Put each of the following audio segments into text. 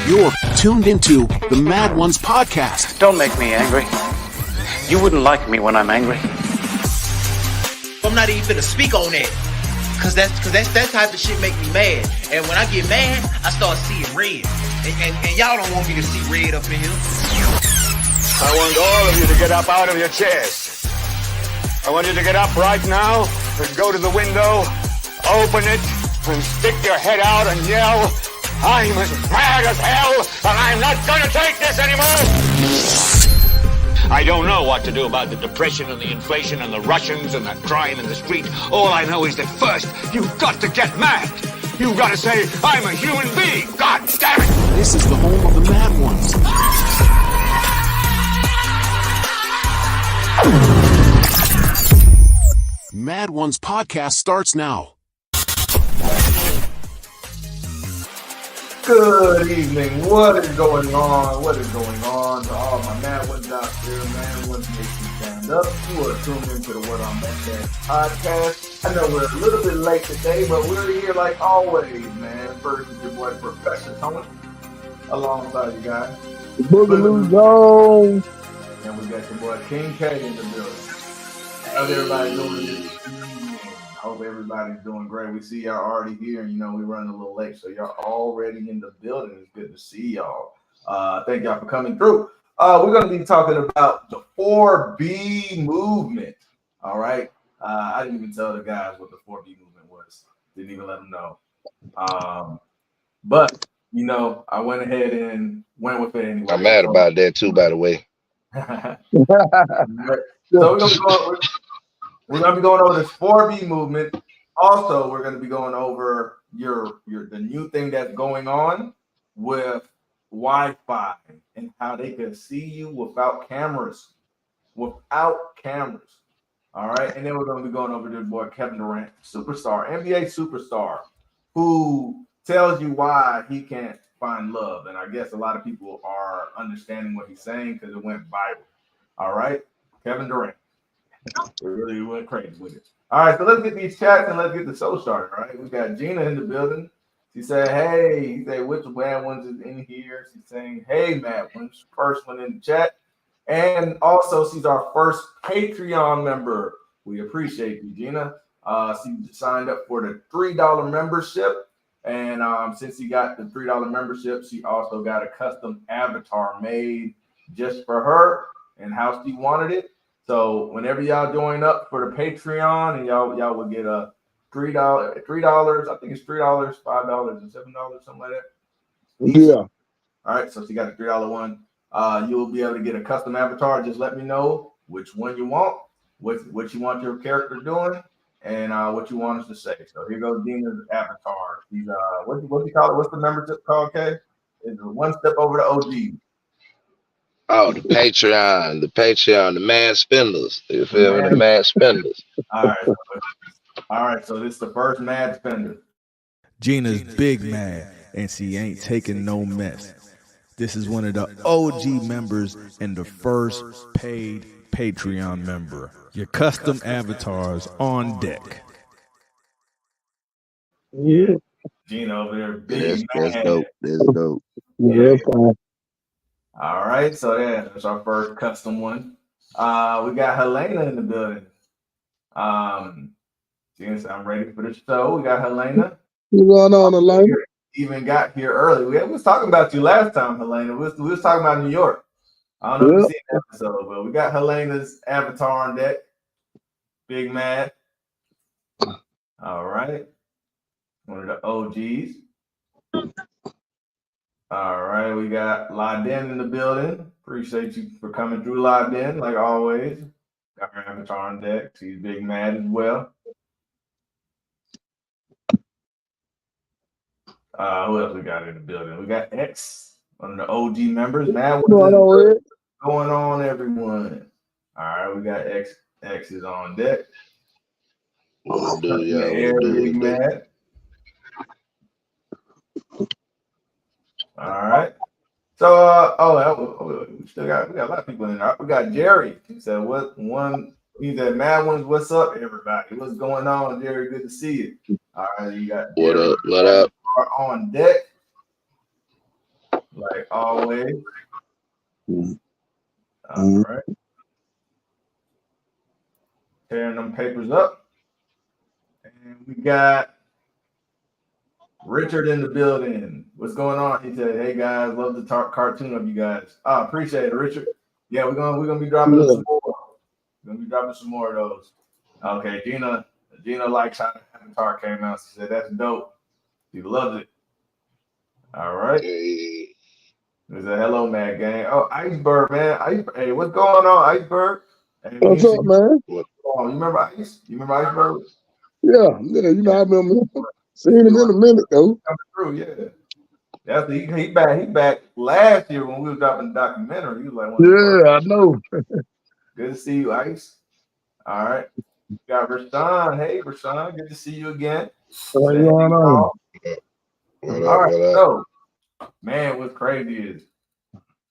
You're tuned into the Mad Ones podcast. Don't make me angry. You wouldn't like me when I'm angry. I'm not even gonna speak on that. Cause that type of shit make me mad. And when I get mad, I start seeing red. And y'all don't want me to see red up in here. I want all of you to get up out of your chairs. I want you to get up right now and go to the window, open it, and stick your head out and yell, "I'm as mad as hell, and I'm not gonna take this anymore!" I don't know what to do about the depression and the inflation and the Russians and the crime in the street. All I know is that first, you've got to get mad. You've got to say, "I'm a human being, God damn it!" This is the home of the Mad Ones. Mad Ones podcast starts now. Good evening. What is going on? What is going on to all my Mad Ones out there? Mad Ones make you stand up. You are tuned into the What I'm podcast. I know we're a little bit late today, but we're here like always, man. First is your boy Professor Tony, alongside you guys. Boogaloo Jones. And we got your boy King K in the building. How's everybody doing this evening? Hope everybody's doing great. We see y'all already here, and we're running a little late, so y'all already in the building. It's good to see y'all. Thank y'all for coming through. We're going to be talking about the 4B movement. All right. I didn't even tell the guys what the 4B movement was. Didn't even let them know. But I went ahead and went with it anyway. I'm mad about that too, by the way. So we're gonna be going over this 4B movement. Also, we're gonna be going over the new thing that's going on with Wi-Fi and how they can see you without cameras. All right, and then we're gonna be going over this boy Kevin Durant, superstar, NBA superstar, who tells you why he can't find love. And I guess a lot of people are understanding what he's saying because it went viral. All right, Kevin Durant. We really went crazy with it. All right, so let's get these chats and let's get the show started. All right, we got Gina in the building. She said, "Hey," he said, "Which Mad Ones is in here?" She's saying, "Hey, Mad Ones," first one in the chat, and also she's our first Patreon member. We appreciate you, Gina. She signed up for the $3 membership, and since she got the $3 membership, she also got a custom avatar made just for her and how she wanted it. So whenever y'all join up for the Patreon, and y'all will get a $3. I think it's $3, $5, and $7, something like that. Yeah. All right. So she got a $3 one. You'll be able to get a custom avatar. Just let me know which one you want, what you want your character doing, and what you want us to say. So here goes Dina's avatar. She's what do you call it? What's the membership called? Okay, it's one step over the OG. Oh, the Patreon, the mad spenders. You feel me? The mad spenders. All right. So this is the first mad spender. Gina's big mad, and she ain't taking no mess. This is one of the OG members and the first paid Patreon member. Your custom avatars on deck. Yeah. Gina over there, big That's mad. dope. That's dope. Yeah. All right, so that's our first custom one. We got Helena in the building. Gina said, "I'm ready for the show." We got Helena. What's going on, Elaine? Even got here early. We was talking about you last time, Helena. We was talking about New York. I don't know if you seen the episode, but we got Helena's avatar on deck. Big Mad. All right. One of the OGs. All right, we got Laden in the building. Appreciate you for coming through, Laden, like always. Got her avatar on deck. She's Big Mad as well. Who else we got in the building? We got X, one of the OG members. Mad Ones going on, everyone. All right, we got X. X is on deck. What do y'all Big Mad. All right. So, we got a lot of people in there. We got Jerry. He said, He said, "Mad Ones, what's up, everybody? What's going on, Jerry? Good to see you." All right, you got What up? on deck. like always. Mhm. All right. Tearing them papers up. And we got Richard in the building. What's going on? He said, "Hey guys, love the cartoon of you guys. I appreciate it, Richard. Yeah, we're gonna be dropping Yeah. some more. We're gonna be dropping some more of those. Okay, Gina likes how Avatar came out. She said that's dope. She loves it. All right. Hey, There's a hello, Mad Gang. Oh, Iceberg, man. Hey, what's going on, Iceberg? Hey, we What's ain't seen up, you. man? what? Oh, you remember Ice? You remember Iceberg? Yeah, you know Yeah, I remember him. he Seen him still in a minute though. coming through. Yeah, that's he back last year when we was dropping the documentary. He was like one of the first. Yeah, I know. Good to see you, Ice. All right. We got Rashawn. Hey, Rashawn. Good to see you again. What's Say hey, going on? y'all. What All up? right. What up? So, man, what's crazy is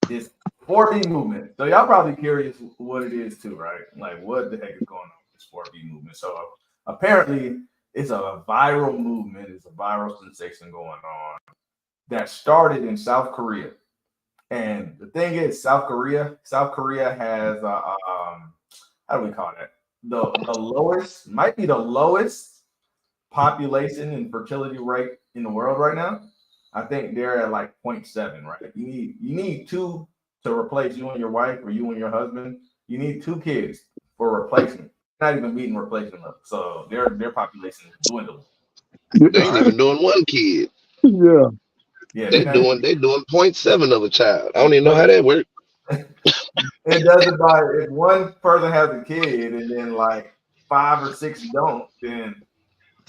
this 4B movement. So y'all probably curious what it is too, right? Like, what the heck is going on with this 4B movement? So apparently, it's a viral movement. It's a viral sensation going on that started in South Korea. And the thing is, South Korea has how do we call that? The lowest, might be the lowest population and fertility rate in the world right now. I think they're at like 0.7, right? You need two to replace you and your wife or you and your husband. You need two kids for replacement. Not even meeting replacement level. So their population is dwindling. They All ain't right. even doing one kid. Yeah. Yeah, They they're not doing even they doing 0.7 of a child. I don't even know but how that works. it does about if one person has a kid and then like five or six don't, then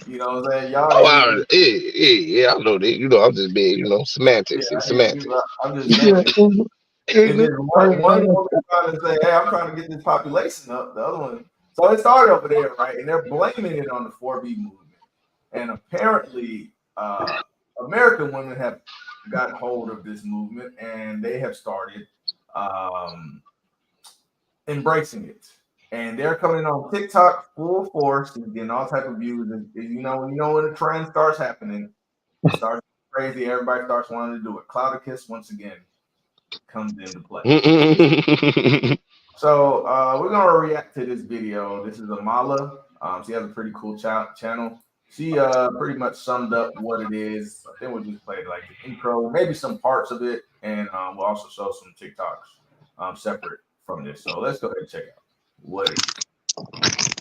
you know what I'm saying? Y'all Oh, ain't even yeah, I know that. I'm just being, yeah, semantics. It's semantics. I'm just Yeah. saying. Hey, It's just one woman trying to say, "Hey, I'm trying to get this population up." The other one, so it started over there, right? And they're blaming it on the 4B movement. And apparently, American women have got hold of this movement, and they have started um, embracing it. And they're coming on TikTok full force and getting all type of views. And when the trend starts happening, it starts crazy. Everybody starts wanting to do it. Cloud a kiss once again comes into play. So we're gonna react to this video. This is Amala. She has a pretty cool channel. She pretty much summed up what it is. I think we'll just play like the intro, maybe some parts of it, and we'll also show some TikToks separate from this. So let's go ahead and check out what it is.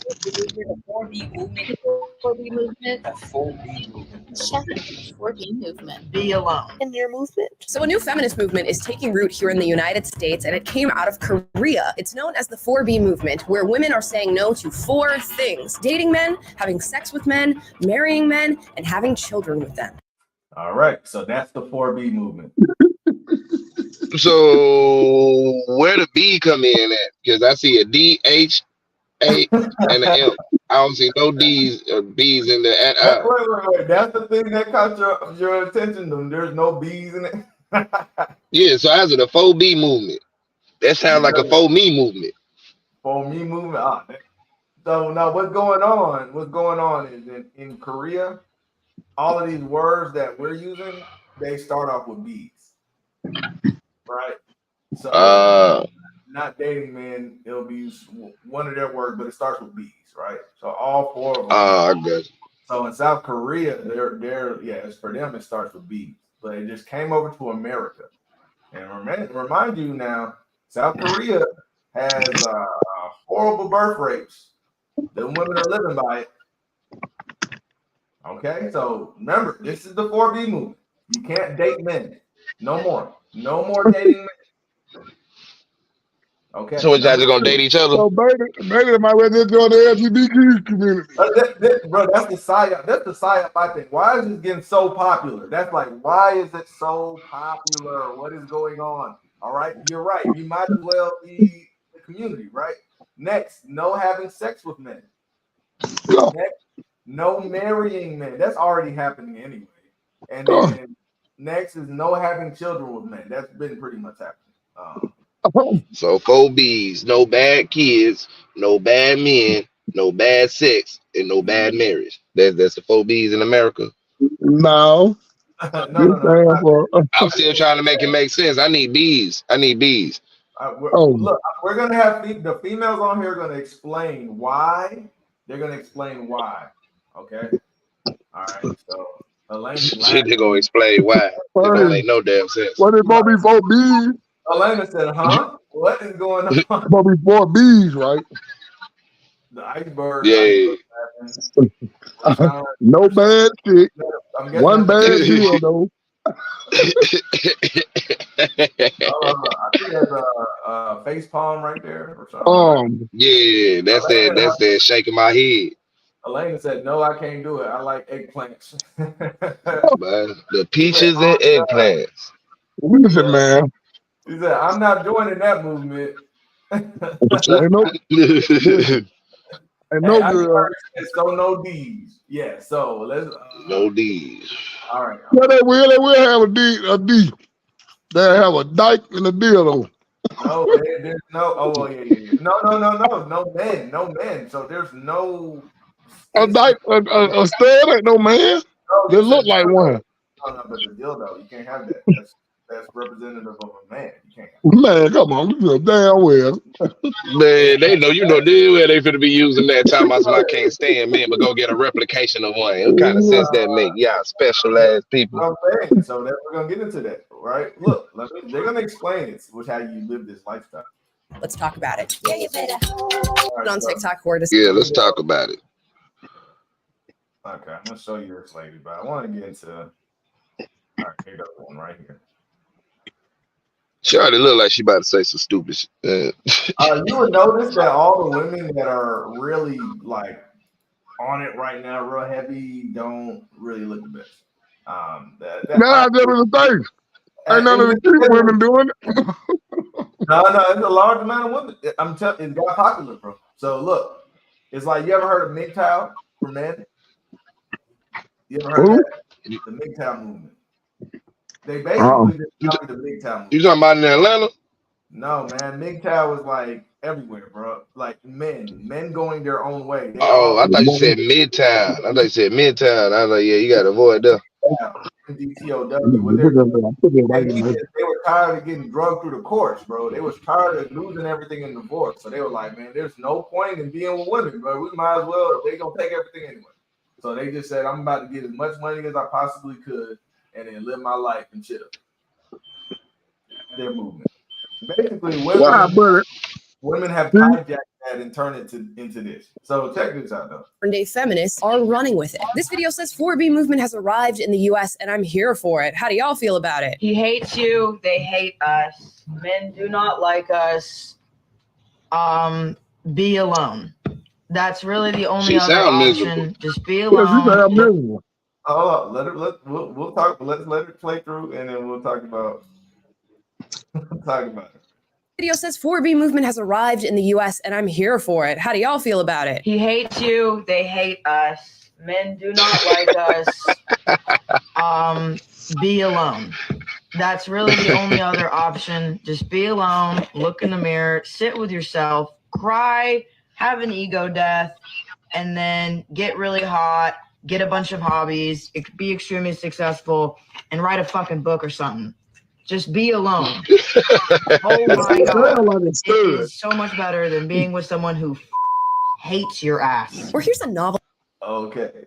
The 4B movement. 4B movement. A 4B movement. 4B movement. Be alone. In your movement. So a new feminist movement is taking root here in the United States, and it came out of Korea. It's known as the 4B movement, where women are saying no to four things: dating men, having sex with men, marrying men, and having children with them. All right, so that's the 4B movement. So where the B come in at? Because I see a D, H, A, and an M. I don't see no D's or B's in there at all. Wait. That's the thing that caught your attention. There's no B's in it. Yeah, so how's it a 4B movement? That sounds like a 4Me movement. 4Me movement. So now what's going on? What's going on is in Korea, all of these words that we're using, they start off with B's, right? So not dating men, it'll be one of their words, but it starts with B's, right? So all four of them. I guess. So in South Korea, it's for them it starts with B's, but it just came over to America. And remind you now, South Korea has horrible birth rates. The women are living by it. Okay, so remember, this is the 4B movement. You can't date men. No more. No more dating men. Okay. So what y'all just gonna date each other? So baby might well just join the LGBT community. Bro, that's the psyop. That's the psyop, I think. Why is this getting so popular? That's like, why is it so popular? What is going on? All right, you're right. You might as well be the community, right? Next, no having sex with men. Next, no marrying men. That's already happening anyway. And then next is no having children with men. That's been pretty much happening. So 4Bs, no bad kids, no bad men, no bad sex, and no bad marriage. That's the 4Bs in America. No. No. I'm still trying to make it make sense. I need bees. Look, we're gonna have the females on here are gonna explain why. They're gonna explain why. Okay. All right. So Elaine's Shit, they laughing. gonna explain why. It don't make no damn sense. What it supposed to be 4 B's? Elena said, "Huh? What is going on?" Supposed to be 4 B's, right? The iceberg. Yeah. Rashawn, No bad shit. I'm guessing One that's bad deal though. I think that's a face palm right there. Rashawn, Yeah, that's that shaking my head. Elena said, "No, I can't do it. I like eggplants." Man, the peaches and eggplants. Listen, man. He said, "I'm not joining that movement." Ain't no girl. So no D's. Yeah. So let's. No D's. All right. Yeah, they will have a D. They have a dyke and a dildo. No, there's no. Oh, well, yeah. No men. So there's no. A dyke, a stud ain't no man. They look like one. No, but the dildo, you can't have that. That's representative of a man. You can't have that. Man, come on, you damn well. Man, they know they finna be using that time. I can't stand men, but go get a replication of one. What kind of sense that make? Yeah, special ass people. Okay, so we're gonna get into that, right? Look, they're gonna explain it, which how you live this lifestyle. Let's talk about it. Yeah, you better. On TikTok, let's talk about it. Okay, I'm gonna show you this lady, but I want to get into. All right, here goes one right here. She already look like she about to say some stupid shit. You would notice that all the women that are really like on it right now, real heavy, don't really look the best. That was the thing. Ain't none of the cute women doing it. No, it's a large amount of women. I'm telling you, it got popular, bro. So look, it's like you ever heard of MGTOW for men? You ever heard of that? The MGTOW movement. They basically just copied the MGTOW movement. You talking about in Atlanta? No, man. MGTOW was like everywhere, bro. Like men going their own way. I thought you said Midtown. I was like, yeah, you gotta avoid that. DTOW. They were tired of getting drugged through the courts, bro. They was tired of losing everything in divorce. So they were like, man, there's no point in being with women, bro. We might as well. They gonna take everything anyway. So they just said, I'm about to get as much money as I possibly could and then live my life and chill. Their movement. Basically, women have hijacked that and turned it into this. So check this out, though. Modern-day feminists are running with it. This video says 4B movement has arrived in the U.S. and I'm here for it. How do y'all feel about it? He hates you. They hate us. Men do not like us. Be alone. That's really the only other option. Just be alone. Oh, we'll talk. Let's let it play through, and then we'll talk about it. Video says 4B movement has arrived in the U.S. and I'm here for it. How do y'all feel about it? He hates you. They hate us. Men do not like us. Be alone. That's really the only other option. Just be alone. Look in the mirror. Sit with yourself. Cry. Have an ego death. And then get really hot. Get a bunch of hobbies. Be extremely successful. And write a fucking book or something. Just be alone. Oh my God. It is so much better than being with someone who hates your ass. Or here's a novel. Okay.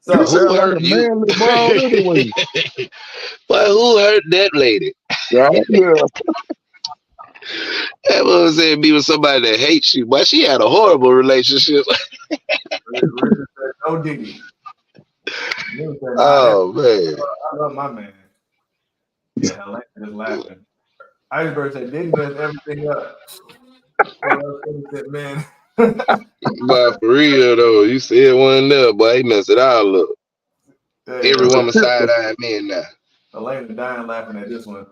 So who hurt you? Well, who hurt that lady? Yeah. That was saying be with somebody that hates you. But she had a horrible relationship. No diggity. Oh man. I love my man. Yeah, I like just laughing. Iceberg said, didn't mess everything up. Man. But for real though, you said one there, boy, he messed it all up. Every woman side-eyeing men now. Elena dying laughing at this one.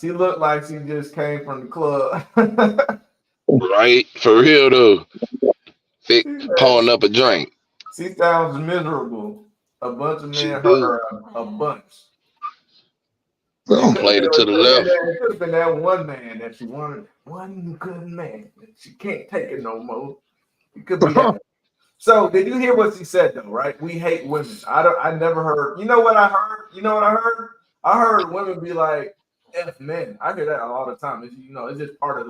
She looked like she just came from the club. Right? For real though. Thick pouring up a drink. She sounds miserable. A bunch of men hurt her a bunch. Played it to the left. It could have been that one man that she wanted. One good man. She can't take it no more. It could be that. So did you hear what she said though? Right? We hate women. I never heard. You know what I heard? You know what I heard? I heard women be like, "F men." I hear that all the time. It's it's just part of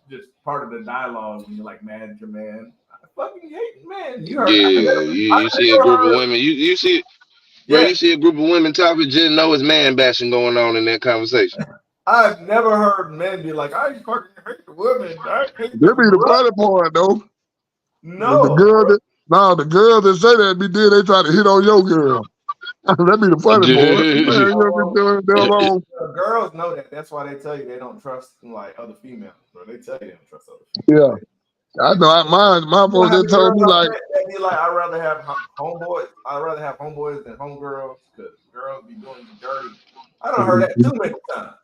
just part of the dialogue when you're like mad at your man. I fucking hate men. You heard? Yeah, I you see a never group of heard. women. You see, bro. Yeah, You see a group of women talking. Just know it's man bashing going on in that conversation. I've never heard men be like, "I fucking hate the women. I hate They the be the bro." funny part though. The No, girl that the girls that say that be then they try to hit on your girl. That be the funny part. Man, you be doing that wrong. girls know that. That's why they tell you they don't trust like other females, bro. They tell you they don't trust other females. Yeah. I know my folks How that many told girls me I like, met that be like, I'd rather have homeboys. I'd rather have homeboys than homegirls because girls be doing you dirty. I don't heard that too many times.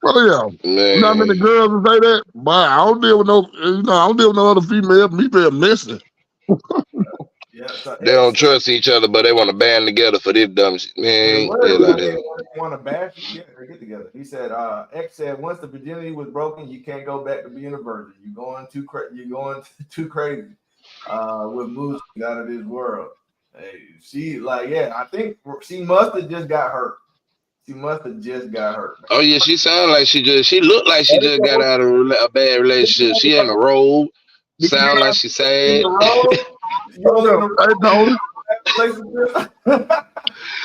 oh yeah. You know how many Man, girls that say that? But I don't deal with no I don't deal with no other female. Me being missing. Yeah, so they don't trust each other, but they want to band together for this dumb shit. Man, hell out of here. want to bash you, get together. He said, X said, once the virginity was broken, you can't go back to being a virgin. You're going too too crazy with moves out of this world. Hey, she I think she must have just got hurt. She must have just got hurt. Man. Oh yeah, she sound like she looked like she just got out of a bad relationship. She in a robe, sound like she sad. Hey Tony.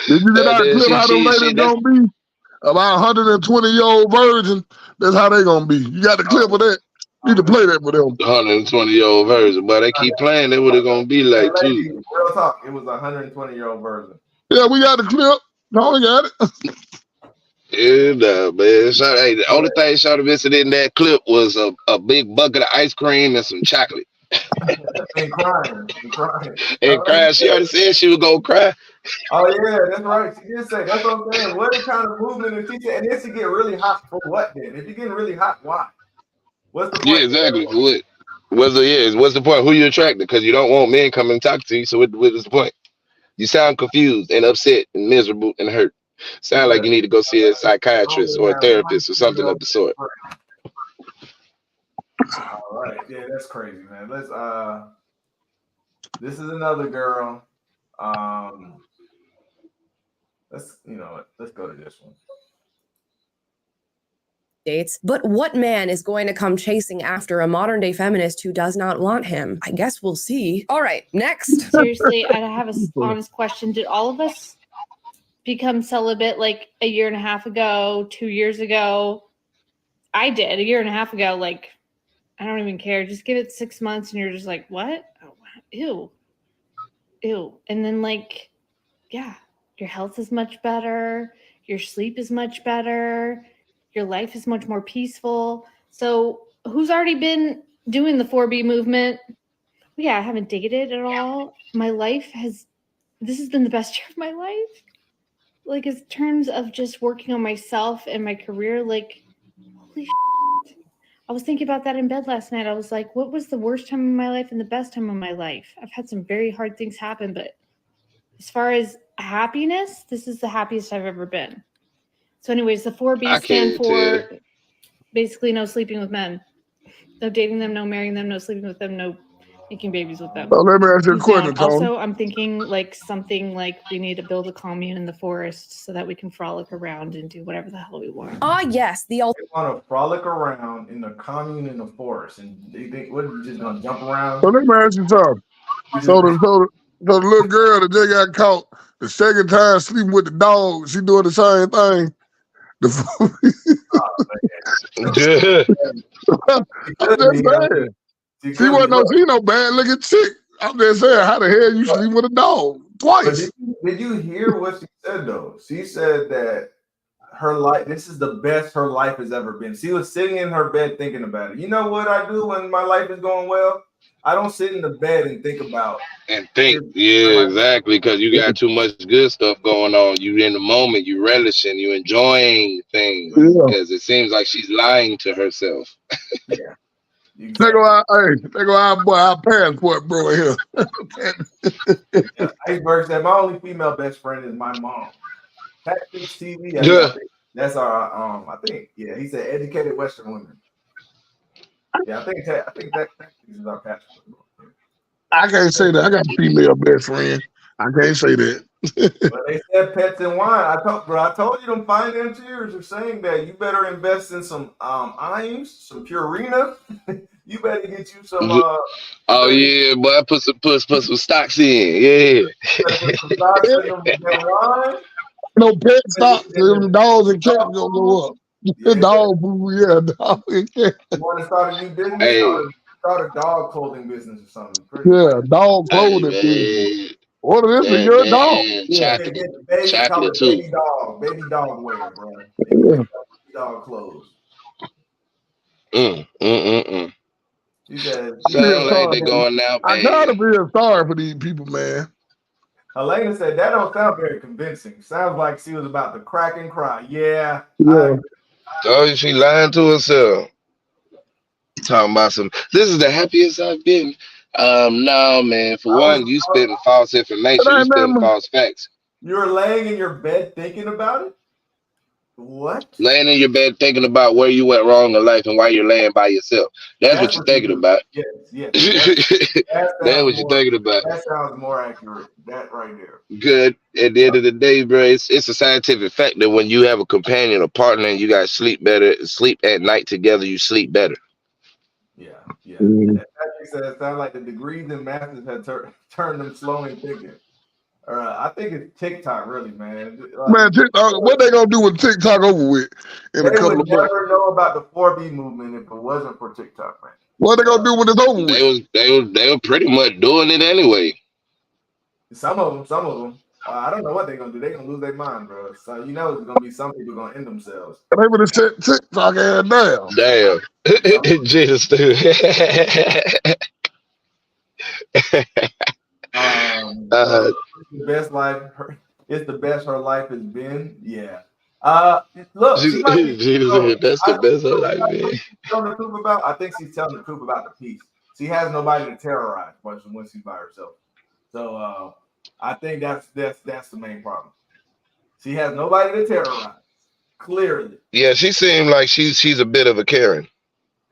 Did you get out clip how them ladies gonna be? About 120-year-old virgin. That's how they gonna be. You got the clip of that. You need to play that with them. 120-year-old version, but they keep playing. That's what it's gonna be like too. Real talk. It was a 120-year-old version. Yeah, we got the clip. Tony got it. Yeah, nah, man. Hey, the only thing Shawty missing in that clip was a big bucket of ice cream and some chocolate. and crying. And crying. She already said she was gonna cry. Oh yeah, that's right. She did say that's what I'm saying. What kind of movement is she saying? And then she get really hot for what then? If you're getting really hot, why? What's the point? Yeah, exactly. What's the point? Who you attracted? Because you don't want men coming and talk to you. So what is the point? You sound confused and upset and miserable and hurt. Sound like you need to go see a psychiatrist or a therapist or something of the sort. All right. Yeah, that's crazy, man. Let's this is another girl. Let's go to this one. But what man is going to come chasing after a modern day feminist who does not want him? I guess we'll see. All right, next. Seriously, I have an honest question. Did all of us become celibate like a year and a half ago, 2 years ago? I did a year and a half ago. Like, I don't even care. Just give it 6 months and you're just like, what? Oh, ew. And then yeah, your health is much better. Your sleep is much better. Your life is much more peaceful. So who's already been doing the 4B movement? Yeah, I haven't dated at all. My life this has been the best year of my life. Like, in terms of just working on myself and my career, holy shit. I was thinking about that in bed last night. I was like, what was the worst time of my life and the best time of my life? I've had some very hard things happen, but as far as happiness, this is the happiest I've ever been. So anyways, the 4B stand for basically no sleeping with men. No dating them, no marrying them, no sleeping with them, no making babies with them. So let me ask you a question, Tony. Also, I'm thinking something like we need to build a commune in the forest so that we can frolic around and do whatever the hell we want. Yes. They want to frolic around in the commune in the forest. And they think, what, you just going to jump around? So let me ask you something. So the little girl that just got caught the second time sleeping with the dog, she doing the same thing. I'm just saying. She no bad looking chick. I'm just saying, how the hell you sleep with a dog twice? Did you hear what she said though? She said that her life, this is the best her life has ever been. She was sitting in her bed thinking about it. You know what I do when my life is going well? I don't sit in the bed and think about yeah, exactly, because you got too much good stuff going on. You in the moment, you relishing, you enjoying things. Because it seems like she's lying to herself. Yeah. Exactly. They go our passport, bro. Here. Iceberg said, my only female best friend is my mom. Tactics TV. That's our I think, yeah, he said educated Western women. Yeah, I think that is our passport. I can't say that. I got a female best friend. I can't say that. But they said pets and wine. I told you them financiers are saying that you better invest in some Iams, some Purina. You better get you some Oh yeah, boy, put some stocks in. Yeah. put some stocks in them wine. No pet stocks. Them dogs and cats gonna go up. Yeah. Dog food, yeah, dog and cat. You want to start a new business? Hey. Start a dog clothing business or something. Yeah, dog Hey, clothing business. man. Order this for your dog. Yeah, Chocolate too. baby dog wear, bro. Yeah. Baby dog clothes. She said, sound like they going out. I gotta feel sorry for these people, man. Elena said that don't sound very convincing. Sounds like she was about to crack and cry. Yeah. Oh, she lying to herself. Talking about this is the happiest I've been. No, man. For one, you spitting false information. You spitting false facts. You're laying in your bed thinking about it? What? Laying in your bed thinking about where you went wrong in life and why you're laying by yourself. That's what you're thinking about. Yes. That's what you're thinking about. That sounds more accurate. That right there. Good. At the end of the day, bro, it's a scientific fact that when you have a companion, a partner, and you guys sleep at night together, you sleep better. Yeah. That sounds like the degrees and masters had turned them slow and thinking. I think it's TikTok, really, man. Man, TikTok, what they gonna do with TikTok over with in a couple of months? They would never know about the 4B movement if it wasn't for TikTok, man. What they gonna do when it's over with? They were pretty much doing it anyway. Some of them. I don't know what they're gonna do. They're gonna lose their mind, bro. So you know, there's gonna be some people gonna end themselves. They would have shut TikTok ass down. Damn, Jesus, dude. The best life. It's the best her life has been. Yeah. Look, that's the best her life been. Telling the truth about. I think she's telling the truth about the peace. She has nobody to terrorize when she's by herself. So I think that's the main problem. She has nobody to terrorize. Clearly. Yeah, she seemed like she's a bit of a Karen.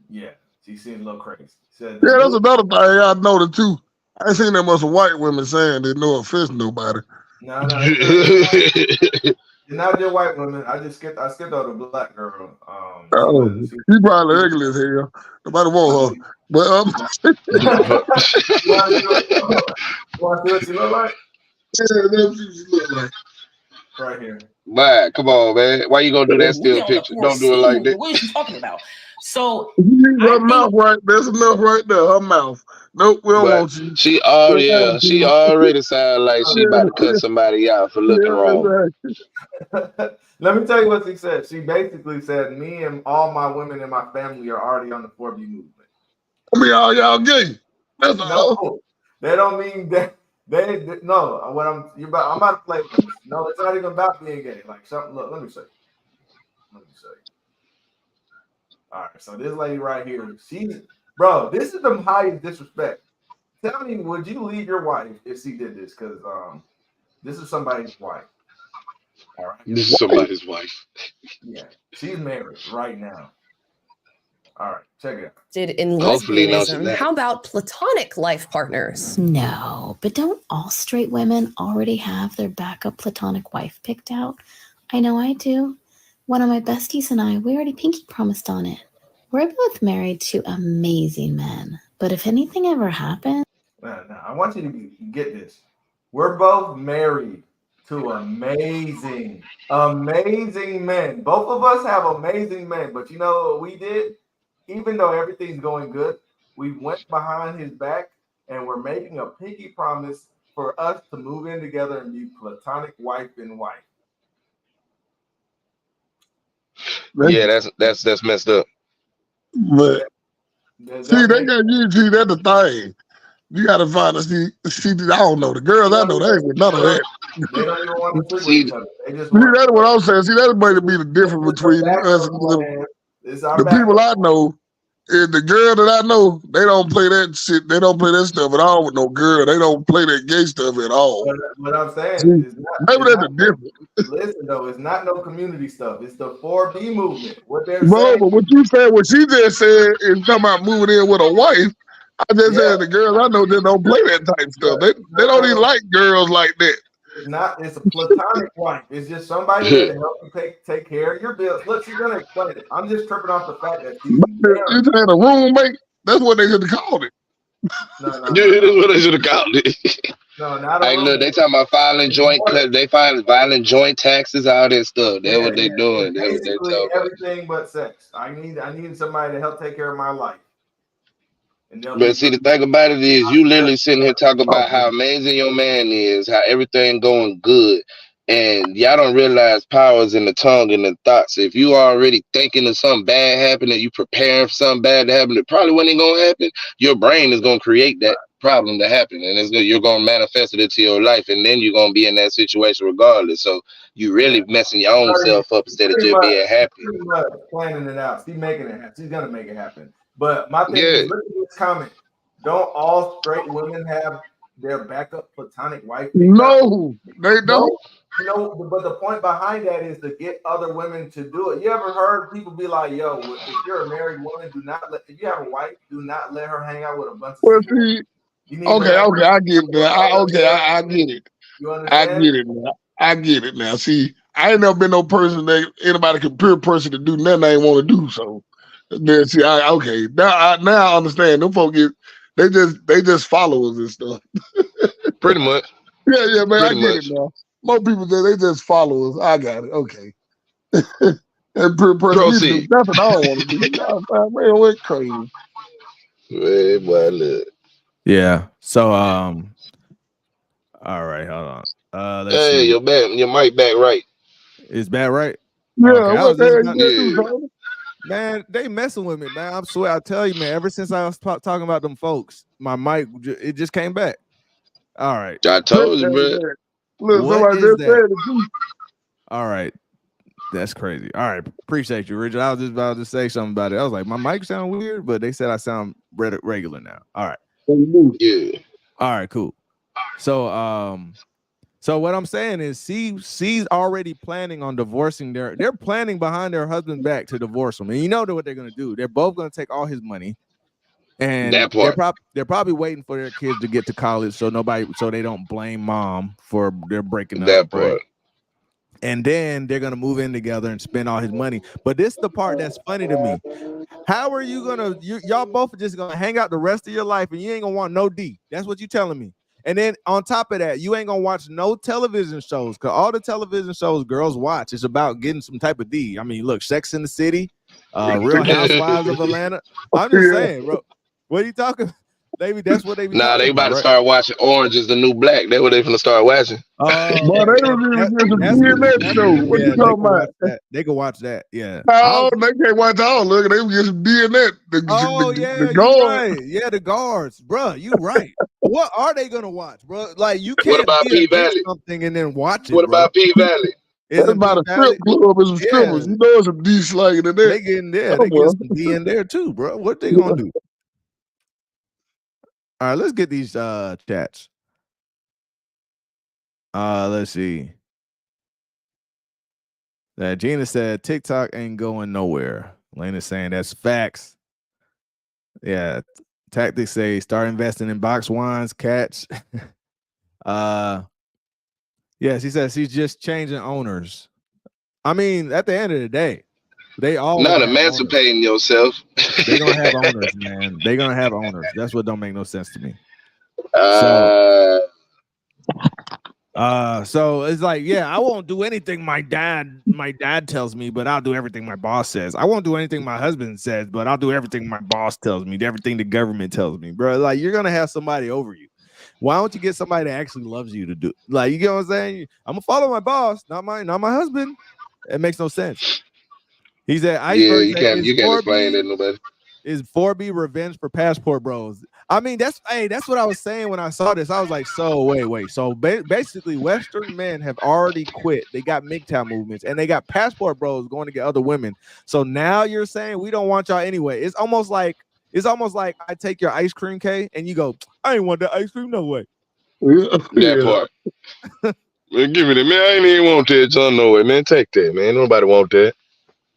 Yeah, she seems a little crazy. Yeah, that's another thing I noticed too. I ain't seen that much of white women saying they no offense to nobody. No. It's not just white women. I skipped out a black girl. She probably ugly as hell. Nobody want her. But you want to see what she look like? Yeah, that's what she look like. Right here. Man, come on, man. Why you gonna do that still picture? Don't do it like that. What are you talking about? So her mouth right. There's enough right there. Her mouth. Nope, we don't want you. She already sound like she about to cut somebody out for looking wrong. Let me tell you what she said. She basically said, "Me and all my women in my family are already on the 4B movement." I mean, all y'all gay. That's all. They don't mean that. I'm about to play with them. No, it's not even about being gay. Like something. Look, let me show you. All right, so this lady right here, bro, this is the highest disrespect. Tell me, would you leave your wife if she did this? Because this is somebody's wife. All right. This is somebody's wife. Yeah, she's married right now. All right, check it out. In lesbianism, how about platonic life partners? No, but don't all straight women already have their backup platonic wife picked out? I know I do. One of my besties and I, we already pinky promised on it. We're both married to amazing men. But if anything ever happens... No, I want you to get this. We're both married to amazing men. Both of us have amazing men. But you know what we did? Even though everything's going good, we went behind his back and we're making a pinky promise for us to move in together and be platonic wife and wife. Yeah, that's messed up. But see, they got you. See, that's the thing. You got to find a see. I don't know the girls. I know they ain't with none of that. They don't even want to sleep with each other. See, that's what I'm saying. See, that's going to be the difference between us and the people I know. Is the girl that I know, they don't play that shit. They don't play that stuff at all with no girl. They don't play that gay stuff at all. What I'm saying is maybe that's the difference. Listen though, it's not no community stuff. It's the 4B movement. What they're saying. But what you said, what she just said is talking about moving in with a wife. I just said the girls I know just don't play that type stuff. They don't even like girls like that. It's a platonic wife. It's just somebody there to help you take care of your bills. Look, she's gonna explain it. I'm just tripping off the fact that she's You had a roommate. That's what they should have called it. No. That's what they should have called it. No, not a Hey, look, they roommate. talking about filing joint they filing violent joint taxes, all that stuff. That's what they doing. That's what they Basically talking about. everything but sex. I need somebody to help take care of my life. But see, the thing about it is, you literally sitting here talking about how amazing your man is, how everything going good, and y'all don't realize power is in the tongue and the thoughts. If you already thinking of something bad happening, you preparing for something bad to happen, it probably wasn't going to happen. Your brain is going to create that problem to happen, and you're going to manifest it into your life, and then you're going to be in that situation regardless. So you really messing your own self up instead of just being happy. Pretty much planning it out. She's making it happen. She's gonna make it happen. But my thing is, look at this comment. Don't all straight women have their backup platonic wife? No, they don't. But the point behind that is to get other women to do it. You ever heard people be like, "Yo, if you're a married woman, if you have a wife, do not let her hang out with a bunch of." Okay, I get it now. I get it. You understand? I get it now. See, I ain't never been no person that anybody can peer person to do nothing I ain't want to do. So then see, now I understand. Them folks they just followers and stuff. Pretty much. Yeah, man, I get it now. Most people they just followers. I got it. Okay. And peer person, do nothing I don't want to do. Man, we're crazy. Hey, boy, look. Yeah. So all right, hold on. Let's see. Your mic back right. Is back right? Yeah, okay, what the hell man, they messing with me, man. I swear, I tell you, man. Ever since I was talking about them folks, my mic it just came back. All right. I told you, bro. Look, what is that? All right. That's crazy. All right. Appreciate you, Richard. I was just about to say something about it. I was like, my mic sound weird, but they said I sound regular now. All right. Yeah. All right, cool. So so what I'm saying is she's already planning on divorcing they're planning behind their husband's back to divorce him. And you know what they're gonna do. They're both gonna take all his money. And they're probably waiting for their kids to get to college so they don't blame mom for their breaking up. That part. Right? And then they're gonna move in together and spend all his money. But this is the part that's funny to me. How are you gonna y'all both are just gonna hang out the rest of your life and you ain't gonna want no D? That's what you telling me. And then on top of that, you ain't gonna watch no television shows because all the television shows girls watch is about getting some type of D. I mean, look, Sex in the City, Real Housewives of Atlanta. I'm just saying, bro. What are you talking? Maybe that's what they be. Nah, they about to start watching Orange is the New Black. That's what they finna start watching. Oh, but they don't even get some DNA show. What you talking about? They can watch that. Yeah. Oh, they can't watch all. Look, they get some DNA. The guards. Right. Yeah, the guards, bro. You right. What are they gonna watch, bro? Like you can't. What about P Valley? Something and then watch it. What about P Valley? It's about a strip club and some strippers. You know, it's some D slanging in there. They get in there. They get some D in there too, bro. What they gonna do? All right, let's get these chats. Let's see. Gina said TikTok ain't going nowhere. Lena's saying that's facts. Yeah. Tactics say start investing in box wines, cats. Yeah, she says she's just changing owners. I mean, at the end of the day, they all not emancipating yourself. They're gonna have owners, man. They're gonna have owners. That's what don't make no sense to me. So it's like, yeah, I won't do anything my dad tells me, but I'll do everything my boss says. I won't do anything my husband says, but I'll do everything my boss tells me, everything the government tells me, bro. Like you're gonna have somebody over you. Why don't you get somebody that actually loves you to do? Like, you get what I'm saying? I'm gonna follow my boss, not my husband. It makes no sense. He said, you can't explain that to nobody. Is 4B revenge for passport bros? I mean, that's what I was saying when I saw this. I was like, so wait. So basically, Western men have already quit. They got MGTOW movements and they got passport bros going to get other women. So now you're saying we don't want y'all anyway. It's almost like I take your ice cream cake and you go, I ain't want that ice cream, no way. That part. Man, give me that, man. I ain't even want that, John. No way, man. Take that, man. Nobody want that.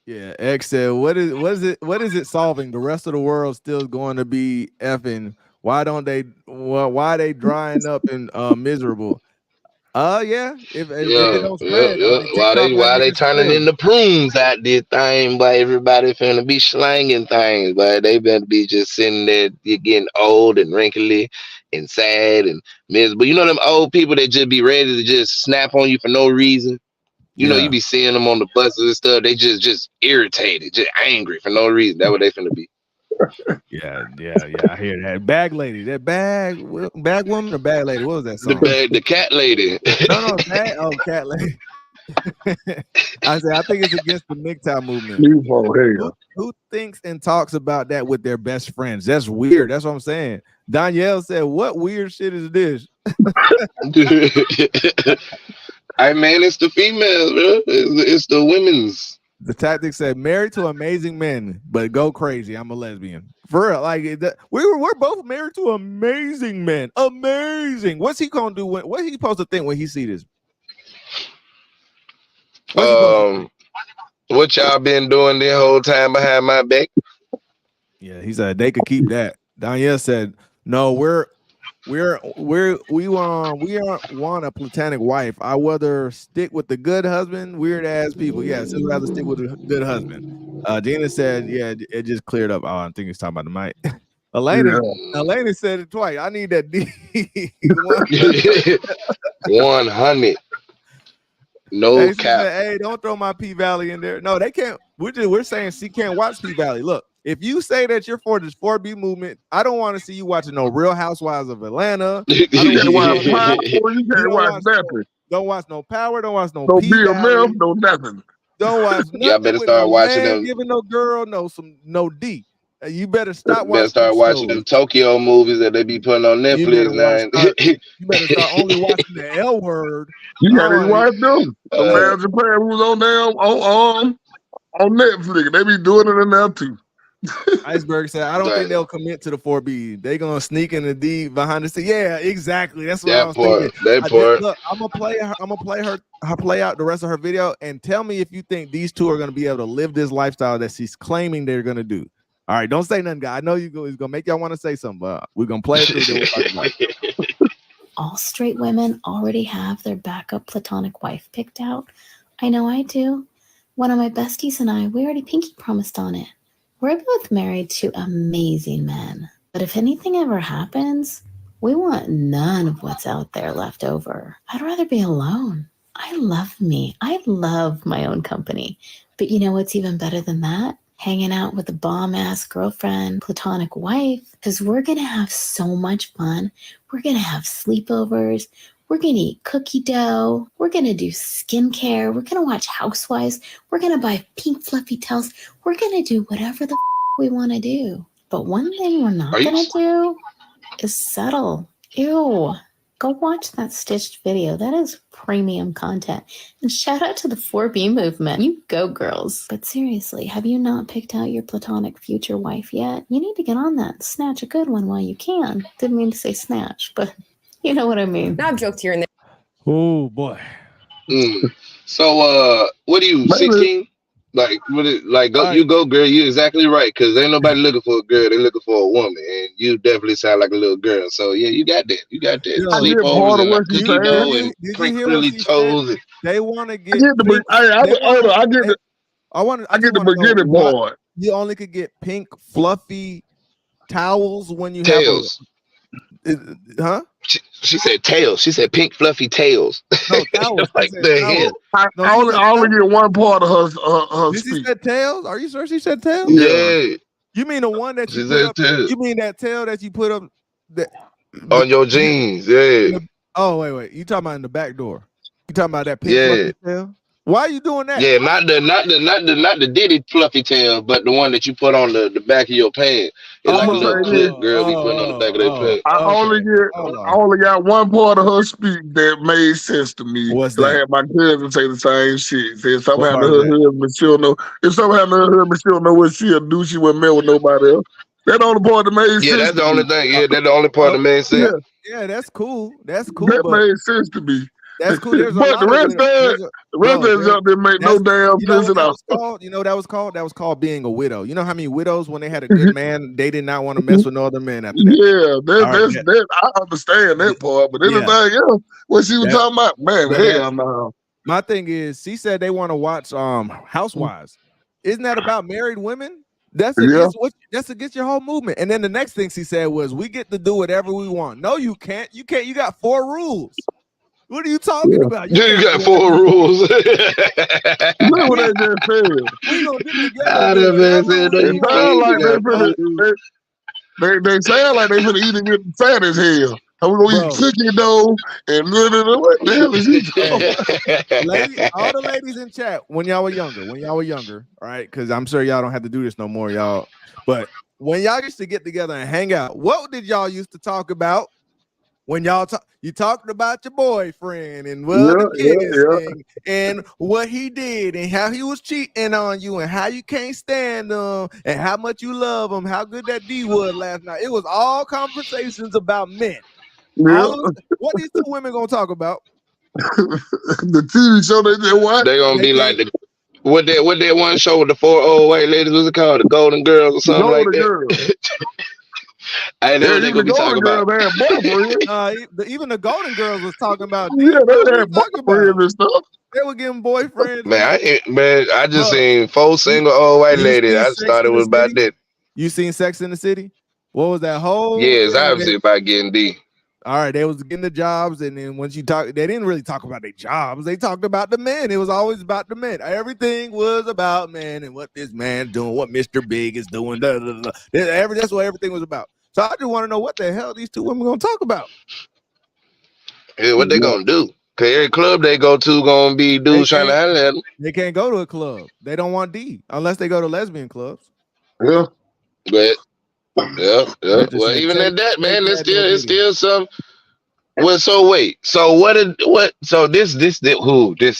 Yeah, X said, what is it solving? The rest of the world still going to be effing Why don't they? Well, why are they drying up and miserable? Yeah. If it don't spread, TikTok might Why make they it turning spread. into prunes out this thing? But everybody finna be slanging things, but they better be just sitting there. You're getting old and wrinkly and sad and miserable. You know them old people that just be ready to just snap on you for no reason. You know, you Yeah. be seeing them on the buses and stuff. They just irritated, just angry for no reason. That's what they finna be. Yeah. I hear that bag lady, that bag woman or bag lady. What was that song? The cat lady. No, bag. Oh, cat lady. I say I think it's against the MGTOW movement. Who thinks and talks about that with their best friends? That's weird. That's what I'm saying. Danielle said, "What weird shit is this?" I mean, it's the females, bro. It's the women's. The tactic said, "Married to amazing men, but go crazy. I'm a lesbian." For real, like we're both married to amazing men. Amazing. What's he gonna do? What he supposed to think when he see this? What's he supposed to think? What y'all been doing the whole time behind my back? Yeah, he said they could keep that. Danielle said, "No, we want a platonic wife. I rather stick with the good husband. Weird ass people. Yeah, so I'd rather stick with a good husband." Gina said, "Yeah, it just cleared up." Oh, I think he's talking about the mic. Elena said it twice. I need that D. 100. No hey, cap. said, hey, don't throw my P Valley in there. No, they can't. We're saying she can't watch P Valley. Look, if you say that you're for this 4B movement, I don't want to see you watching no Real Housewives of Atlanta. You can't watch Power. You can't watch nothing. Don't watch no Power. Don't watch no No P Bill Valley. Mills. No nothing. Don't watch nothing. Y'all better with start no watching man them. giving no girl no D. You better stop Better start watching them Tokyo movies that they be putting on Netflix now. You better start only watching the L Word. You gotta watch them. The man Japan who's on them on Netflix. They be doing it in there too. Iceberg said, "I don't think they'll commit to the 4B. They gonna sneak in the D behind the scene." Yeah, exactly. That's what I was thinking. Look, I'm gonna play her play out the rest of her video and tell me if you think these two are gonna be able to live this lifestyle that she's claiming they're gonna do. All right, don't say nothing, guy. I know it's gonna make y'all want to say something, but we're gonna play it through. Then we'll talk about it. All straight women already have their backup platonic wife picked out. I know I do. One of my besties and I, we already pinky promised on it. We're both married to amazing men. But if anything ever happens, we want none of what's out there left over. I'd rather be alone. I love me. I love my own company. But you know what's even better than that? Hanging out with a bomb-ass girlfriend, platonic wife, because we're going to have so much fun. We're going to have sleepovers. We're going to eat cookie dough. We're going to do skincare. We're going to watch Housewives. We're going to buy pink fluffy tails. We're going to do whatever the we want to do. But one thing we're not going to do is settle. Ew. Go watch that stitched video. That is premium content. And shout out to the 4B movement. You go, girls. But seriously, have you not picked out your platonic future wife yet? You need to get on that. Snatch a good one while you can. Didn't mean to say snatch, but you know what I mean. Now I've joked here and there. Oh, boy. So, what are you, 16? Like, you go, girl. You exactly right, because ain't nobody looking for a girl. They looking for a woman, and you definitely sound like a little girl. So, yeah, you got that. You got that. Sleepovers and like cookie dough and crinkly toes. They want to get. I get the beginning part. You only could get pink fluffy towels when you tails. Huh? She said tails. She said pink fluffy tails. No, towels. Like the head. I only get one part of her Did speech. she said tails? Are you sure she said tails? Yeah. You mean the one that you put up? Tails. You mean that tail that you put up on your jeans? Yeah. Oh wait. You talking about in the back door? You talking about that pink fluffy tail? Why are you doing that? Yeah, not the Diddy fluffy tail, but the one that you put on the back of your pants. It's like a little clip girl be putting on the back of their pants. I only got one part of her speech that made sense to me. What's that? I had my cousin say the same shit. Said something happened to her husband, she'll know. If something happened to her husband, she'll know what she'll do. She wouldn't met with nobody else. That's the only part that made sense. Yeah, that's the only thing. Yeah, that's the only part that made sense. Yeah, that's cool. That's cool. That made sense to me. That's cool. There's a But lot the of rest of it, the rest of bro. that junk didn't make no That's damn you know sense what at that all. was called. You know what that was called. That was called being a widow. You know how many widows when they had a good man, they did not want to mess with no other men after that. Yeah, All right, that I understand that part, but yeah. anything else, what she was talking about, man, hell no. My thing is, she said they want to watch Housewives. Isn't that about married women? That's against your whole movement. And then the next thing she said was, "We get to do whatever we want." No, you can't. You can't. You got 4 rules. What are you talking about? You got 4 rules. Look what they just said. We gonna get together and do whatever we It sound like want. they sound like they finna eat and get fat as hell. How we gonna eat chicken dough and what the hell is he talking about? All the ladies in chat when y'all were younger, all right? Because I'm sure y'all don't have to do this no more, y'all. But when y'all used to get together and hang out, what did y'all used to talk about? When y'all you talked about your boyfriend and the kids and what he did and how he was cheating on you and how you can't stand him and how much you love him, how good that D was last night. It was all conversations about men. What these 2 women gonna talk about? The TV show they did what? They gonna be like what that one show with the 4 old white ladies was it called? The Golden Girls or something like that. I know what they gonna be talking about. Even the Golden Girls was talking about. They had boyfriends and stuff. They were getting boyfriends. I just seen 4 single old white ladies. I just thought it was about that. You seen Sex in the City? What was that whole? Yeah, it's obviously about getting D. All right, they was getting the jobs, and then once you talk, they didn't really talk about their jobs. They talked about the men. It was always about the men. Everything was about men and what this man's doing, what Mr. Big is doing. That's what everything was about. So I just want to know what the hell these 2 women gonna talk about. Yeah, what they gonna do? Cause every club they go to gonna be dudes trying to handle them. They can't go to a club. They don't want D unless they go to lesbian clubs. Yeah. But well, even at that, man, it's still some. Well, so wait. So what? So this is a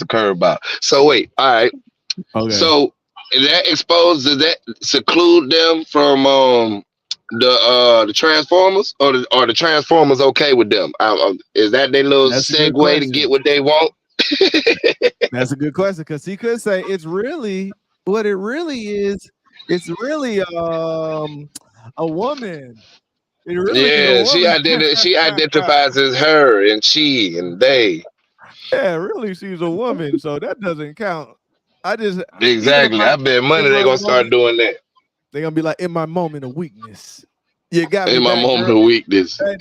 curveball. So wait. All right. Okay. So does that seclude them from the Transformers, or the Transformers okay with them? Is that their little segue to get what they want? That's a good question, because he could say it's really what it really is. It's really a woman. It really is a woman. She identifies as her and she and they. Yeah, really, she's a woman, so that doesn't count. Exactly. I bet money they're gonna start doing that. They're gonna be like, in my moment of weakness. You got me. In my moment of weakness. Hey,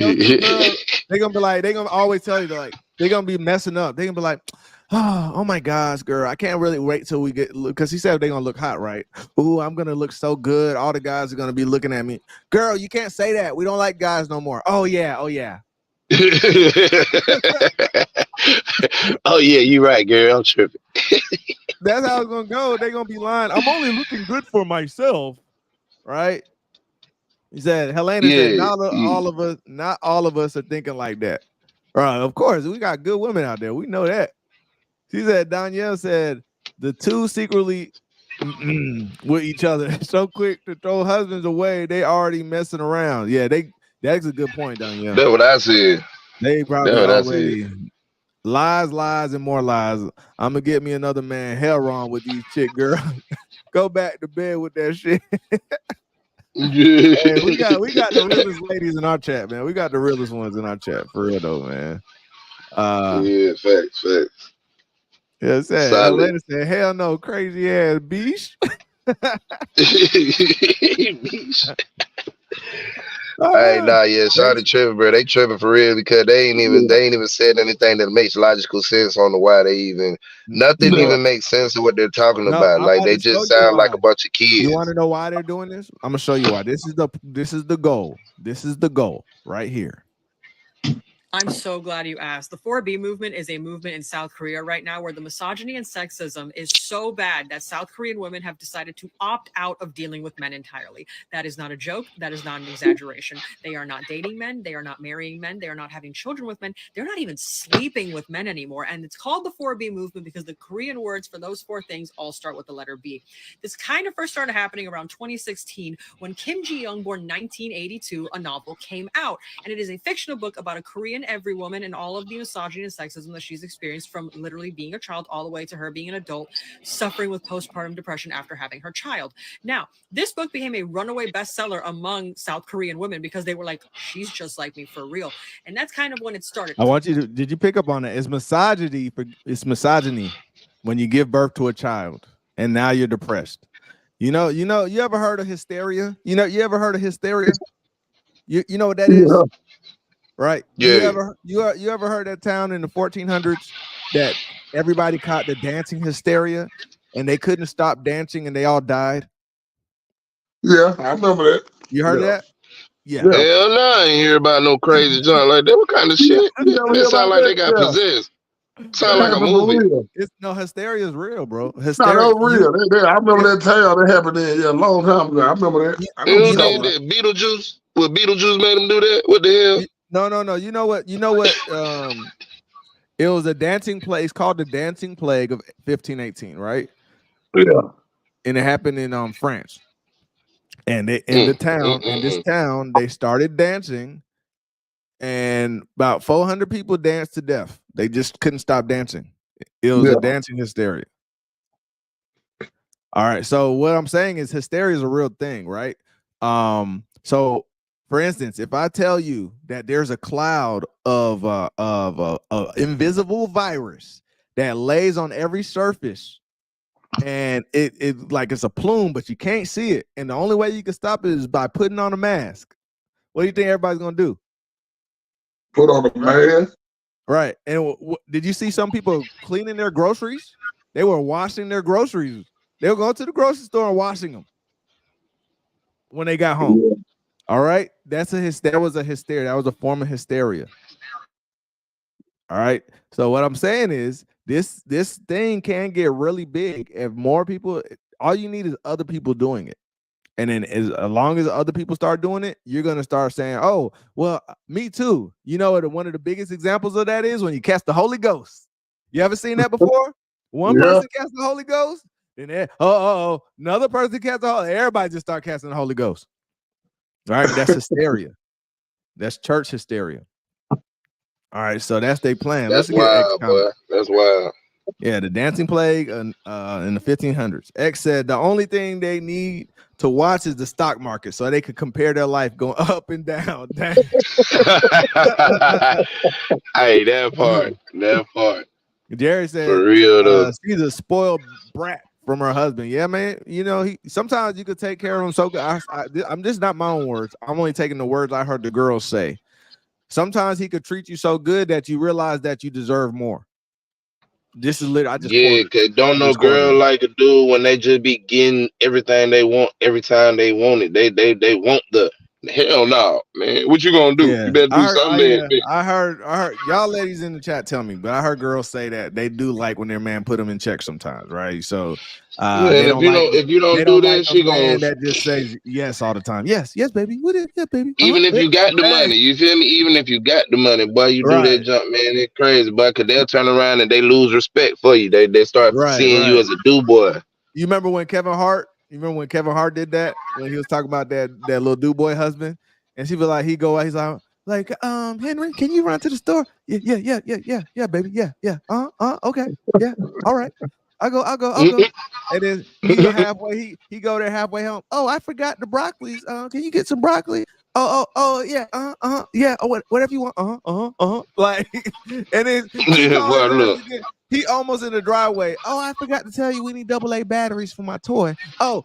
they're gonna be like, they're gonna always tell you they're gonna be messing up. They're gonna be like, oh my gosh, girl, I can't really wait till we get, because he said they're gonna look hot, right? Ooh, I'm gonna look so good. All the guys are gonna be looking at me. Girl, you can't say that. We don't like guys no more. Oh yeah. Oh yeah, you're right, girl. I'm tripping. That's how it's gonna go. They're gonna be lying. I'm only looking good for myself, right? He said, Helena said, not all of us are thinking like that. Right, of course, we got good women out there. We know that. She said, Danielle said, the 2 secretly with each other so quick to throw husbands away, they already messing around. Yeah, that's a good point, Danielle. That's what I said. They probably already lies and more lies. I'm gonna get me another man. Hell wrong with these chick girls. Go back to bed with that shit. Hey, we got the realest ladies in our chat, man. We got the realest ones in our chat, for real though, man. Facts. Yeah, sad. Helena said, hell no, crazy ass beast. Shawty tripping, bro. They tripping for real, because they ain't even said anything that makes logical sense on the why they even even makes sense of what they're talking about. Like, they just sound like a bunch of kids. You want to know why they're doing this? I'm gonna show you why. This is the goal. This is the goal right here. I'm so glad you asked. The 4B movement is a movement in South Korea right now where the misogyny and sexism is so bad that South Korean women have decided to opt out of dealing with men entirely. That is not a joke. That is not an exaggeration. They are not dating men. They are not marrying men. They are not having children with men. They're not even sleeping with men anymore. And it's called the 4B movement because the Korean words for those 4 things all start with the letter B. This kind of first started happening around 2016 when Kim Ji-young, born 1982, a novel came out. And it is a fictional book about a Korean and every woman and all of the misogyny and sexism that she's experienced from literally being a child all the way to her being an adult, suffering with postpartum depression after having her child. Now, this book became a runaway bestseller among South Korean women because they were like, she's just like me for real. And that's kind of when it started. I want you to, did you pick up on it? It's misogyny when you give birth to a child and now you're depressed. You ever heard of hysteria? You ever heard of hysteria? You know what that is? Right? Yeah. You ever heard that town in the 1400s that everybody caught the dancing hysteria and they couldn't stop dancing and they all died? Yeah, I remember that. You heard of that? Yeah. Hell no, I ain't hear about no crazy joint like that. What kind of shit? That sound like they got possessed. Sound like a movie. Hysteria is real, bro. No, Hysteria. that was real. I remember that town that happened there a long time ago. I remember that. Who did that? Beetlejuice? What Beetlejuice made him do that? What the hell? No. You know what? It was a dancing plague called the Dancing Plague of 1518, right? Yeah. And it happened in France. And in this town, they started dancing, and about 400 people danced to death. They just couldn't stop dancing. It was a dancing hysteria. All right. So what I'm saying is hysteria is a real thing, right? So for instance, if I tell you that there's a cloud of invisible virus that lays on every surface, and it like it's a plume, but you can't see it, and the only way you can stop it is by putting on a mask. What do you think everybody's gonna do? Put on a mask. Right. And did you see some people cleaning their groceries? They were washing their groceries. They were going to the grocery store and washing them when they got home. Yeah. All right. That was a hysteria. That was a form of hysteria. All right. So what I'm saying is this thing can get really big if more people, all you need is other people doing it. And then as long as other people start doing it, you're going to start saying, oh, well, me too. You know what one of the biggest examples of that is when you cast the Holy Ghost. You ever seen that before? One person cast the Holy Ghost, then another person cast the Holy. Everybody just start casting the Holy Ghost. All right, that's hysteria. That's church hysteria. All right, so that's their plan. That's wild, boy. That's wild. Yeah, the dancing plague in the 1500s. X said the only thing they need to watch is the stock market so they could compare their life going up and down. Hey, that part. Jerry said, for real though. She's a spoiled brat from her husband. Yeah, man. You know, sometimes you could take care of him so good. I'm just not my own words. I'm only taking the words I heard the girls say. Sometimes he could treat you so good that you realize that you deserve more. This is literally, cause don't no girl like a dude when they just be getting everything they want every time they want it. They want the hell no, man. What you gonna do? Yeah. You better do something. I heard y'all ladies in the chat tell me, but I heard girls say that they do like when their man put them in check sometimes, right? So if you don't do that, she gonna that just says yes all the time. Yes, baby. What is baby? Even if you got the money, you feel me? Even if you got the money, boy, you do that jump, man. It's crazy, boy, because they'll turn around and they lose respect for you. They start seeing you as a do boy. You remember when Kevin Hart did that when he was talking about that little do boy husband, and she was like, he's like, Henry, can you run to the store? Yeah, baby, yeah, okay, yeah, all right. I'll go. And then he go there halfway home. Oh, I forgot the broccolis. Can you get some broccoli? Oh, yeah, yeah. Oh, whatever you want. Like, and then he almost in the driveway. Oh, I forgot to tell you we need AA batteries for my toy. And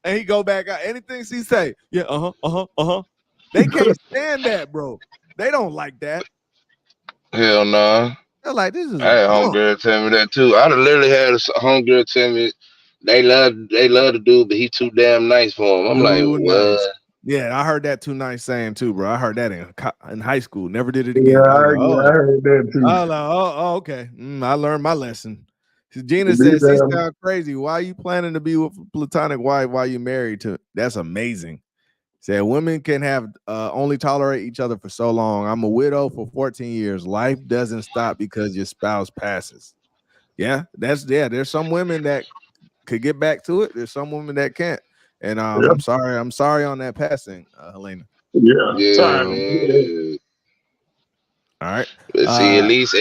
he go back out. Anything she say, yeah, They can't stand that, bro. They don't like that. Hell no. Nah. They're like, this is. I had homegirl tell me that too. I literally had a homegirl tell me they love the dude, but he too damn nice for him. I'm like, what? Nice. Yeah, I heard that too nice saying too, bro. I heard that in high school. Never did it again. Yeah, I heard that too. I was like, okay. I learned my lesson. Gina says, she sounds crazy. Why are you planning to be with a platonic wife while you married to? That's amazing. Said women can have only tolerate each other for so long. I'm a widow for 14 years. Life doesn't stop because your spouse passes. Yeah, there's some women that could get back to it. There's some women that can't. And I'm sorry on that passing, Helena. Yeah. All right. But see, at least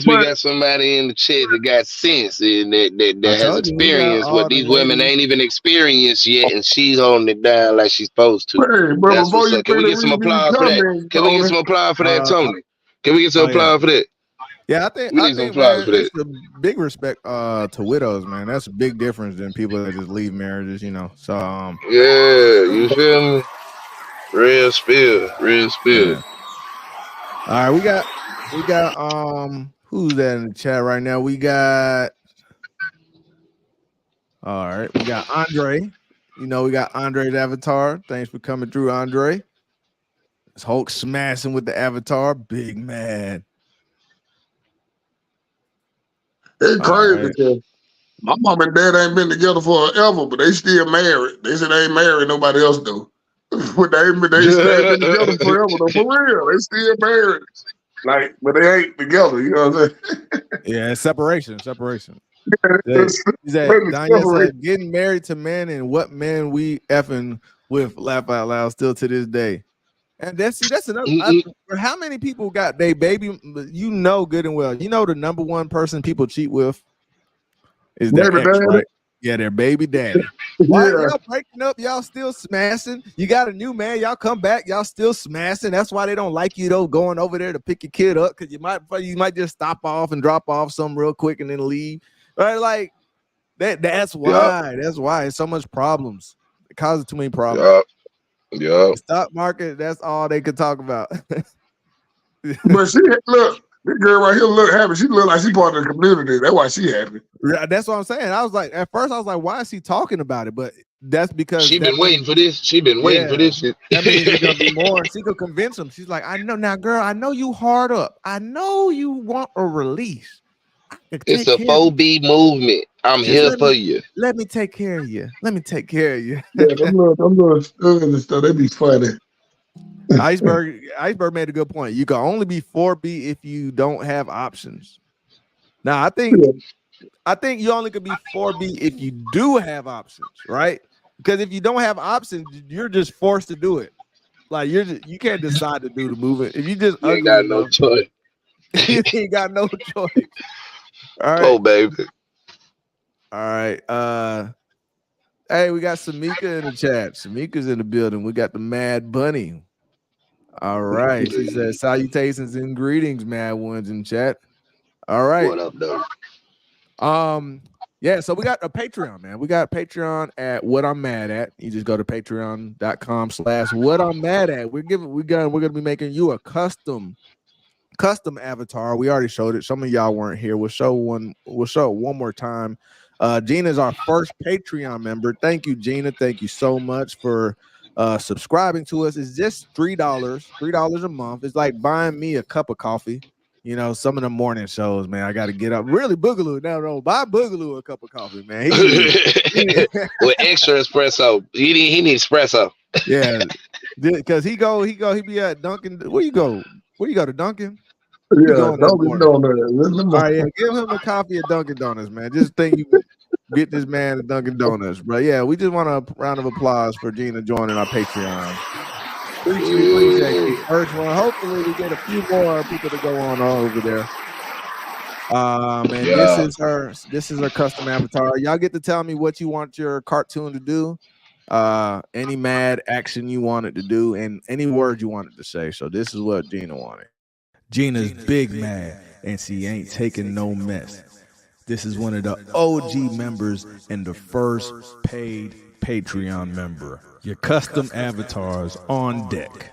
we got somebody in the chat that got sense and that has told you we got experienced what all the these women ladies. ain't even experienced yet, and she's holding it down like she's supposed to. Hey, bro, That's before what's you up. Can we finish get some reading these applause for that? comments, Can we get Tony. some applause for that, Tony? Can we get some Oh, yeah. applause for that? Yeah, We I need some think, applause man, for that. it's a big respect to widows, man. That's a big difference than people that just leave marriages, you know. So Yeah, you feel me? Real spill. Yeah. All right, we got who's that in the chat right now? We got Andre. You know, we got Andre's avatar. Thanks for coming through, Andre. It's Hulk smashing with the avatar. Big man. It's crazy right. because my mom and dad ain't been together forever, but they still married. They said they ain't married nobody else though. But they ain't been together forever though. For real, they still married. Like, but they ain't together. You know what I'm saying? Yeah, it's separation. It's Danya separate. said, getting married to men and what man we effing with, laugh out loud, still to this day. And that's another. How many people got their baby? You know good and well. You know the number one person people cheat with is their Baby ex, daddy? right? Yeah, their baby daddy. Why Yeah. y'all breaking up? Y'all still smashing. You got a new man. Y'all come back. Y'all still smashing. That's why they don't like you though. Going over there to pick your kid up because you might just stop off and drop off something real quick and then leave. Right? Like that. That's why. Yep. That's why it's so much problems. It causes too many problems. Yep. The stock market. That's all they could talk about. But she look, this girl right here look happy. She look like she part of the community. That's why she happy. That's what I'm saying. I was like, at first, I was like, why is he talking about it? But that's because She been waiting for this. She been waiting for this shit. That means it's gonna be more. She could convince him. She's like, I know now, girl. I know you hard up. I know you want a release. It's a 4B movement. I'm here for you. Let me take care of you. Let me take care of you. Yeah, I'm little stuff. They be funny. Iceberg made a good point. You can only be 4B if you don't have options. Now, I think you only could be 4B if you do have options, right? Because if you don't have options, you're just forced to do it. Like you can't decide to do the movement. If you just You ain't ugly got no enough, choice. you ain't got no choice. All right. Oh, baby. All right. Hey, we got Samika in the chat. Samika's in the building. We got the Mad Bunny. All right. She says salutations and greetings, Mad Ones in chat. All right. What up, though? Yeah, so we got a Patreon, man. We got Patreon at What I'm Mad At. You just go to patreon.com/What I'm Mad At. We're gonna be making you a custom avatar. We already showed it. Some of y'all weren't here. We'll show it one more time. Gina's our first Patreon member. Thank you, Gina. Thank you so much for subscribing to us. It's just $3 a month. It's like buying me a cup of coffee. You know, some of the morning shows, man, I got to get up. Really, Boogaloo. No, buy Boogaloo a cup of coffee, man. With extra espresso. He needs espresso. Yeah, because he be at Dunkin'. Where you go to Dunkin'? Yeah, Dunkin' Donuts. All right, yeah, give him a coffee at Dunkin' Donuts, man. Just think you get this man at Dunkin' Donuts, bro. Yeah, we just want a round of applause for Gina joining our Patreon. Appreciate you. First one. Hopefully, we get a few more people to go on over there. And this is her custom avatar. Y'all get to tell me what you want your cartoon to do. Any mad action you wanted to do, and any words you wanted to say. So this is what Gina wanted. Gina's big mad, and she ain't taking no mess. This is one of the OG members and the first paid Patreon member. Your custom avatars on deck.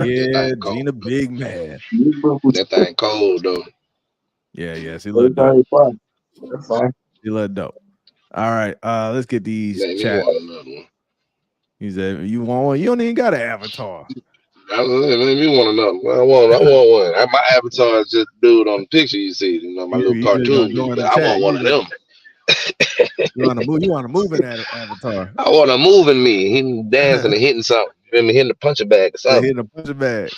Yeah, Gina big mad. That thing cold, though. Yeah, she look dope. That's fine. She look dope. All right, let's get these chat. He said, "You want one? You don't even got an avatar." Let me want another. I want one. My avatar is just dude on the picture you see. You know, my little cartoon. But I want one of them. You want to move in that avatar? I want to move in me. He dancing and hitting something. Hitting the puncher bag or something. Hitting a puncher bag.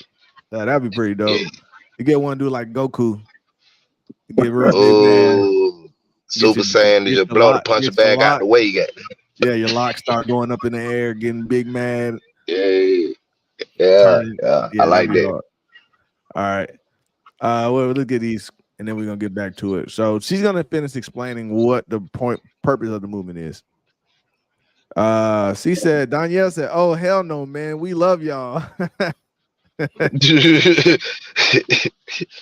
That'd be pretty dope. You get one, do like Goku. Get real big man. Super Saiyan, you just blow the puncher bag out the way. Yeah, your lock start going up in the air, getting big mad. Yeah. Yeah, I like that'd be that. hard. All right. Well, look at these, and then we're gonna get back to it. So she's gonna finish explaining what the purpose of the movement is. She said, Danielle said, "Oh hell no, man, we love y'all." Yeah, she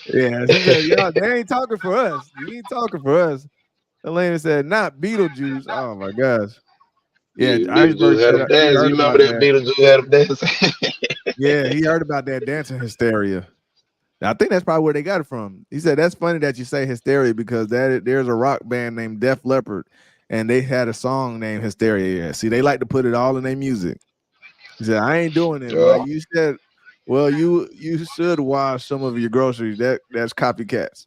said, "Y'all, they ain't talking for us. You ain't talking for us." Elena said, "Not Beetlejuice." Oh my gosh. Yeah, Iceberg Beetlejuice had said him he dance. You heard remember about that that. Beetlejuice had him dance? Yeah, he heard about that dancing hysteria. I think that's probably where they got it from. He said, "That's funny that you say hysteria because there's a rock band named Def Leppard, and they had a song named Hysteria. Yeah, see, they like to put it all in their music." He said, "I ain't doing it." Well, you said, "Well, you should wash some of your groceries. That's copycats."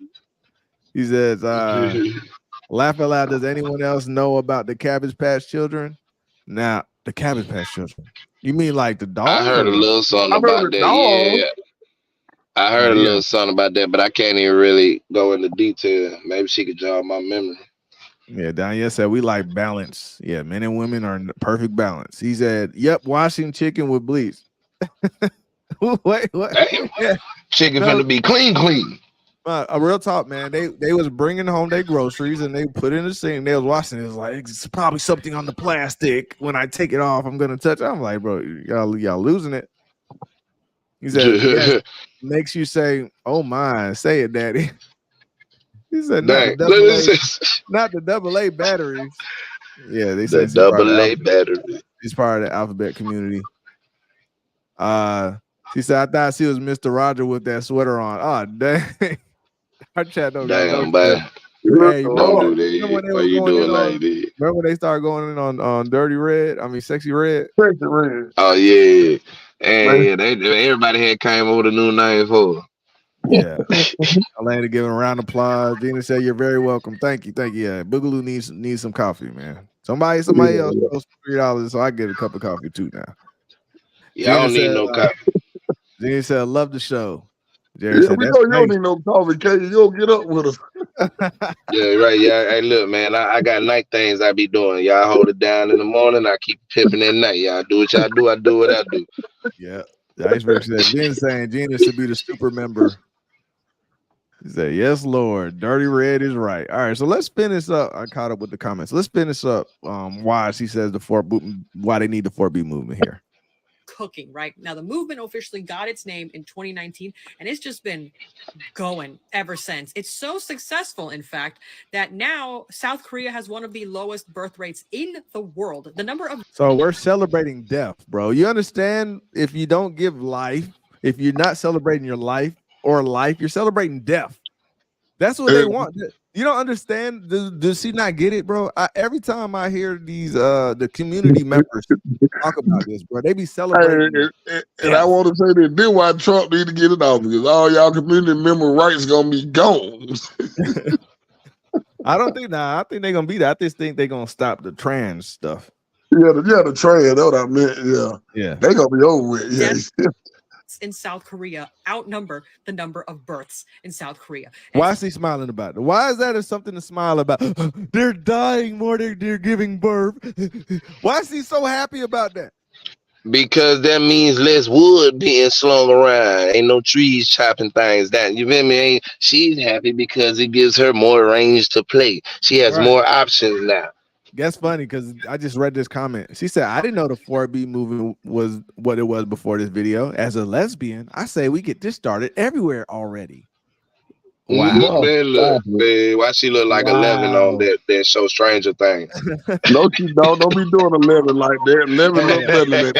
He says, "Laugh out loud. Does anyone else know about the Cabbage Patch Children?" Now, the Cabbage Patch Children. You mean like the I dolls? heard a Or? little something I remember about the that. dog. Yeah, I heard Oh a yeah. little something about that, but I can't even really go into detail. Maybe she could jog my memory. Yeah, Danielle said we like balance. Yeah, men and women are in perfect balance. He said, "Yep, washing chicken with bleach." Wait, what? Damn, Yeah, chicken no, finna be clean. a real talk, man. They was bringing home their groceries and they put it in the sink. They was washing it. It was like it's probably something on the plastic. When I take it off, I'm gonna touch it. I'm like, bro, y'all losing it. He says, "Yes, makes you say, oh my, say it, daddy." He said, "Not the Dang, double look at A, this. not the double A batteries." Yeah, they The say she's part of double the A alphabet. battery. She's part of the alphabet community. She said, "I thought she was Mr. Roger with that sweater on." Oh, dang. Our chat don't got no Damn, shit. boy. Hey, Don't remember do when that. they Why was you going in doing on, like that? remember when they started going in on Dirty Red? I mean, Sexy Red? Sexy Red. Oh yeah, and Man. yeah, everybody had came over the new name for her. Yeah. Elena giving a round of applause. Gina said, "You're very welcome. Thank you. Thank you." Yeah, Boogaloo needs some coffee, man. Somebody else throws $3 so I get a cup of coffee too now. Yeah, I Gina don't need said, no copy. Gina said, "Love the show." Jerry Yeah, said, we "That's know you don't nice." need no coffee, K. You don't get up with us. Yeah, right. Yeah, hey, look, man, I got night things I be doing. Y'all hold it down in the morning. I keep pimping at night. Y'all do what y'all do. I do what I do. Yeah. The Iceberg said, "Gina saying Gina should be the super member." He said, "Yes, Lord. Dirty Red is right." All right, so let's finish up. I caught up with the comments. Let's finish up why she says why they need the 4B movement here. Cooking right now, the movement officially got its name in 2019, and it's just been going ever since. It's so successful, in fact, that now South Korea has one of the lowest birth rates in the world. The number of So we're celebrating death, bro. You understand? If you don't give life, if you're not celebrating your life or life, you're celebrating death. That's what they want. You don't understand? Does she not get it, bro? Every time I hear these the community members talk about this, bro, they be celebrating. And I want to say that this why Trump need to get it off because all y'all community member rights gonna be gone. I don't think I think they're gonna be that. I just think they're gonna stop the trans stuff. Yeah, the trans, that's what I meant. Yeah. They gonna be over with. Yeah. in South Korea outnumber the number of births in South Korea. Why is he smiling about it? Why is that something to smile about? They're dying more than they're giving birth. Why is he so happy about that? Because that means less wood being slung around. Ain't no trees chopping things down. You feel me? She's happy because it gives her more range to play. She has more options now. That's funny because I just read this comment. She said, "I didn't know the 4B movement was what it was before this video. As a lesbian, I say we get this started everywhere already." Wow. Man, look, man, why she look like 11 on that show Stranger Things? No, she don't be doing 11 like that. 11 look better than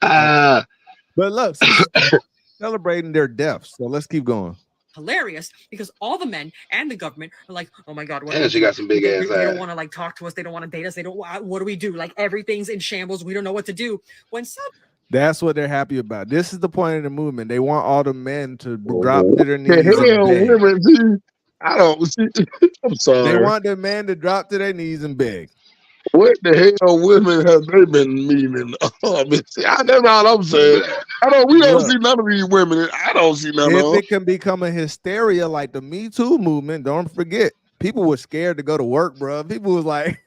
that. But look, she's celebrating their deaths. So let's keep going. Hilarious because all the men and the government are like, oh my god, what Yeah, she got some big ass they don't eyes. want to like talk to us, they don't want to date us, they don't. What do we do? Like everything's in shambles, we don't know what to do. When that's what they're happy about. This is the point of the movement. They want all the men to drop to their knees. I don't see. I'm sorry. They want the men to drop to their knees and beg. What the hell women have they been meaning? That's all I'm saying. We don't see none of these women. I don't see none of them. If it can become a hysteria like the Me Too movement, don't forget, people were scared to go to work, bro. People was like,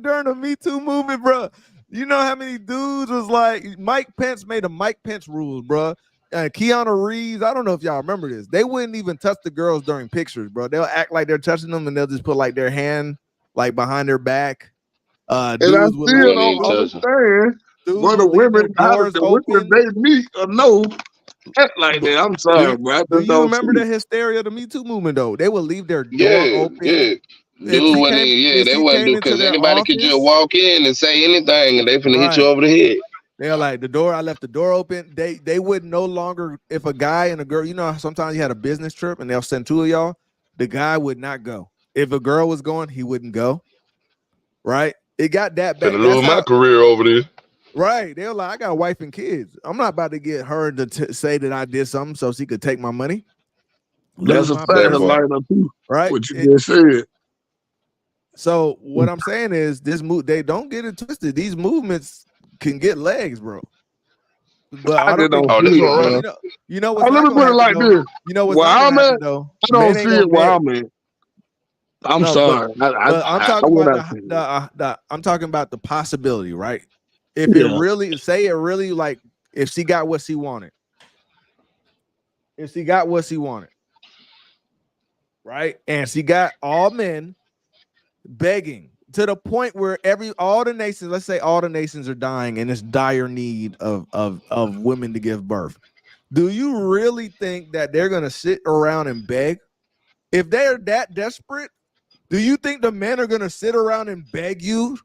during the Me Too movement, bro, You know how many dudes was like Mike Pence made a Mike Pence rules, bro. Keanu Reeves, I don't know if y'all remember this. They wouldn't even touch the girls during pictures, bro. They'll act like they're touching them, and they'll just put like their hand like behind their back. And I Dudes would still leave, don't understand where the leave their women, how doors the open. women they meet or know act like that. I'm sorry, bro. I Do just you don't remember see the hysteria of the Me Too movement though? They would leave their door Yeah, open. yeah. If Dude, she when came, they wouldn't do into because their anybody could just office, walk in and say anything, and they finna hit you right. over the head. They're like the door. I left the door open. They would no longer, if a guy and a girl, you know, sometimes you had a business trip and they'll send two of y'all. The guy would not go. If a girl was going, he wouldn't go. Right? It got that bad. Finna That's lose my how. career over there. Right? They're like, I got a wife and kids. I'm not about to get her to say that I did something so she could take my money. That's Lose a my fact, position. too. Right? What you just said. So what I'm saying is, they don't get it twisted. These movements can get legs, bro. But I don't think. Oh, this one But running. you know what's let not me gonna put it happen like though. this. You know what's Where not I'm gonna happen at, though. I don't Men ain't see it gonna where beg. I'm at. I'm No, sorry. but I'm talking would about not say that. I'm talking about the possibility, right? If it Yeah. really like if she got what she wanted, right, and she got all men begging to the point where all the nations, let's say all the nations are dying and it's dire need of women to give birth. Do you really think that they're gonna sit around and beg? If they're that desperate, do you think the men are gonna sit around and beg you?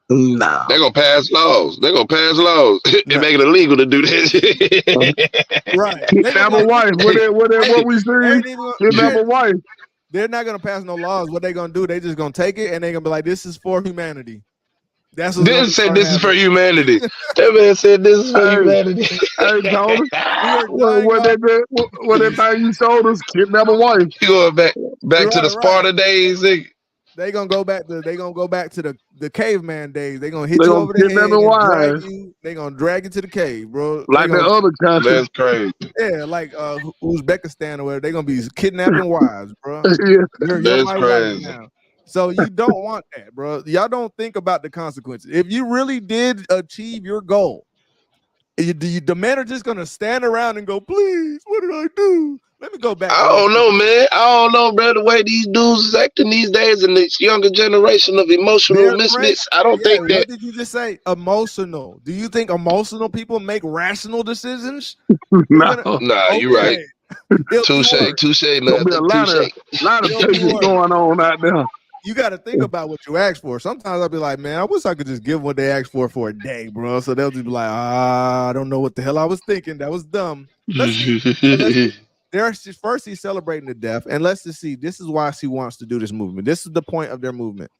No. They're gonna pass laws. They're gonna pass laws and make it illegal to do that. Right. Kidnap a wife. What we see? Kidnap a wife. They're not gonna pass no laws. What they gonna do? They just gonna take it and they gonna be like, "This is for humanity." That's what's gonna This is for humanity. That man said this is for humanity. Hey, Tony. What that thing you showed us? Kidnap a wife. You going back to the Sparta days, nigga. They gonna go back to the caveman days. They gonna hit They you gonna over the head kidnap and wives. drag you. They gonna drag you to the cave, bro. Like the other country. That's crazy. Yeah, like Uzbekistan or whatever. They gonna be kidnapping wives, bro. Yeah. You're my wife now. So you don't want that, bro. Y'all don't think about the consequences. If you really did achieve your goal, the men are just gonna stand around and go, "Please, what did I do? Let me go back." I don't know, man. I don't know, bro. The way these dudes is acting these days and this younger generation of emotional misfits, I don't think that. What did you just say? Emotional. Do you think emotional people make rational decisions? No. Nah, you're right. Touche, Gonna be a lot of things going on out there. You got to think about what you asked for. Sometimes I'll be like, man, I wish I could just give what they asked for a day, bro. So they'll just be like, I don't know what the hell I was thinking. That was dumb. First he's celebrating the death, and let's just see. This is why she wants to do this movement. This is the point of their movement.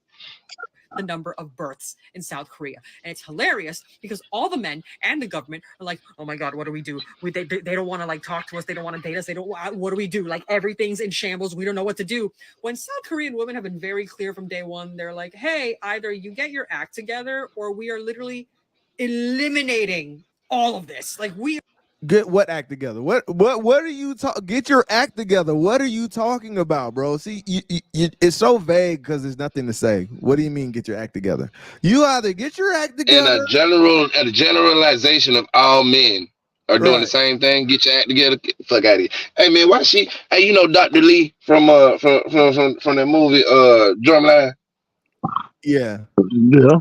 The number of births in South Korea, and it's hilarious because all the men and the government are like, "Oh my God, what do we do? They don't want to like talk to us. They don't want to date us. They don't. What do we do? Like everything's in shambles. We don't know what to do." When South Korean women have been very clear from day one, they're like, "Hey, either you get your act together, or we are literally eliminating all of this. Like we." Get what act together? What are you talking? Get your act together. What are you talking about, bro? See, it's so vague because there's nothing to say. What do you mean get your act together? You either get your act together. And a generalization of all men are doing the same thing. Get your act together. Get the fuck out of here. Hey man, why she? Hey, you know Dr. Lee from the movie Drumline? Yeah. Yeah.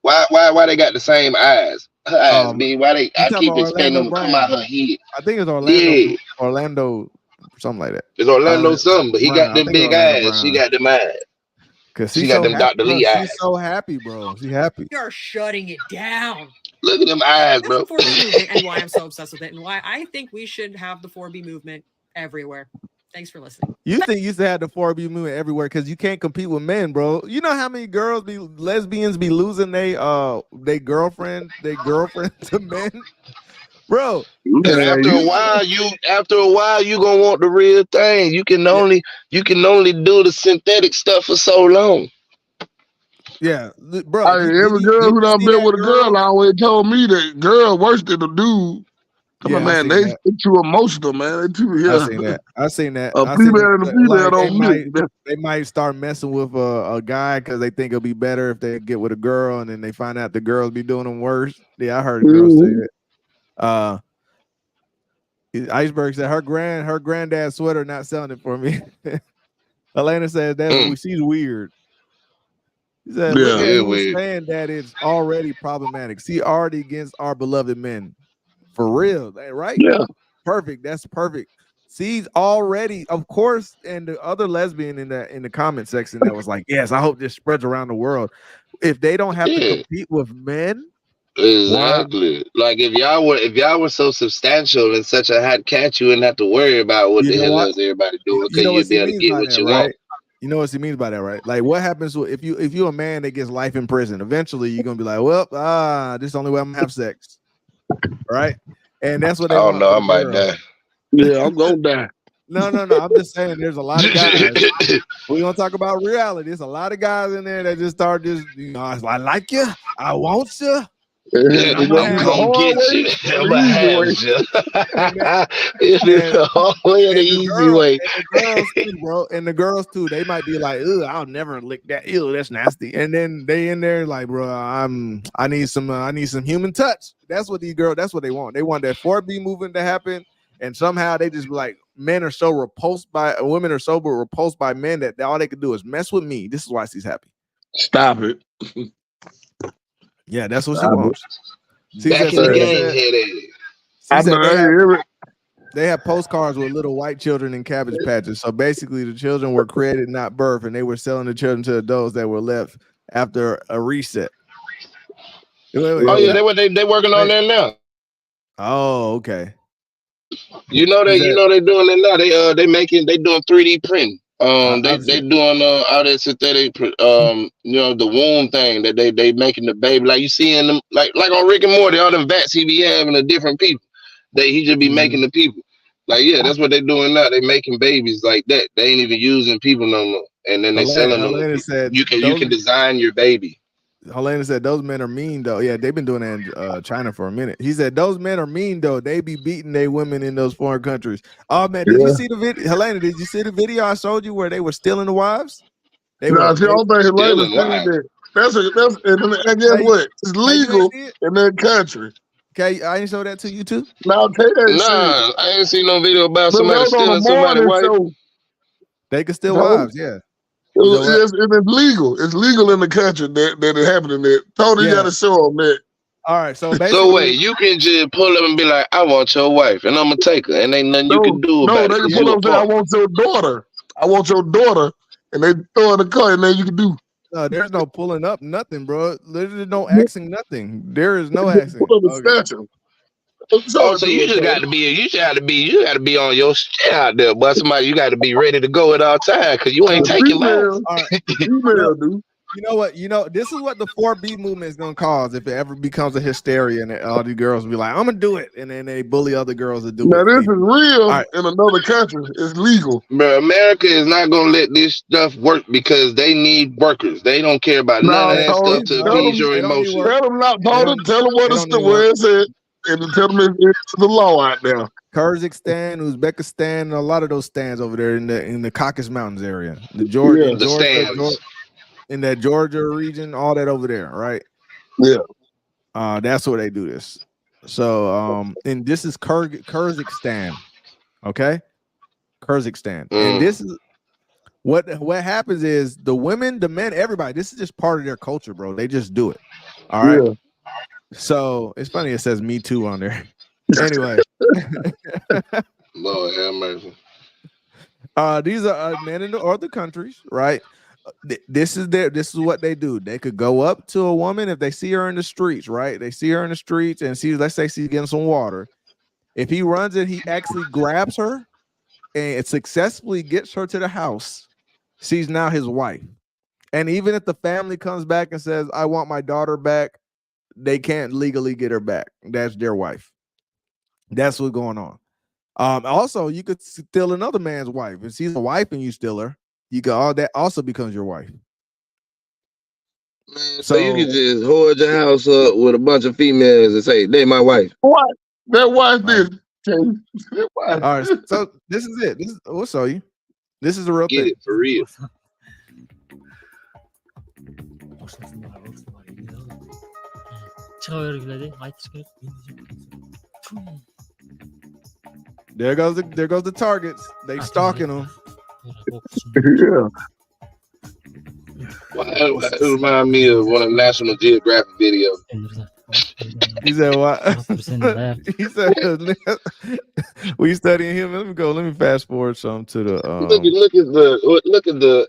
Why they got the same eyes? Her eyes, B. Why they? I keep expecting them to come out her head. I think it's Orlando. Yeah. Orlando, something like that. It's Orlando something, but he got them big eyes. Brown. She got them eyes. Cause she got them Dr. Lee eyes. She's so happy, bro. She's happy. We are shutting it down. Look at them eyes, bro. That's the 4B movement and why I'm so obsessed with it and why I think we should have the 4B movement everywhere. Thanks for listening. You think you should have the 4B movement everywhere because you can't compete with men, bro. You know how many lesbians be losing their girlfriend to men? Bro. And after a while, you gonna want the real thing. You can only do the synthetic stuff for so long. Yeah, bro. Every girl who done been with a girl always told me that girl worse than the dude. Come on, man, they too emotional, man. They too I seen that. I seen that. A I seen female and a female like don't they might start messing with a guy because they think it'll be better if they get with a girl, and then they find out the girls be doing them worse. Yeah, I heard girls say that. Iceberg said her granddad's sweater not selling it for me. Elena says she's weird. She said, look at who's saying that it's already problematic. See, already against our beloved men. For real, right? Yeah. Perfect. That's perfect. She's already, of course, and the other lesbian in the comment section that was like, yes, I hope this spreads around the world. If they don't have to compete with men. Exactly. Like if y'all were so substantial and such a hot cat, you wouldn't have to worry about what the hell else everybody doing because you'd be able to get what you want. You know what he means by that, right? Like, what happens if you're a man that gets life in prison? Eventually, you're gonna be like, well, this is the only way I'm gonna have sex, right? And that's what they want. I might die. Yeah, I'm gonna die. No. I'm just saying, there's a lot of guys. We're gonna talk about reality. There's a lot of guys in there that just start I like you, I want you. Yeah, I'm gonna get you. I'm gonna have you. It's the hard way or the easy way. And the girls too, bro. And the girls too. They might be like, "Ugh, I'll never lick that. Ew, that's nasty." And then they in there like, "Bro, I need some human touch." That's what these girls. That's what they want. They want that 4B movement to happen. And somehow they just be like, women are so repulsed by men that all they can do is mess with me. This is why she's happy. Stop it. Yeah, that's what she wants. Back in the game, they have postcards with little white children in Cabbage Patches. So basically, the children were created, not birthed, and they were selling the children to adults that were left after a reset. Wait, they working on that now. Oh, okay. You know they doing it now. They doing 3D print. They doing all that synthetic the womb thing that they making the baby, like you see in them like on Rick and Morty, all them vats he be having of different people. He just be making the people. Like, yeah, that's what they doing now. They making babies like that. They ain't even using people no more. And then they selling them. You can design your baby. Helena said those men are mean though. Yeah, they've been doing that in China for a minute. He said those men are mean though. They be beating their women in those foreign countries. Oh man, did you see the video? Helena, did you see the video I showed you where they were stealing the wives? I don't think Helena seen that. That's and guess what? It's legal in that country. Okay, I didn't show that to you too. No, I ain't seen no video about somebody stealing somebody's wife. They can steal wives, yeah. It's legal. It's legal in the country that it happening there. Tony got to show them that. All right, so basically, so wait, you can just pull up and be like, "I want your wife," and I'm gonna take her, and ain't nothing you can do about it. No, they can pull up and say, "I want your daughter. I want your daughter," and they throw in the car, and then you can do. No, there's no pulling up, nothing, bro. There's no asking, nothing. There is no asking. Pull up the statue. So you just got to be on your shit out there, but somebody you got to be ready to go at all times because you ain't taking long. You know what? This is what the 4B movement is gonna cause if it ever becomes a hysteria and all these girls will be like, "I'm gonna do it," and then they bully other girls to do it. Now this is real in another country. It's legal. But America is not gonna let this stuff work because they need workers. They don't care about none of that stuff to appease your emotions. Tell them not voted. Tell them what it's at. And tell them it's the law out there. Kyrgyzstan, Uzbekistan, and a lot of those stands over there in the Caucasus Mountains area, Georgia, in that Georgia region, all that over there, right? Yeah. That's where they do this. So, and this is Kyrgyzstan, okay? Kyrgyzstan, and this is what happens is the women, the men, everybody. This is just part of their culture, bro. They just do it. All right. Yeah. So it's funny it says "Me Too" on there. Anyway, Lord have mercy. These are men in the other countries, right? This is what they do. They could go up to a woman if they see her in the streets, right? They see her in the streets and let's say she's getting some water. If he runs it, he actually grabs her and it successfully gets her to the house. She's now his wife. And even if the family comes back and says, "I want my daughter back," they can't legally get her back. That's their wife. That's what's going on. Also, you could steal another man's wife. If she's a wife and you steal her, that also becomes your wife. Man, so you can just hold your house up with a bunch of females and say, "They my wife." What? Now watch this. All right, so this is it. We'll show you. This is a real Get thing. it for real. There goes the targets. They stalking them. Yeah. Why it remind me of one of National Geographic videos. He said what? He said we studying him. Let me fast forward some to the Look at the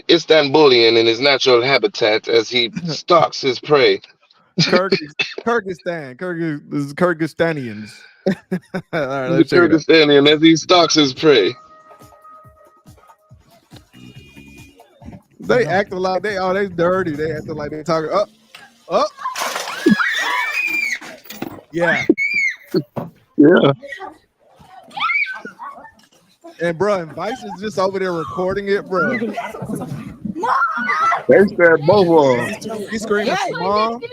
Istanbulian in his natural habitat as he stalks his prey. Kyrgyzstanians. All right, The let's check it out. Kyrgyzstanian as he stalks his prey. They acting like they dirty. They acting like they talking up. Yeah. Yeah. And bro, and Vice is just over there recording it, bro. They said both of them. He's screaming, Mom.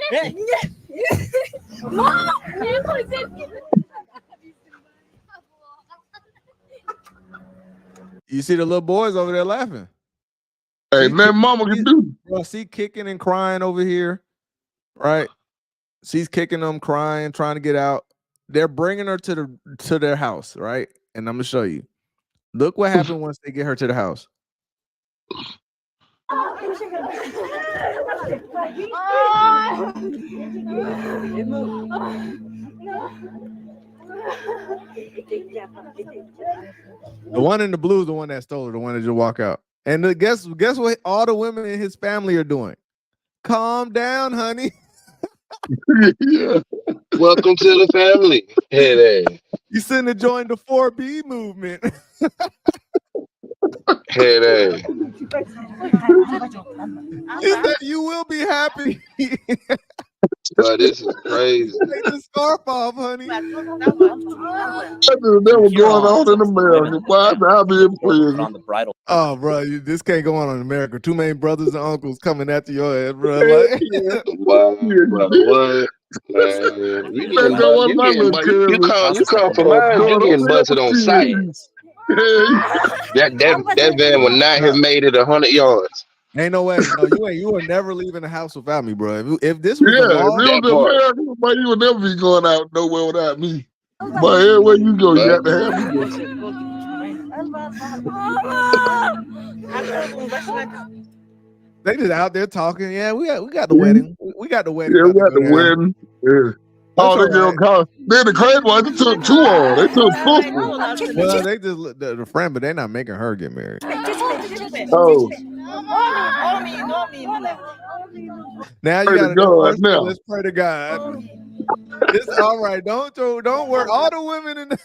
You see the little boys over there laughing. Hey, man, mama can do. Bro, see kicking and crying over here, right? She's kicking them, crying, trying to get out. They're bringing her to their house, right? And I'm gonna show you. Look what happened once they get her to the house. The one in the blue is the one that stole her, the one that just walk out. And guess what all the women in his family are doing? Calm down, honey. Yeah. Welcome to the family. Hey. You shouldn't have joined the 4B movement. Hey. You said you will be happy. But this is crazy. Take the scarf off, honey. That was going on in America. Why I be in prison? Oh, bro, this can't go on in America. Too many brothers and uncles coming after your head, bro. Like, what? Man, you come for mine, you getting busted on sight. That van would not have made it 100 yards. Ain't no way. No, you are never leaving the house without me, bro. If this was Yeah, the law, if it was America, but you would never be going out nowhere without me. But everywhere you go, you got to have me. They just out there talking. Yeah, we got the wedding. We got the wedding. Yeah, we got the wedding. Yeah. Oh, they girl called. Then the crazy one, they took two on. They took sister. Well, they just the friend, but they're not making her get married. Oh. Now you got to now. Let's pray to God. It's all right. Don't worry. All the women in the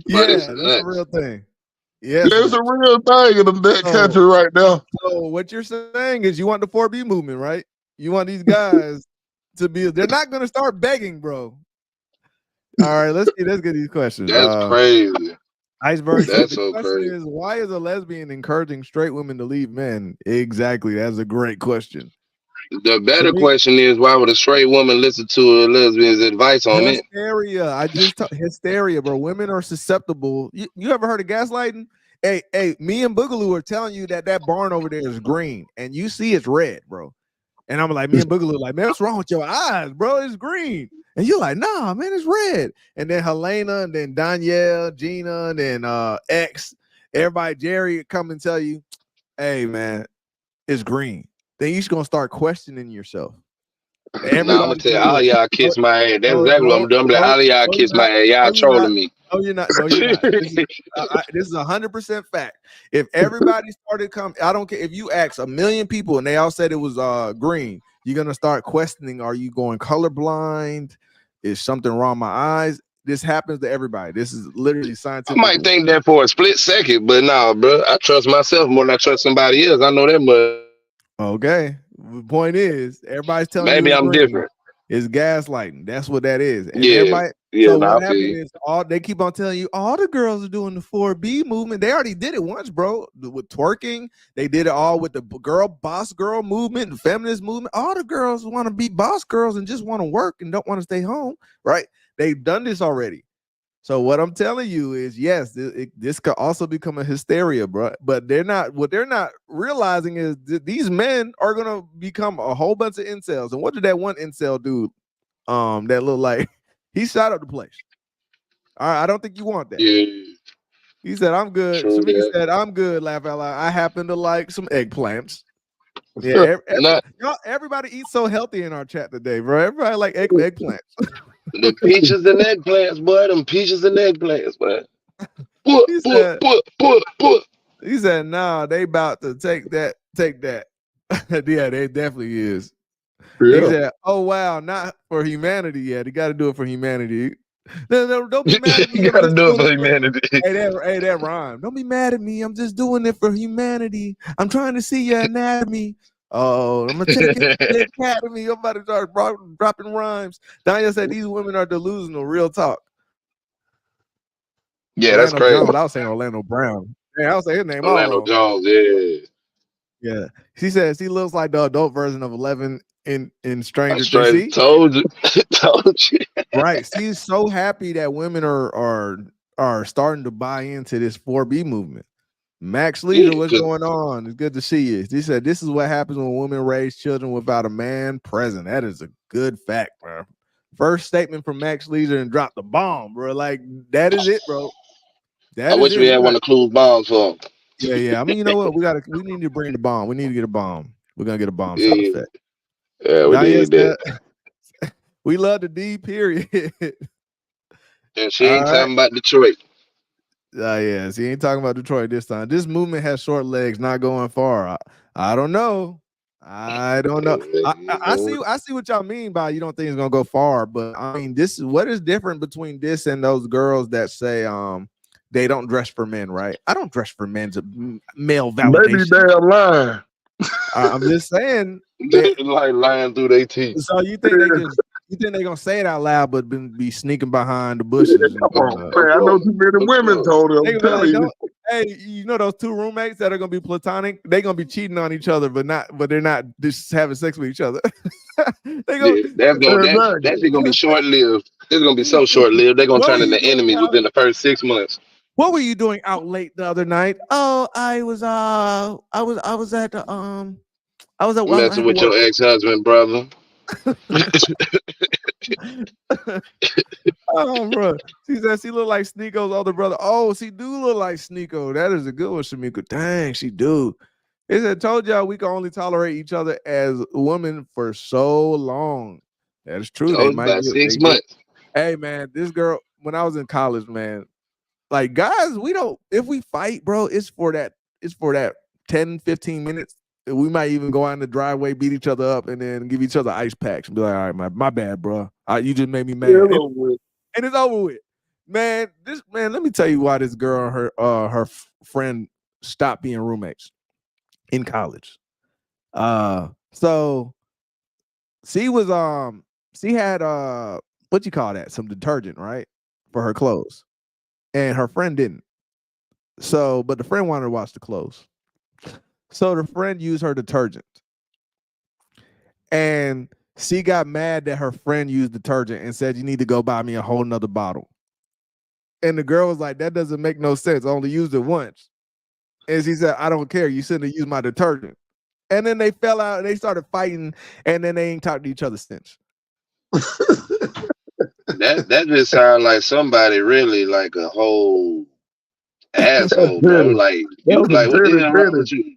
yeah, that's a real thing. Yes, it's a real thing in that country right now. So what you're saying is you want the 4B movement, right? You want these guys to be. They're not going to start begging, bro. All right, let's get these questions. That's crazy. Iceberg. That's the so question crazy. is, why is a lesbian encouraging straight women to leave men? Exactly. That's a great question. The better question is, why would a straight woman listen to a lesbian's advice on it? Hysteria. Hysteria, bro. Women are susceptible. You ever heard of gaslighting? Hey, me and Boogaloo are telling you that barn over there is green, and you see it's red, bro. And I'm like, me and Boogaloo like, man, what's wrong with your eyes, bro? It's green. And you're like, nah, man, it's red. And then Helena, and then Danielle, Gina, and then X, everybody, Jerry, come and tell you, hey, man, it's green. Then you're gonna start questioning yourself. Now I'm gonna tell all y'all kiss my ass. That's exactly what I'm doing. Like, all y'all kiss my ass. Y'all trolling me. No, you're not. No, you're not. This is 100% fact. If everybody started coming, I don't care if you ask 1 million people and they all said it was green, you're gonna start questioning. Are you going colorblind? Is something wrong with my eyes? This happens to everybody. This is literally scientific. I might think that for a split second, but nah, bro. I trust myself more than I trust somebody else. I know that much. Okay. The point is, everybody's telling you maybe it's I'm green. different. It's gaslighting. That's what that is. And Yeah, everybody. yeah, So nah, what I feel happened you. is they keep on telling you all the girls are doing the 4B movement. They already did it once, bro. With twerking, they did it all with the boss girl movement, the feminist movement. All the girls want to be boss girls and just want to work and don't want to stay home, right? They've done this already. So what I'm telling you is, yes, this could also become a hysteria, bro. But what they're not realizing is these men are gonna become a whole bunch of incels. And what did that one incel dude, that looked like he shot up the place? All right, I don't think you want that. Yeah, He said, "I'm good." true Shamika that. said, "I'm good." Laugh out loud. I happen to like some eggplants. Yeah, Not everybody eats so healthy in our chat today, bro. Everybody like eggplants. the peaches and eggplants, boy. Them peaches and eggplants, boy. He said, Put. He said, "Nah, they about to take that. Yeah, they definitely is." He Yeah. said, "Oh wow, not for humanity yet. He got to do it for humanity." No, don't be mad at me. You I'm gotta just do it doing for it for. humanity. That rhyme. Don't be mad at me. I'm just doing it for humanity. I'm trying to see your anatomy. Oh, I'm gonna take it to the academy. I'm about to start dropping rhymes. Daniel said these women are delusional. Real talk. Yeah, that's Orlando crazy. Jones. I was saying Orlando Brown. Yeah, I was saying his name all Orlando wrong. Jones, yeah. Yeah. She says he looks like the adult version of 11 in I Stranger Things. straight See? told you. Told you. Right. She's so happy that women are starting to buy into this 4B movement. Max Leisure, Yeah, what's 'cause going on? It's good to see you. He said this is what happens when women raise children without a man present. That is a good fact, bro. First statement from Max Leisure and drop the bomb, bro. Like that is it, bro. I That is wish it. we had one of Clue's bombs for him. Yeah. I mean, you know what? We need to bring the bomb. We need to get a bomb. We're gonna get a bomb sound Yeah, effect. yeah, we Danya did that. said we love the D period. And she All ain't right. talking about Detroit. Yes, he ain't talking about Detroit this time. This movement has short legs, not going far. I don't know. I don't know. I see what y'all mean by you don't think it's gonna go far, but I mean this is what is different between this and those girls that say they don't dress for men, right? I don't dress for men's male Maybe validation. damn lying. I'm just saying that. Like lying through their teeth. So you think they're gonna say it out loud, but be sneaking behind the bushes? Come on, man. I know too many women told him. They I'm gonna be like, telling you. don't. Hey, you know those two roommates that are gonna be platonic? They're gonna be cheating on each other, but they're not just having sex with each other. They go. Yeah, that's gonna be short lived. It's gonna be so short lived. They're gonna What were turn you into doing enemies out? within the first 6 months. What were you doing out late the other night? Oh, I was at the I was at I Messing had to with your work. ex-husband, brother. Oh, bro. She said she look like Sneeko's older brother. Oh, she do look like Sneeko. That is a good one, Shamika. Dang, she do. It said, told y'all we can only tolerate each other as women for so long. That is true. They Told you might about get 6 months. Hey, man, this girl, when I was in college, man, like guys, we don't, if we fight, bro, it's for that 10, 15 minutes. We might even go out in the driveway, beat each other up, and then give each other ice packs and be like, all right, my bad, bro. You just made me mad. And it's over with. Man, let me tell you why this girl and her friend stopped being roommates in college. So she had what you call that? Some detergent, right? For her clothes. And her friend didn't. So, but the friend wanted to wash the clothes. So the friend used her detergent. And she got mad that her friend used detergent and said, you need to go buy me a whole nother bottle. And the girl was like, that doesn't make no sense. I only used it once. And she said, I don't care. You shouldn't have used my detergent. And then they fell out and they started fighting. And then they ain't talked to each other since. That just sounds like somebody really like a whole asshole, bro. Like you like what the hell wrong with you?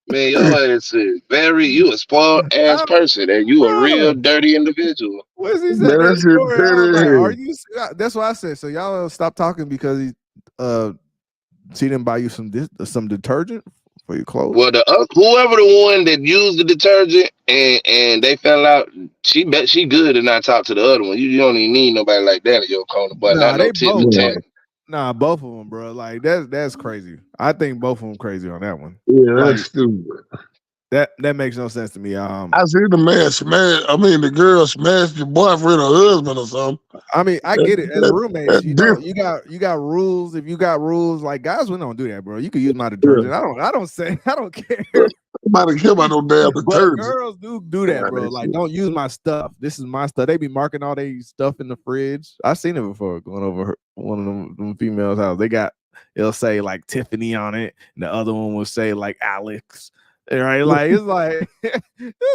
Man, your ass is you a spoiled ass person and you a real dirty individual. What he said that story? I was like, are you? That's what I said. So y'all stop talking because she didn't buy you some detergent for your clothes. Well, whoever the one that used the detergent and they fell out, she bet she good and not talk to the other one. You don't even need nobody like that in your corner, but Nah, not no they tit both for did. tat. Nah, both of them, bro. Like that's crazy. I think both of them crazy on that one. Yeah, like, that's stupid. That makes no sense to me. I see the man smash. I mean, the girl smashed your boyfriend or husband or something. I mean, I get it. As roommates, that's you know, you got rules. If you got rules, like guys, we don't do that, bro. You can use my different. detergent. I don't care. Nobody care about no damn But detergent. girls do that, bro. Like, don't use my stuff. This is my stuff. They be marking all their stuff in the fridge. I've seen it before going over one of them females' house. It'll say like Tiffany on it, and the other one will say like Alex. Right? Like it's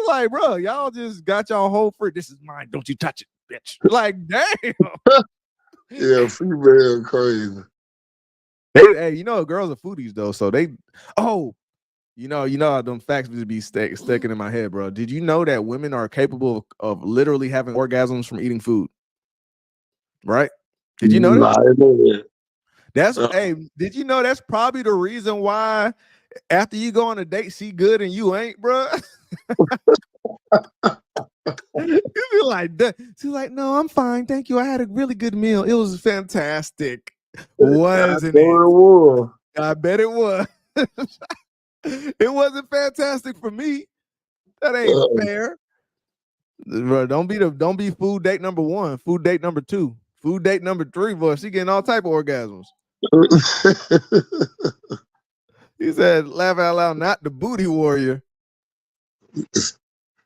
like, bro, y'all just got y'all whole fridge. This is mine. Don't you touch it, bitch. Like, damn. Yeah, female crazy. Hey, you know, girls are foodies though, so they. Oh, you know how them facts just be sticking in my head, bro. Did you know that women are capable of literally having orgasms from eating food? Right? Did you know that? Nah, I know that. That's hey. Did you know that's probably the reason why after you go on a date, she good and you ain't, bro? You be like that. She's like, no, I'm fine, thank you. I had a really good meal. It was fantastic, wasn't it? I bet it was. It wasn't fantastic for me. That ain't fair. Bro, don't be food date number 1, food date number 2, food date number 3, boy. She getting all type of orgasms. He said, laugh out loud, not the booty warrior.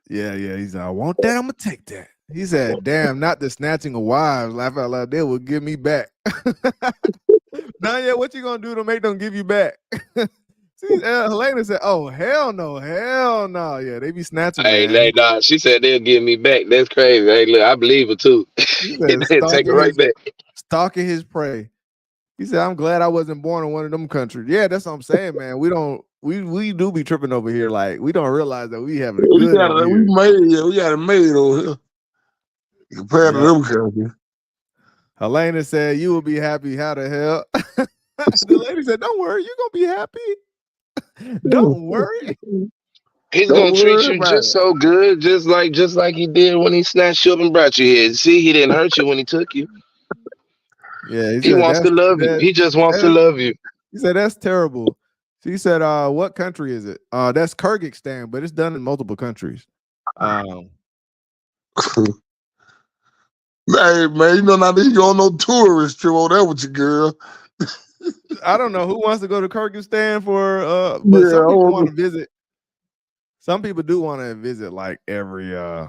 Yeah. He's like, I want that, I'm gonna take that. He said, damn, not the snatching of wives. Laugh out loud, they will give me back. Now, yeah, what you gonna do to make them give you back? See, Helena said, oh, hell no. Yeah, they be snatching, man. Nah, she said they'll give me back. That's crazy. Hey, look, I believe it too. He said, Take it right back. Stalking his prey. He said, I'm glad I wasn't born in one of them countries. Yeah, that's what I'm saying, man. We do be tripping over here. Like, we don't realize that we have it good. We got it made over here. Compared to them countries. Helena said, you will be happy. How the hell? The lady said, don't worry, you're gonna be happy. Don't worry. He's gonna treat you just so good, just like he did when he snatched you up and brought you here. See, he didn't hurt you when he took you. Yeah, he wants to love you. He just wants to love you. He said that's terrible. She said, what country is it? That's Kyrgyzstan, but it's done in multiple countries. Hey man, you know not you go on no tourist trip over there with your girl. I don't know who wants to go to Kyrgyzstan for but some people want to visit. Some people do want to visit like every you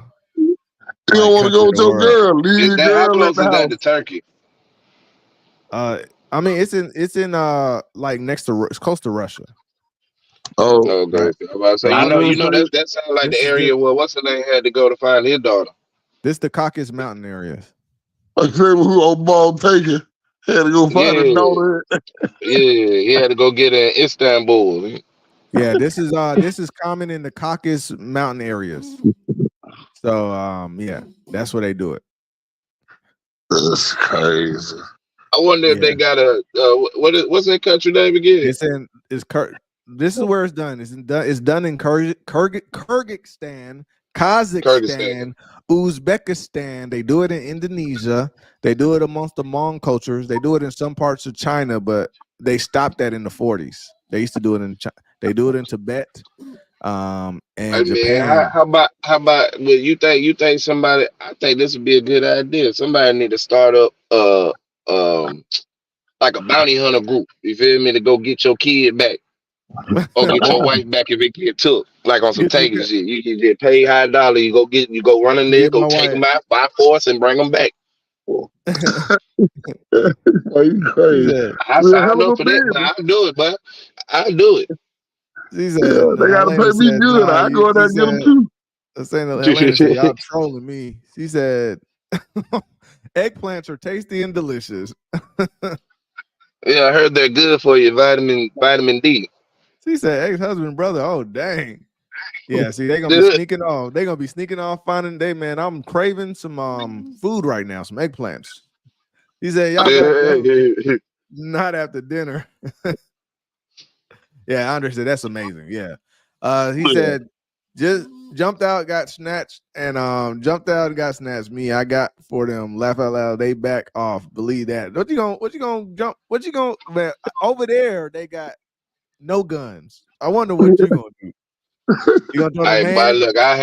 don't want to go with your girl. Leave your girl how close at the is that house. to Turkey? I mean it's in like next to it's close to Russia. Oh, okay. So you know that sounds like the area where what's her name had to go to find his daughter. This the Caucasus Mountain areas. I say who old ball taking had to go find his daughter. He had to go get her in Istanbul. Yeah, this is common in the Caucasus Mountain areas. So yeah, that's where they do it. That's crazy. I wonder if they got a what's that country name again? This is where it's done. It's done in Kyrgyzstan, Kazakhstan, Uzbekistan. They do it in Indonesia. They do it amongst the Hmong cultures. They do it in some parts of China, but they stopped that in the 40s. They used to do it in They do it in Tibet, and Japan. How about well, you think somebody? I think this would be a good idea. Somebody need to start up like a bounty hunter group. You feel me? To go get your kid back. Or get your wife back if it get took, like on some taking shit. You get paid high dollar. You go run in there, go take them out by force and bring them back. Are you crazy? I signed up for that, but I'll do it, but I'll do it. She said, they gotta pay me good. I go in there and get them too. Helena said, y'all trolling me. She said, eggplants are tasty and delicious. Yeah, I heard they're good for you, vitamin D. She said, ex-husband, brother. Oh, dang. Yeah, see, they're gonna be sneaking off. They're gonna be sneaking off, finding man. I'm craving some food right now, some eggplants. He said, y'all not after dinner. Yeah, Andre said that's amazing. Yeah. He said, just jumped out, got snatched, and jumped out and got snatched. Me, I got for them. Laugh out loud. They back off. Believe that. What you gonna jump? What you gonna man, over there? They got no guns. I wonder what you gonna do. You gonna throw the Hey, boy, man? look, I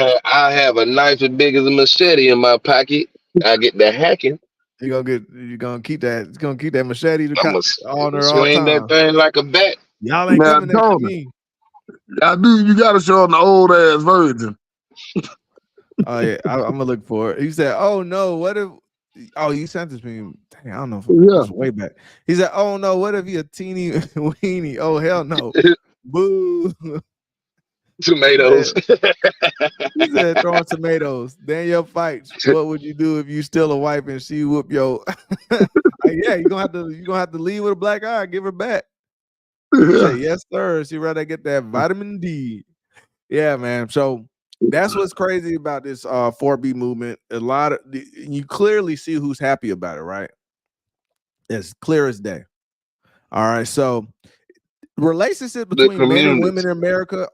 have a knife as big as a machete in my pocket. I get the hacking. You gonna keep that. It's gonna keep that machete I'm gonna on there all the swing that time. thing like a bat. Y'all ain't Now, coming next to Tony, me. you got to show them the old ass version. Oh yeah, I'm gonna look for it. He said, "Oh no, what if?" Oh, you sent this to me. Dang, I don't know if Yeah. it's way back. He said, "Oh no, what if he a teeny weenie? Oh hell no, boo." Tomatoes. He said, "Throwing tomatoes." Daniel fights. What would you do if you still a wife and she whoop your? Yeah, you gonna have to leave with a black eye. Give her back. She said, "Yes, sir." She rather get that vitamin D. Yeah, man. So that's what's crazy about this 4B movement. A lot of you clearly see who's happy about it, right? It's clear as day. All right. So relationships The between men and women communities. in America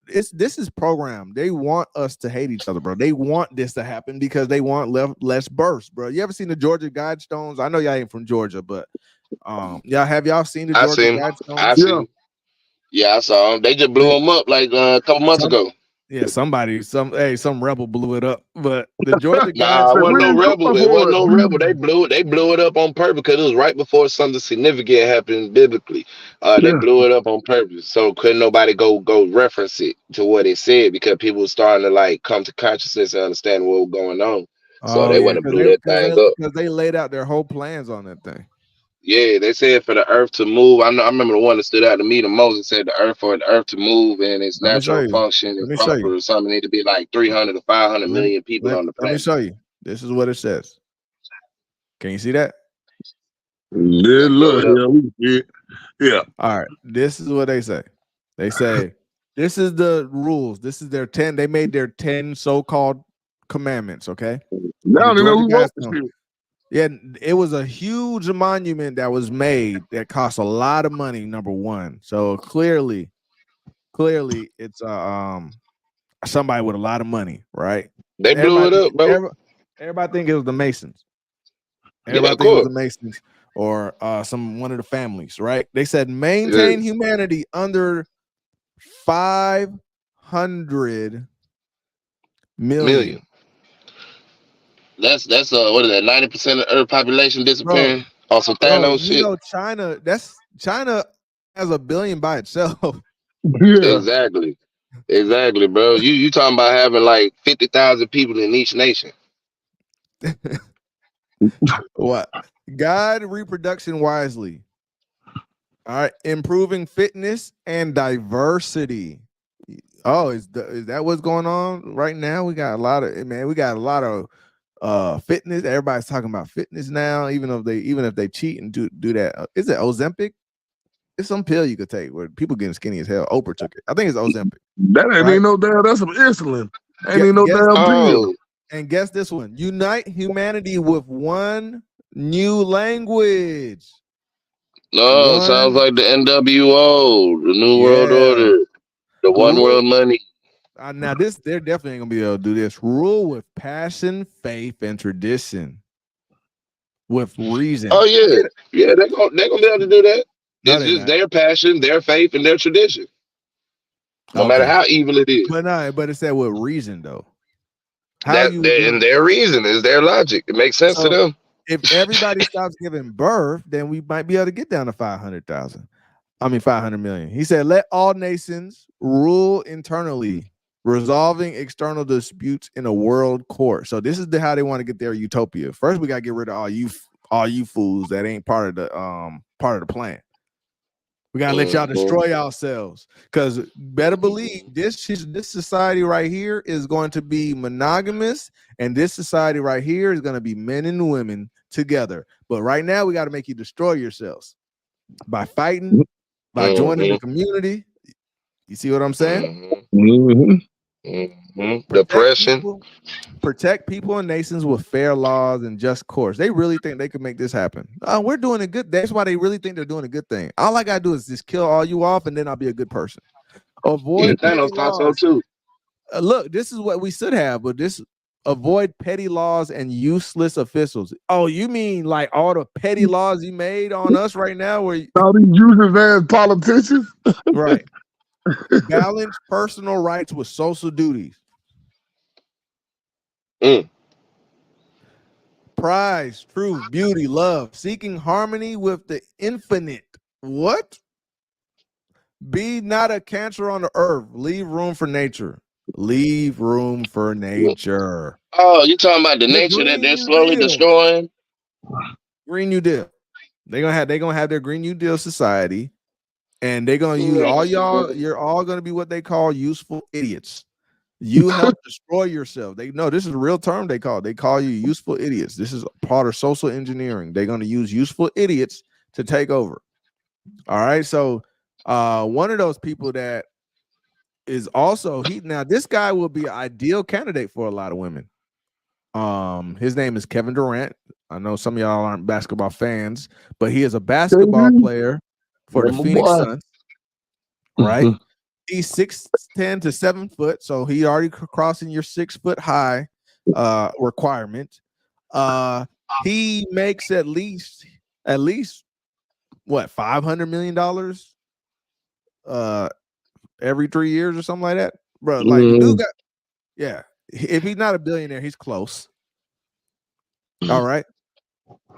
this is programmed. They want us to hate each other, bro. They want this to happen because they want less births, bro. You ever seen the Georgia Guidestones? I know y'all ain't from Georgia, but y'all seen the I Georgia seen. I Guidestones? seen. Yeah, I saw them. They just blew them up like a couple months ago. Yeah, some rebel blew it up. But the Georgia Nah, it Guidestones, wasn't no rebel. It wasn't no rebel. Mm. They blew it up on purpose because it was right before something significant happened biblically. They Yeah. blew it up on purpose, so couldn't nobody go reference it to what it said because people were starting to like come to consciousness and understand what was going on. So oh they yeah, went to blew that thing up. because they laid out their whole plans on that thing. Yeah, they said for the earth to move. I remember the one that stood out to me the most. It said for the earth to move in its Let me show natural you. function and Let me show you. prosper or something, need to be like 300 to 500 Let, million people let, on the let me planet. show you. This is what it says. Can you see that? Yeah, Blow look, it up. yeah, we see it. Yeah. All right. This is what they say. They say this is the rules. This is their 10. They made their 10 so-called commandments. Okay. Now In the they know Georgia who wrote this Guidestone. shit. Yeah, it was a huge monument that was made that cost a lot of money. Number one, so clearly, it's somebody with a lot of money, right? They blew it up, bro. Everybody think it was the Masons. Yeah, Everybody of think it was course. the Masons or one of the families, right? They said Yeah. maintain humanity under 500 million. That's what is that? 90% of Earth population Bro, disappearing. Also Thanos shit. China. China has 1 billion by itself. Yeah. Exactly, bro. You talking about having like 50,000 people in each nation? What? Guide reproduction wisely. All right, improving fitness and diversity. Oh, is that what's going on right now? We got a lot of fitness. Everybody's talking about fitness now, even if they cheat and do that. Is it Ozempic? It's some pill you could take where people getting skinny as hell. Oprah took it. I think it's Ozempic. That ain't Right? even no damn. That's some insulin. Ain't even no damn pill. And guess this one: unite humanity with one new language. No, sounds like the NWO, the New World Order, the One World Money. Now they're definitely ain't gonna be able to do this. Rule with passion, faith, and tradition. With reason. Oh yeah, they're gonna be able to do that. No, It's they're just not. their passion, their faith, and their tradition. No matter how evil it is. But it said with reason though. And their reason is their logic. It makes sense to them. If everybody stops giving birth, then we might be able to get down to 500 million. He said, let all nations rule internally, resolving external disputes in a world court. So this is how they want to get their utopia. First, we got to get rid of all you fools that ain't part of the plan. We gotta let y'all destroy yourselves, because better believe this society right here is going to be monogamous, and this society right here is going to be men and women together. But right now, we got to make you destroy yourselves by fighting, by joining the community. You see what I'm saying? Depression. Protect people and nations with fair laws and just courts. They really think they can make this happen. We're doing a good. That's why they really think they're doing a good thing. All I gotta do is just kill all you off, and then I'll be a good person. Avoid petty Thanos thought so laws. too. Look, this is what we should have, but avoid petty laws and useless officials. Oh, you mean like all the petty laws you made on us right now? Where all these useless ass politicians? Right. balance personal rights with social duties. Prize, truth, beauty, love, seeking harmony with the infinite. What? Be not a cancer on the earth. Leave room for nature. Leave room for nature. Oh, you talking about the nature that Green they're New slowly Deal. destroying? Green New Deal. They're gonna have their Green New Deal society, and they're gonna use all y'all. You're all gonna be what they call useful idiots. You help destroy yourself. They know this is a real term they call. They call you useful idiots. This is part of social engineering. They're gonna use useful idiots to take over. All right. So one of those people that is also now this guy will be an ideal candidate for a lot of women. His name is Kevin Durant. I know some of y'all aren't basketball fans, but he is a basketball player for the Phoenix Suns. Right? He's 6'10" to 7 foot, so he already crossing your 6 foot high requirement. He makes at least what $500 million every 3 years or something like that, bro. Like the dude got, yeah. If he's not a billionaire, he's close. All right.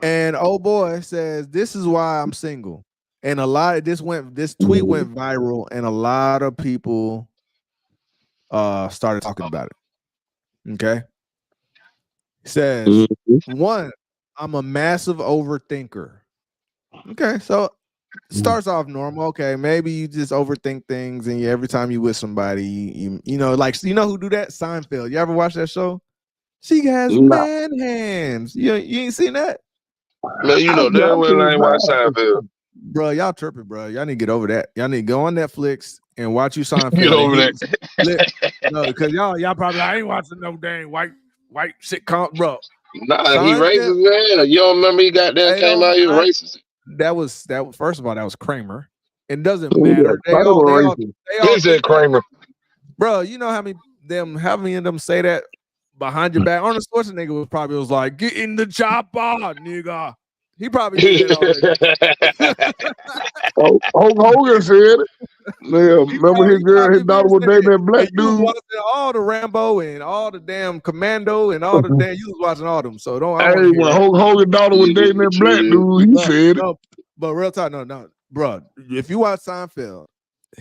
And oh boy says this is why I'm single. And a lot of this tweet went viral, and a lot of people started talking about it. Okay. He says, one, I'm a massive overthinker. Okay, so starts off normal. Okay, maybe you just overthink things, and every time you with somebody, you know, like you know who do that? Seinfeld. You ever watch that show? She has man hands. You ain't seen that? Man, you know damn well I ain't watch Seinfeld. Bro, y'all tripping, bro. Y'all need to get over that. Y'all need to go on Netflix and watch you Seinfeld. Get over that. No, because y'all probably I ain't watching no dang white sitcom, bro. Nah, he racist, man. You don't remember he got that came out here racist. That was first of all, that was Kramer. It doesn't matter. They all said Kramer. Bro, you know how many of them say that behind your back? Arnold Schwarzenegger was like, get in the chopper, nigga. He probably did that already. Hulk Hogan said it. Remember his daughter was dating that black dude. You was watching all the Rambo and all the damn Commando and all the damn. You was watching all them. So don't. Hey, when Hulk Hogan's daughter was dating that black dude, he said it. But real talk, no, bro. If you watch Seinfeld,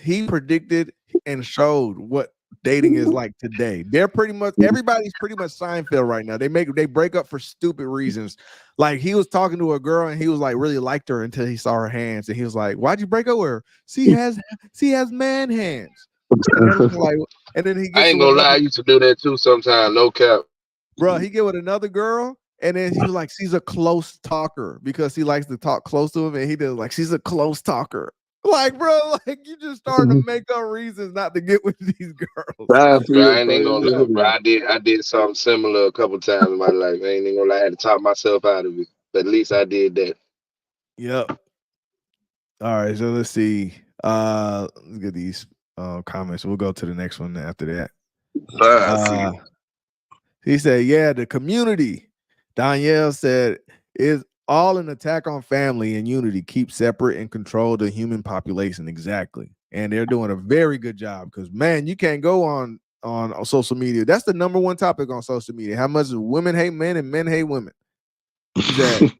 he predicted and showed what dating is like today. Everybody's pretty much Seinfeld right now. They break up for stupid reasons. Like he was talking to a girl and he was like really liked her until he saw her hands and he was like, "Why'd you break up with her? She has man hands." And then he gets I ain't gonna lie, I used to do that too sometimes. No cap, bro. He get with another girl. And then he was like, she's a close talker because he likes to talk close to him. And he did like, she's a close talker. Like, bro, like you just starting to make up reasons not to get with these girls. Bro, I ain't gonna lie, bro. I did something similar a couple times in my life. I ain't gonna lie, I had to talk myself out of it. But at least I did that. Yep. All right, so let's see. Let's get these comments. We'll go to the next one after that. He said, yeah, the community. Danielle said, is all an attack on family and unity. Keep separate and control the human population. Exactly. And they're doing a very good job because, man, you can't go on social media. That's the number one topic on social media. How much women hate men and men hate women. That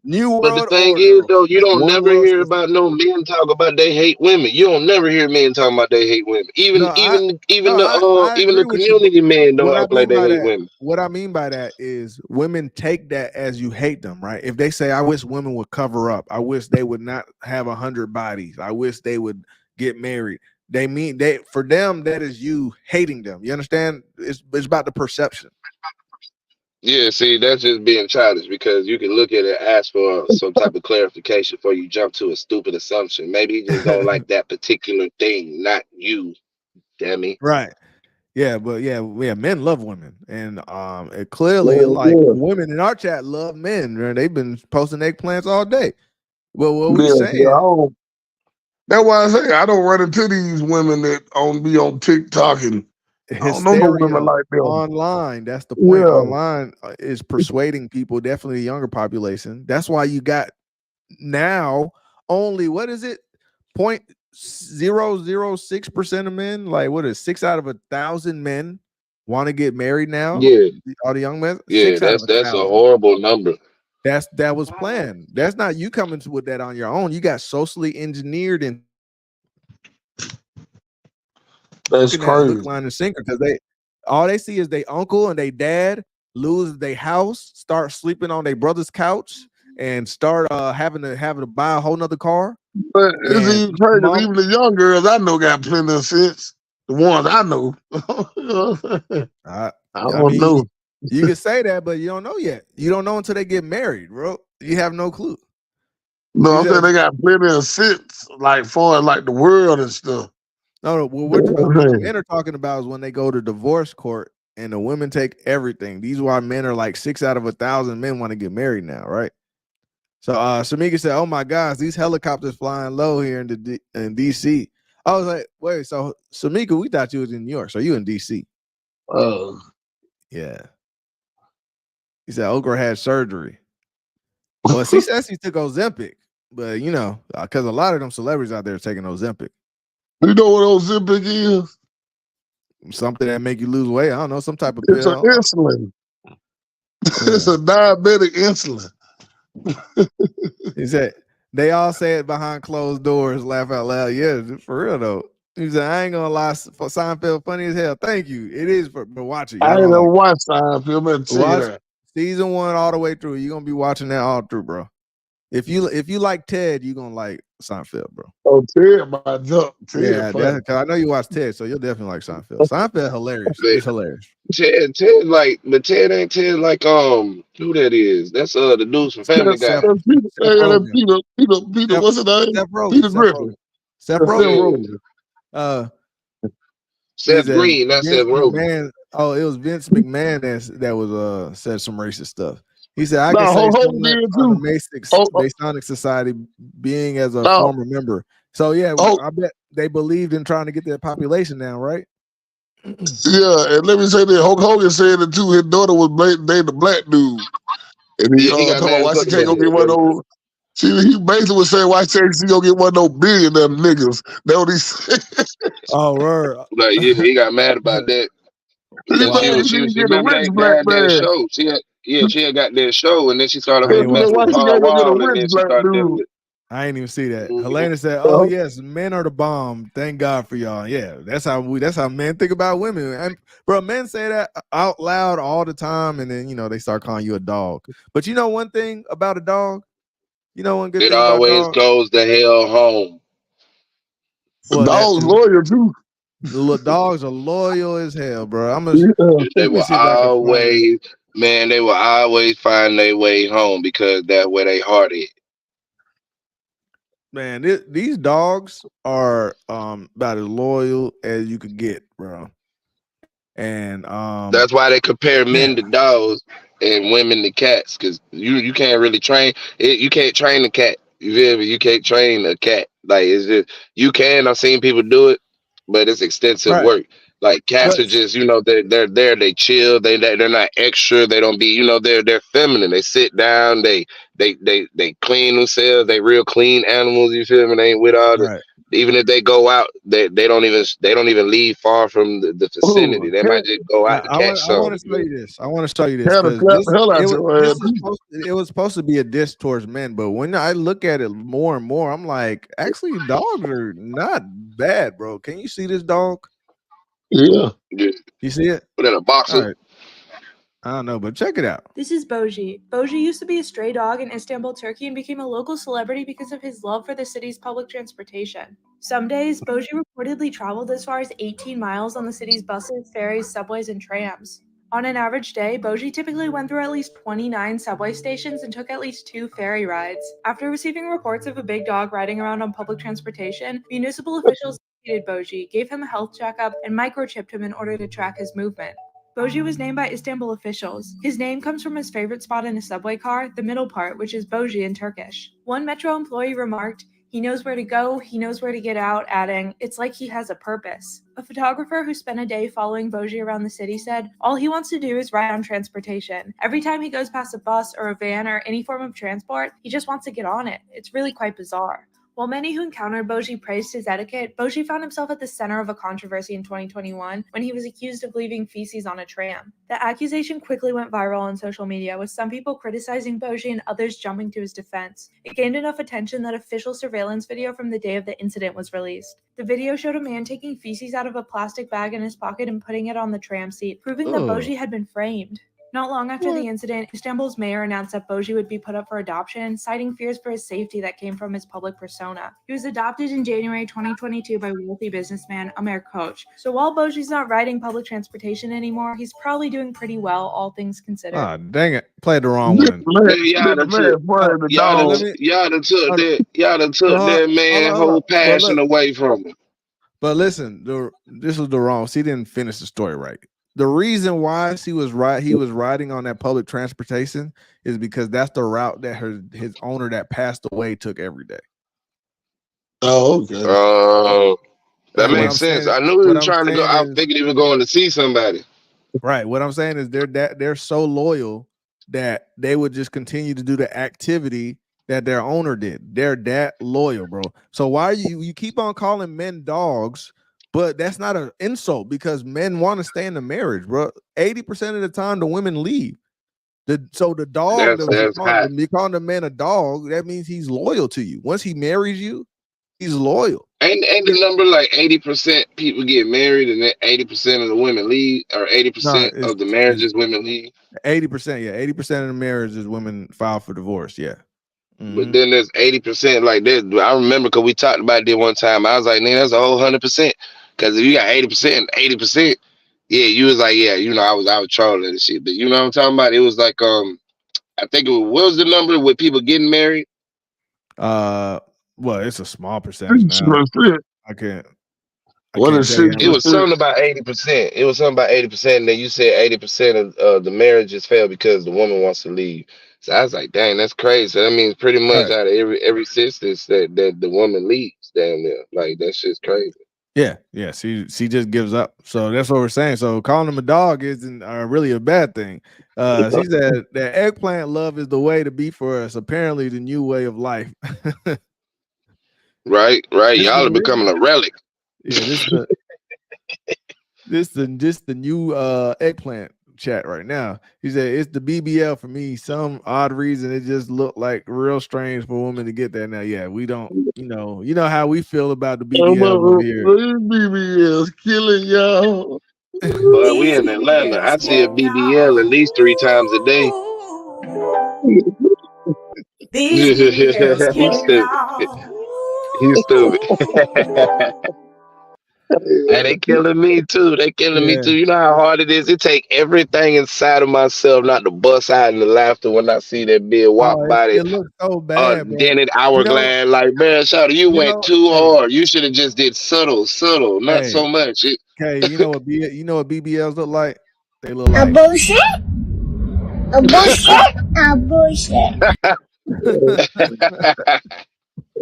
new world But the thing is, though, you don't never hear about no men talk about they hate women. You don't never hear men talking about they hate women. Even the community men don't act like they hate women. What I mean by that is women take that as you hate them, right? If they say, I wish women would cover up, I wish they would not have 100 bodies, I wish they would get married. They mean for them, that is you hating them. You understand? It's about the perception. Yeah, see, that's just being childish because you can look at it, ask for some type of clarification before you jump to a stupid assumption. Maybe he just don't like that particular thing, not you, dummy. Right. Yeah, but yeah, men love women, and it clearly women in our chat love men. Right? They've been posting eggplants all day. Well, what we saying? That's why I say I don't run into these women that be on TikTok and I don't know no women like them. Online, that's the point. Yeah. Online is persuading people, definitely the younger population. That's why you got now only, what is it? 0.006% of men, like what is 6 out of 1,000 men want to get married now? Yeah. All the young men, Yeah, 6 out of that's a 1,000. horrible number. That was planned. That's not you coming with that on your own. You got socially engineered and That's looking at hook, crazy. line, and sinker because all they see is their uncle and their dad lose their house, start sleeping on their brother's couch, and start having to buy a whole nother car. But it's And even crazy. mom, Even the young girls I know got plenty of sense. The ones I know. I don't mean, know. you can say that, but you don't know yet. You don't know until they get married, bro. You have no clue. No, I'm saying they got plenty of sense, like for like the world and stuff. No, what the men are talking about is when they go to divorce court and the women take everything. These are why men are like 6 out of 1,000 men want to get married now, right? So Shamika said, "Oh my gosh, these helicopters flying low here in DC." I was like, "Wait, so Shamika, we thought you was in New York, so you in DC?" Yeah. He said Okra had surgery. Well, she says she took Ozempic, but you know, because a lot of them celebrities out there are taking Ozempic. You know what Ozempic is? Something that make you lose weight. I don't know, some type of It's an pill. insulin. It's a diabetic insulin. He said they all say it behind closed doors, laugh out loud. Yeah, for real though. He said, I ain't gonna lie, for Seinfeld funny as hell. Thank you. It is for watching. I Y'all ain't gonna never like watched Seinfeld, man. Tell you watch that. season 1 all the way through. You're gonna be watching that all through, bro. If you like Ted, you're gonna like Seinfeld, bro. Oh, Ted, my jump. Yeah, Ted, because I know you watch Ted, so you'll definitely like Seinfeld. Seinfeld hilarious. It's hilarious. Ted like, but Ted ain't Ted like who that is? That's the dudes from Family Guy. Peter, what's his name? Seth Rogen. Peter Griffin. Seth Rogen. Seth Green, not Seth Rogen. Oh, it was Vince McMahon that was said some racist stuff. He said I can No, say so Hogan much did on too. the Masonic Society being as a former member. So yeah, I bet they believed in trying to get that population down, right? Yeah, and let me say this: Hulk Hogan said it too. His daughter was dating a black dude, and he got talking mad about why she because can't go get one of those. He basically was saying why she gonna get one of those billionaire niggas. That's what he said. Oh, word. Like he got mad about that. Because she remember they had that show. She had got that show, and then she started messing with Paul Wall, and then she started dealing with. I ain't even see that. Helena said, "Oh yes, men are the bomb. Thank God for y'all." Yeah, that's how men think about women. And bro, men say that out loud all the time, and then they start calling you a dog. But you know one thing about a dog? You know one good It thing about always dog? goes the hell home. Well, dog's loyal too. Dogs are loyal as hell, bro. They will always, man. They will always find their way home because that's where they heart is. Man, these dogs are about as loyal as you could get, bro. And that's why they compare men to dogs and women to cats, because you can't really train it. You can't train a cat. You feel me? You can't train a cat. Like it's just you can. I've seen people do it, but it's extensive work. Like cats are just, they're there, they chill, they're not extra, they don't be, they're feminine. They sit down, they clean themselves, they real clean animals, you feel me? They ain't with all the even if they go out, they don't even leave far from the vicinity. They might just go out to catch I something. want to show you this. I want to show you this because it was supposed to be a diss towards men, but when I look at it more and more, I'm like, actually, dogs are not bad, bro. Can you see this dog? Yeah. You see it? Put in a boxer. Right. I don't know, but check it out. This is Boji. Boji used to be a stray dog in Istanbul, Turkey, and became a local celebrity because of his love for the city's public transportation. Some days, Boji reportedly traveled as far as 18 miles on the city's buses, ferries, subways, and trams. On an average day, Boji typically went through at least 29 subway stations and took at least 2 ferry rides. After receiving reports of a big dog riding around on public transportation, municipal officials located Boji, gave him a health checkup, and microchipped him in order to track his movement. Boji was named by Istanbul officials. His name comes from his favorite spot in a subway car, the middle part, which is Boji in Turkish. One Metro employee remarked, "He knows where to go, he knows where to get out," adding, "It's like he has a purpose." A photographer who spent a day following Boji around the city said, "All he wants to do is ride on transportation. Every time he goes past a bus or a van or any form of transport, he just wants to get on it. It's really quite bizarre." While many who encountered Bougie praised his etiquette, Bougie found himself at the center of a controversy in 2021 when he was accused of leaving feces on a tram. The accusation quickly went viral on social media, with some people criticizing Bougie and others jumping to his defense. It gained enough attention that official surveillance video from the day of the incident was released. The video showed a man taking feces out of a plastic bag in his pocket and putting it on the tram seat, proving that Bougie had been framed. Not long after the incident, Istanbul's mayor announced that Bougie would be put up for adoption, citing fears for his safety that came from his public persona. He was adopted in January 2022 by wealthy businessman Amer Koch. So while Bougie's not riding public transportation anymore, he's probably doing pretty well, all things considered. Ah, dang it. Played the wrong one. Y'all done took that man whole passion away from him. But listen, this was the wrong. She didn't finish the story right. The reason why he was riding on that public transportation is because that's the route that his owner that passed away took every day. Oh, okay. That makes sense. I knew he was trying to go. I figured he was going to see somebody. Right. What I'm saying is they're so loyal that they would just continue to do the activity that their owner did. They're that loyal, bro. So why you keep on calling men dogs? But that's not an insult because men want to stay in the marriage, bro. 80% of the time, the women leave. So the dog, you calling the man a dog, that means he's loyal to you. Once he marries you, he's loyal. Ain't the number like 80% people get married and then 80% of the women leave, or 80% of the marriages women leave? 80%, yeah. 80% of the marriages women file for divorce, yeah. But then there's 80% like this. I remember because we talked about it one time. I was like, man, that's a whole 100%. Because if you got 80%, yeah, you was like, yeah, I was trolling and shit. But you know what I'm talking about? It was like, I think what was the number with people getting married? Well, it's a small percentage now. I can't. It was something about 80%. It was something about 80%. And then you said 80% of the marriages fail because the woman wants to leave. So I was like, dang, that's crazy. So that means pretty much out of every sisters that the woman leaves down there. Like that shit's crazy. Yeah. She just gives up. So that's what we're saying. So calling him a dog isn't really a bad thing. She said that eggplant love is the way to be for us. Apparently, the new way of life. Right. Y'all are becoming a relic. Yeah, this the new eggplant chat right now. He said it's the BBL for me. Some odd reason it just looked like real strange for women to get that. Now, yeah, we don't, you know how we feel about the BBL over here. BBL's killing y'all. But we in Atlanta. I see a BBL at least 3 times a day. He's stupid. And they killing me too. You know how hard it is. It take everything inside of myself not to bust out in the laughter when I see that big walk by. It looks so bad, bro. Dented hourglass, like, man, Shawty, you went too hard. You should have just did subtle, not so much. Okay, you know what BBLs look like? They look like a bullshit.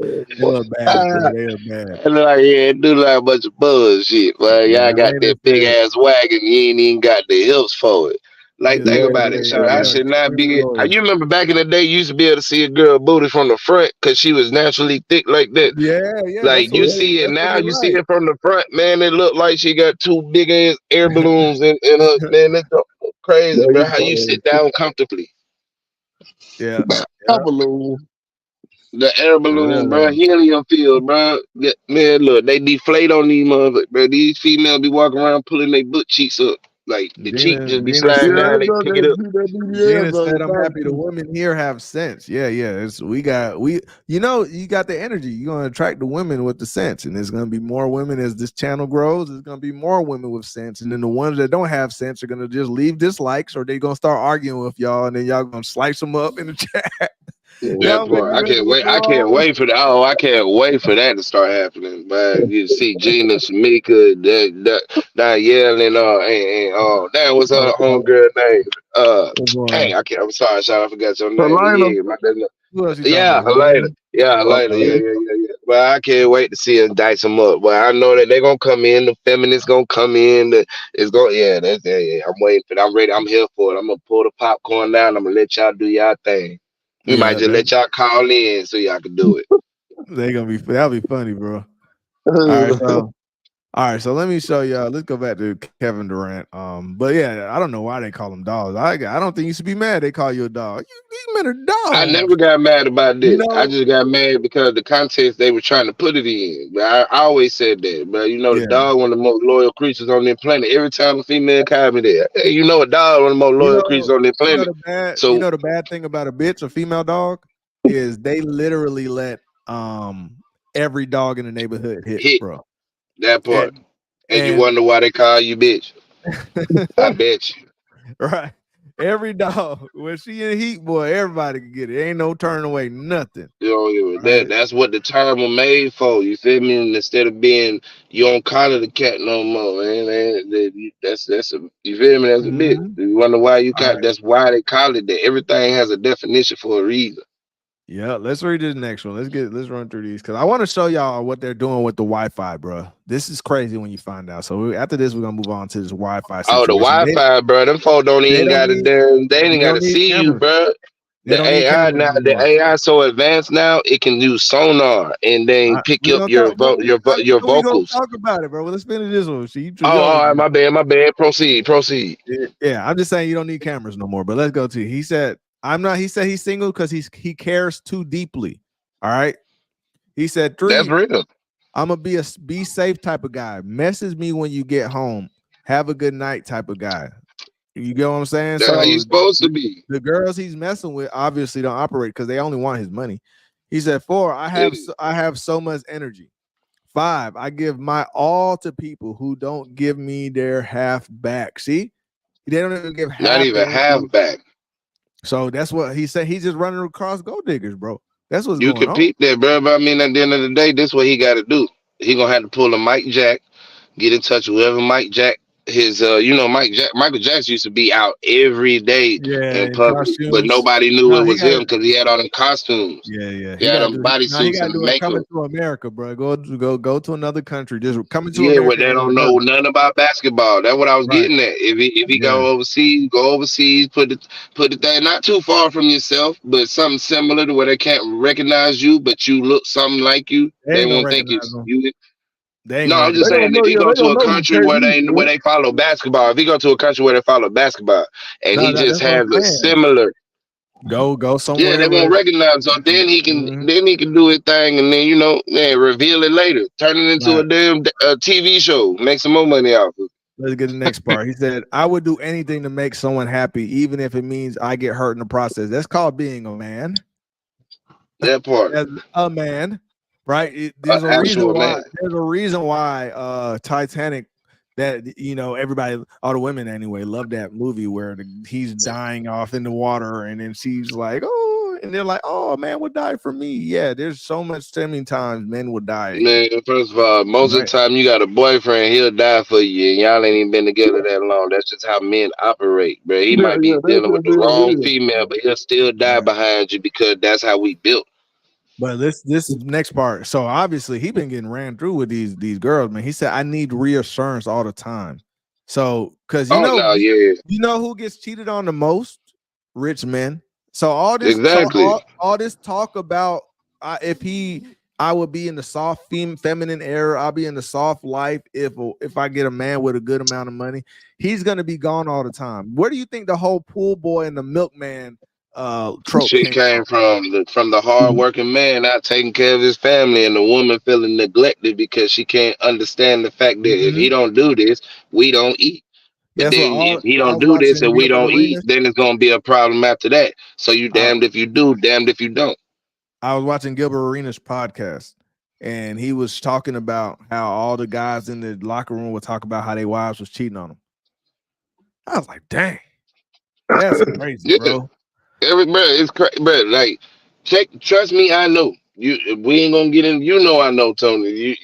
They look bad. They look bad. And like, yeah, it do like a bunch of bullshit. Like, y'all got that big ass wagon. You ain't even got the hips for it. Like, think about it. I should not be. You remember back in the day, you used to be able to see a girl booty from the front because she was naturally thick like that. Yeah. Like, you see it now. You see it from the front, man. It look like she got 2 big ass air balloons in her. Man, that's crazy, bro. How you sit down comfortably? Yeah. Balloon. The air balloon, bro. Helium field, bro. Yeah, man, look, they deflate on these motherfuckers, bro. These females be walking around pulling their butt cheeks up. Like, the cheek just be sliding down. They pick it up. Gina said, I'm happy the women here have sense. Yeah. You got the energy. You're going to attract the women with the sense. And there's going to be more women as this channel grows. There's going to be more women with sense. And then the ones that don't have sense are going to just leave dislikes, or they're going to start arguing with y'all. And then y'all going to slice them up in the chat. Yeah, boy, I can't wait. I can't wait for that. Oh, I can't wait for that to start happening. Man, you see Gina, Samika, that yelling. That was her homegirl name. Dang, I'm sorry, Sean, I forgot your name. Helena. Yeah. Well, I can't wait to see her dice them up. Well, I know that they're gonna come in. The feminists gonna come in. I'm waiting for that. I'm ready. I'm here for it. I'm gonna pull the popcorn down. I'm gonna let y'all do y'all thing. We might just let y'all call in so y'all can do it. That'll be funny, bro. All right, so let me show y'all. Let's go back to Kevin Durant. But yeah, I don't know why they call them dogs. I don't think you should be mad. They call you a dog. You meant a dog. I never got mad about this. I just got mad because the context they were trying to put it in. But I always said that. But the dog, one of the most loyal creatures on the planet. Every time a female call me there, hey, a dog, one of the most loyal creatures on the planet. The bad thing about a bitch, a female dog, is they literally let every dog in the neighborhood hit, bro. That part. And you wonder why they call you bitch. I bet you. Right. Every dog, when she in heat, boy, everybody can get it. Ain't no turning away, nothing. That's what the term was made for. You feel me? And instead of being you don't collar the cat no more, man. That's you feel me? That's a bit. You wonder why you got. That's why they call it that. Everything has a definition for a reason. Yeah, let's read this next one. Let's run through these because I want to show y'all what they're doing with the Wi-Fi, bro. This is crazy when you find out. So after this, we're gonna move on to this Wi-Fi situation. Oh, the Wi-Fi, bro. Them folks don't even got to damn. They ain't got to see you, bro. The AI now, the AI so advanced now, it can use sonar and then pick up your vocals. We're gonna talk about it, bro. Well, let's finish this one. All right, my bad. Proceed. Yeah, I'm just saying you don't need cameras no more. But let's go to. He said he's single because he cares too deeply. All right. He said 3. That's real. I'm gonna be safe type of guy. Message me when you get home. Have a good night type of guy. You get what I'm saying? That's how you supposed to be. The girls he's messing with obviously don't operate because they only want his money. He said 4. I have so much energy. 5. I give my all to people who don't give me their half back. See, they don't even give half. Not even half back. So that's what he said. He's just running across gold diggers, bro. That's what's you going on. You can peep that, bro. But I mean, at the end of the day, this is what he got to do. He gonna have to pull a Mike Jack, get in touch with whoever Mike Jack. Michael Jackson used to be out every day in public, costumes. But nobody knew it was him because he had all them costumes. Yeah. He had them bodysuits and makeup. Coming to America, bro. Go to another country. Just coming to America. America. Well, they don't know nothing about basketball. That's what I was getting at. If he go overseas, put the thing not too far from yourself, but something similar to where they can't recognize you, but you look something like you. They won't think it's you. I'm just saying if you go to a country where they follow basketball, if you go to a country where they follow basketball, and he just has a similar, go somewhere. Yeah, they won't recognize. So then he can do his thing, and then reveal it later, turn it into a damn TV show, make some more money off of it. Let's get the next part. He said, "I would do anything to make someone happy, even if it means I get hurt in the process." That's called being a man. That part, as a man. Right, there's a reason why Titanic, that everybody, all the women anyway, love that movie where he's dying off in the water, and then she's like, "Oh," and they're like, "Oh, man would die for me." Yeah, there's so many times men would die. Man, first of all, most of the time you got a boyfriend, he'll die for you, and y'all ain't even been together that long. That's just how men operate, bro. He might be dealing with the wrong female, but he'll still die behind you because that's how we built. But this next part. So obviously he been getting ran through with these girls, man. He said, "I need reassurance all the time." So because you know who gets cheated on the most? Rich men. So all this all this talk about I would be in the soft feminine era. I'll be in the soft life if I get a man with a good amount of money. He's gonna be gone all the time. Where do you think the whole pool boy and the milkman trope came from the hard-working man not taking care of his family, and the woman feeling neglected because she can't understand the fact that if he don't do this, we don't eat. But then if he don't do this and we don't eat, then it's gonna be a problem after that. So you damned if you do, damned if you don't. I was watching Gilbert Arenas' podcast, and he was talking about how all the guys in the locker room would talk about how their wives was cheating on them. I was like, dang, that's crazy, bro. It's crazy, bro. Like, trust me, I know. We ain't gonna get in. I know, Tony.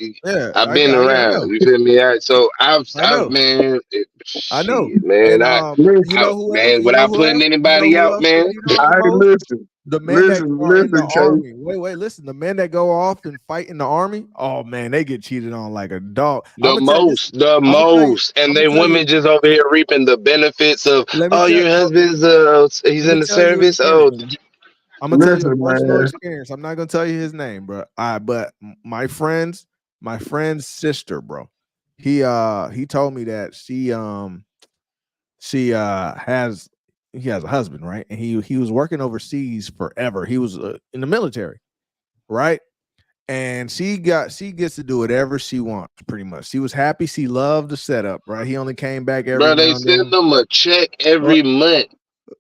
I've been around. You feel me? So I've man. I know, man. And, without putting anybody out, man. I listen. The men that go in the army. Wait, listen. The men that go off and fight in the army, oh man, they get cheated on like a dog. The most, and then women just over here reaping the benefits of. Oh, your husband's he's in the service. Oh, I'm gonna tell you a Listen, personal man. experience. I'm not gonna tell you his name, bro. But my friend's sister, bro. He told me that she has he has a husband, right? And he was working overseas forever. He was in the military, right? And she gets to do whatever she wants, pretty much. She was happy. She loved the setup, right? He only came back every Bro, they now and send then. them a check Well, every month.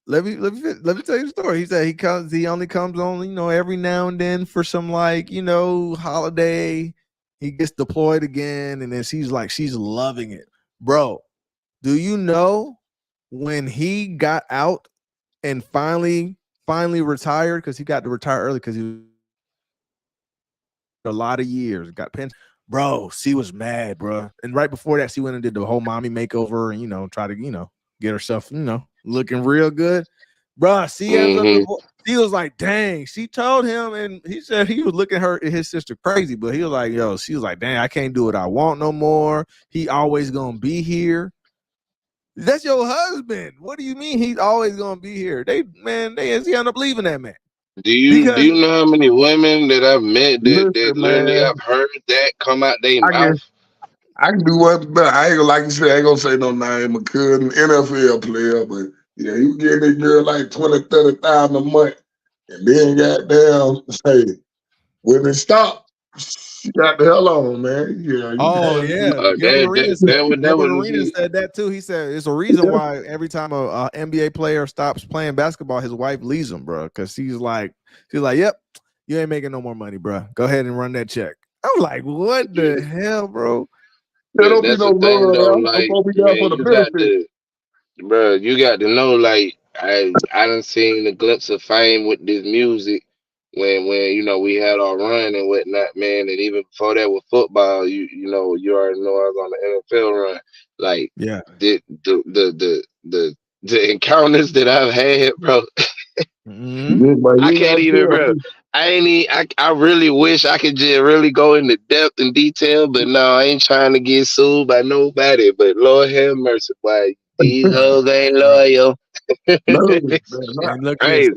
let me tell you the story. He said he only comes on, every now and then for some holiday. He gets deployed again, and then she's loving it. Bro, do you know when he got out and finally retired, because he got to retire early because he was a lot of years, got pension. Bro, she was mad, bro. And right before that, she went and did the whole mommy makeover and, try to, get herself, looking real good. Bro, she has a Mm-hmm. divorce. He was like, dang, she told him, and he said he was looking at his sister crazy, but he was like, yo, she was like, dang, I can't do what I want no more. He always gonna be here. That's your husband. What do you mean he's always gonna be here? He end up leaving that man. Do you Because know how many women that I've met that Listen, literally man. I've heard that come out their I mouth? guess I can do what, but I ain't gonna, like you said, I ain't gonna say no name. A cousin, NFL player, but yeah, you give that girl like 20,000-30,000 a month, and then goddamn say when it stop, she got the hell on, man. Yeah, you oh can't. yeah, That that Gilbert would Arenas be said that too. He said it's a reason why every time a NBA player stops playing basketball, his wife leaves him, bro. Because she's like, yep, you ain't making no more money, bro. Go ahead and run that check. I'm like, what the hell, bro? There but don't be that's no the thing love though, there. I'm like, supposed to be there man, for the you got benefit. to bro, you got to know, like, I done seen the glimpse of fame with this music when we had our run and whatnot, man, and even before that with football, you already know I was on the NFL run. Like Yeah. the encounters that I've had, bro. Mm-hmm. But I you can't gotta even, tell bro. me. I really wish I could just really go into depth and detail, but no, I ain't trying to get sued by nobody. But Lord have mercy, boy, these Right. hoes ain't Right. loyal. No, It's man, And look at this. crazy.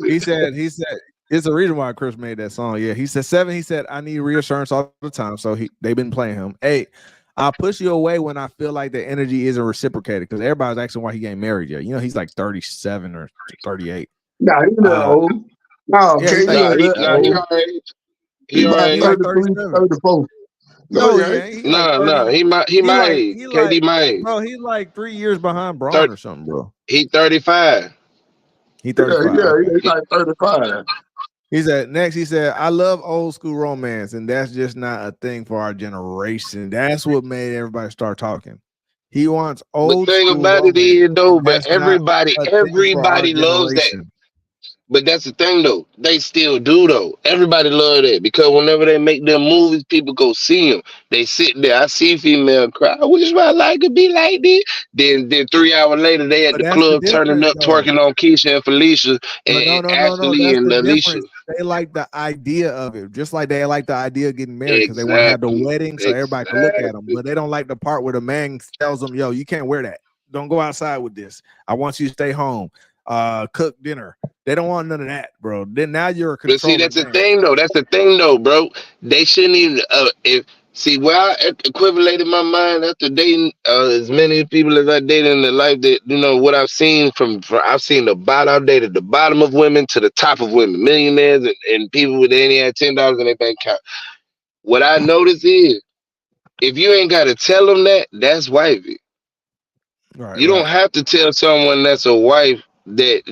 He said it's the reason why Chris made that song. Yeah, he said 7. He said I need reassurance all the time. So they've been playing him. 8. I'll push you away when I feel like the energy isn't reciprocated, because everybody's asking why he ain't married yet. He's like 37 or 38. nah, he that old. No, Yeah, okay, he's he like ain't that He old. already, He he about he already, like 33, 37. 34. No, No, he he ain't. ain't. He like no, 30. he He my like age, he like KD my age. bro. He's like 3 years behind Braun Thir- or something, bro. he 35. He Yeah, 35. yeah, Okay. he like 35. He said next. He said, "I love old school romance, and that's just not a thing for our generation." That's what made everybody start talking. He wants The old thing school about it romance, is though, and but that's not a thing for our everybody loves that. generation. But that's the thing though. They still do though. Everybody love that because whenever they make them movies, people go see them. They sit there. I see female cry. I wish my life could be like this. Then 3 hours later, they at But the that's the club turning difference, up, though. twerking on Keisha and Felicia But no, and no, no, no. Ashley That's and the Alicia. difference. They like the idea of it, just like they like the idea of getting married, because they want to have the Exactly. wedding so everybody can look at them. Exactly. But they don't like the part where the man tells them, "Yo, you can't wear that. Don't go outside with this. I want you to stay home, cook dinner." They don't want none of that, bro. Then now you're a But see, controlling that's the man. thing, though. That's the thing, though, bro. They shouldn't even. If see, where I equivalated my mind after dating as many people as I dated in the life that what I've seen from I've seen the bottom. I've dated the bottom of women to the top of women, millionaires and people with only had $10 in their bank account. What I notice is, if you ain't got to tell them that, that's wifey. Right, You don't right. have to tell someone that's a wife that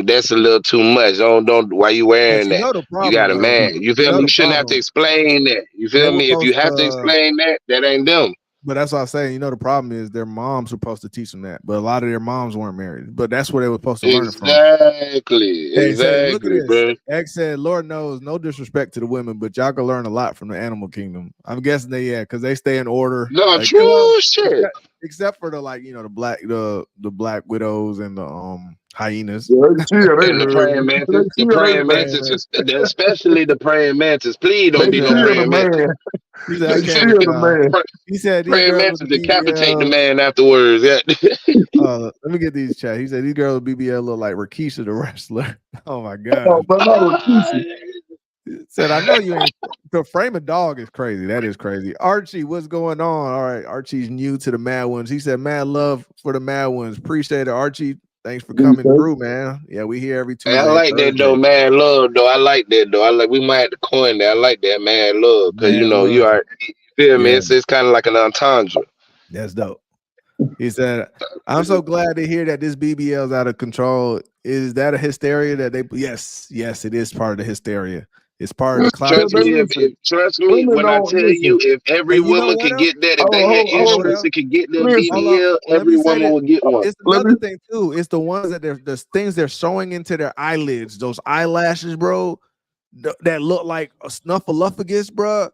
that's a little too much. Don't why you But wearing you that? know the You problem, got a though. man. You You feel know me? You the shouldn't have to problem. explain that. You They feel were me? If you supposed have to to. explain that, that ain't them. But that's what I'm saying. You know the problem is their moms were supposed to teach them that, but a lot of their moms weren't married. But that's where they were supposed to learn it from. Exactly. Hey, say, look at Exactly, this. bro. X said, Lord knows, no disrespect to the women, but y'all can learn a lot from the animal kingdom. I'm guessing because they stay in order. No, Well, true shit. except for the the black widows and Hyenas. Yeah, they chill. They And the praying mantis, chill. They man. especially the praying mantis. Please They don't be no chill the praying mantis. man. He said, I They can't chill with the y'all. man. He said these Praying girls with mantis the decapitate the BBL. man afterwards. Yeah. Let me get these chat. He said these girls with BBL look like Rakisha the wrestler. Oh my Oh, god. but not Rikishi. Said I know you ain't. To frame a dog is crazy. That is crazy. Archie, what's going on? All right, Archie's new to the Mad Ones. He said, "Mad love for the Mad Ones. Appreciate it, Archie. Thanks for coming through, man. Yeah, we here every Hey, I Tuesday and like that though, Thursday. man. Love though. I like that though. We might have to coin that. I like that, man. Love, because Mad you love. are. You feel me? Yeah, It's kind of like an entendre. that's dope." He said, "I'm so glad to hear that this BBL is out of control. Is that a hysteria that they? Yes, it is part of the hysteria. It's part of the cloud Trust me, chasing. trust me Women when I don't tell listen. you, if every And you know woman what could else? get that, if they had Hold You know what instruments else? that could get that Listen. Hold on. BBL, Let every me say woman that would get one. it's Let me. another thing too. It's the ones that the things they're sewing into their eyelids, those eyelashes, bro, that look like a snuffleupagus, bro.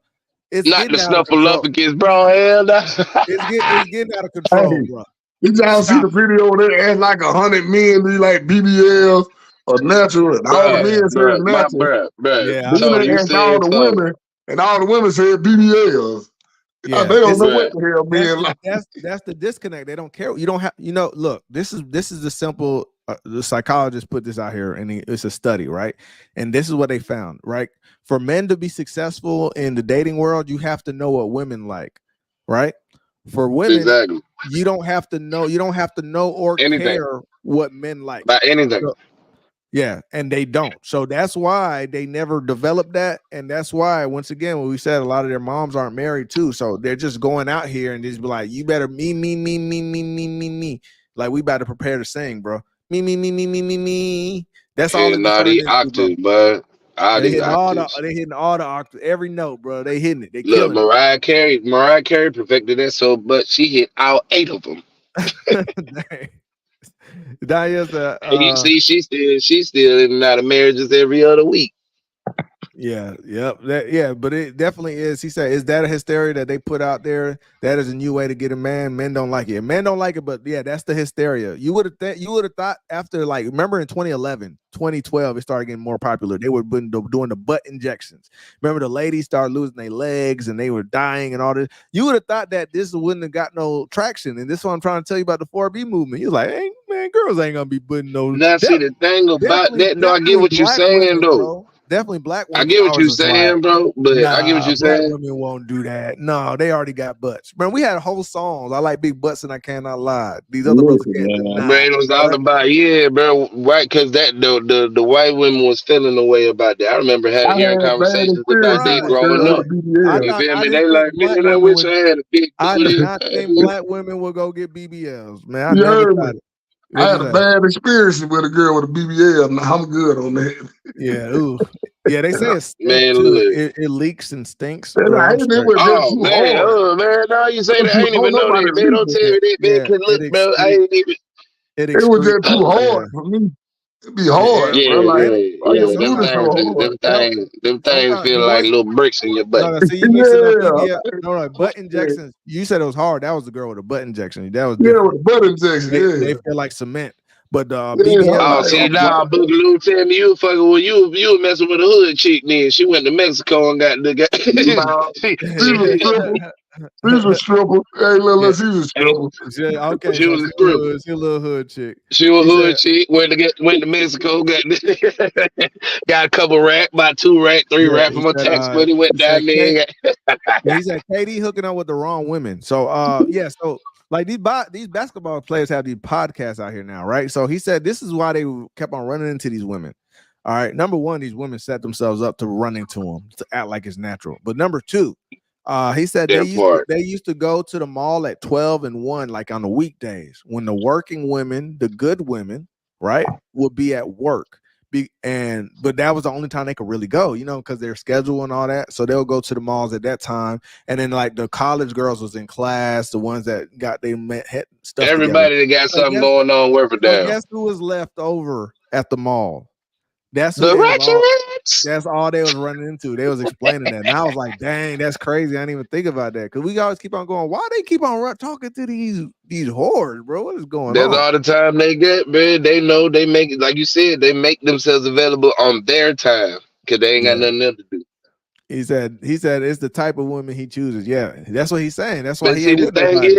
It's Not the getting out of control. snuffleupagus, bro. Hell no. It's getting out of control, Hey, bro. did y'all see the Stop it. video there? And like 100 men be like BBLs or natural, and all the bruh, Yeah, men said natural. bruh. yeah, I Then saw Tony, they you that. asked all said the something. women, and all the women said BBLs. Yeah, They don't it's know a, what Bruh. the hell men like. that's the disconnect. They don't care. You don't have. Look. This is the simple. The psychologist put this out here, and it's a study, right? And this is what they found, right? For men to be successful in the dating world, you have to know what women like, right? For women, Exactly. you don't have to know. You don't have to know or Anything. care what men like. About anything. Yeah, and they don't. So that's why they never developed that. And that's why, once again, when we said a lot of their moms aren't married too. So they're just going out here and just be like, you better me. Like we about to prepare to sing, bro. Me. That's all it Hitting just all turned these into, bro. octaves, bud. All They these hitting octaves. all the octaves, every note, bro. They hitting it. They Look, killing Mariah Carey perfected that so, but she hit all 8 of them. it. Daniel's And you see, she's still in and out of marriages every other week. Yeah, yep. But it definitely is. He said, is that a hysteria that they put out there? That is a new way to get a man. Men don't like it. Men don't like it, but yeah, that's the hysteria. You would have thought after, like, remember in 2011, 2012, it started getting more popular. They were doing the butt injections. Remember the ladies started losing their legs and they were dying and all this. You would have thought that this wouldn't have got no traction. And this is what I'm trying to tell you about the 4B movement. You're like, hey, man, girls ain't gonna be putting no. Now, see, the thing about that, though, I get Definitely what you're black saying, women, though. bro. Definitely black I women. get what Ours you're is like, saying, bro, but I get what nah, you're black saying. women won't do that. No, they already got butts. Man, we had whole songs. I like big butts and I cannot lie. These other brothers Listen, can't man. Bro, deny it was it. all about, yeah, bro, right? Because that the white women was feeling the way about that. I remember I hearing had bad conversations about experiences that Right. with growing girls up. with BBL. I You feel me? didn't They think like, black man, I women wish would I had a big I did booty. not think black women would go get BBLs. Man, I You never heard me. thought it. I What'd had you a say? bad experience with a girl with a BBL. Now I'm good on that. Yeah, ooh. Yeah, they say it stink Man, too. look. It leaks and stinks, And but I I'm ain't it straight. was just Oh too man, hard. no, you say that. I I ain't don't even know nobody that, man. Don't leaving. tell me that, man. Yeah, Cause look, bro, I ain't even. it It was excretes. just too Yeah. hard for me. It'd be hard, bro. Yeah, Like, And why yeah, you do them this sometimes so things, hard? them things sometimes feel the like ones. little bricks in your butt. No, see, you mixing up Yeah. BBL. No, butt injections. You said it was hard. That was the girl with the butt injection. That was Yeah, different. with the butt injection, They yeah. feel like cement. But Yeah, I'm BBL Oh, like, see, oh, now Boogaloo tell me you were fucking with you were messing with a hood chick. Then she went to Mexico and got the nah, she's a stripper. yeah. She's a stripper. Hey, Yeah. she's a stripper. Okay, she so was a stripper. she a little hood chick. She was He said, hood chick. Went to Mexico. Got a couple rack, about 2 rack, 3 yeah, rack from her tax money. he Went said, down there. yeah, he said KD hooking up with the wrong women. So yeah, so like these basketball players have these podcasts out here now, right? So he said this is why they kept on running into these women. All right, number one, these women set themselves up to run into them to act like it's natural. But number two, he said That part. they used to go to the mall at 12 and 1, like on the weekdays, when the working women, the good women, right, would be at work. But that was the only time they could really go, because their schedule and all that. So they'll go to the malls at that time. And then like the college girls was in class, the ones that got had stuff together. Everybody that got So something going on worth a damn. guess who was left over at the mall? That's who The they was all. Ratchets. That's all they was running into. They was explaining that, and I was like, "Dang, that's crazy." I didn't even think about that because we always keep on going. Why they keep on talking to these whores, bro? What is going That's on? all the time they get, man. They know they make, like you said, they make themselves available on their time because they ain't got nothing else to do. He said it's the type of woman he chooses. Yeah, that's what he's saying. That's why But he see, ain't the with thing nobody.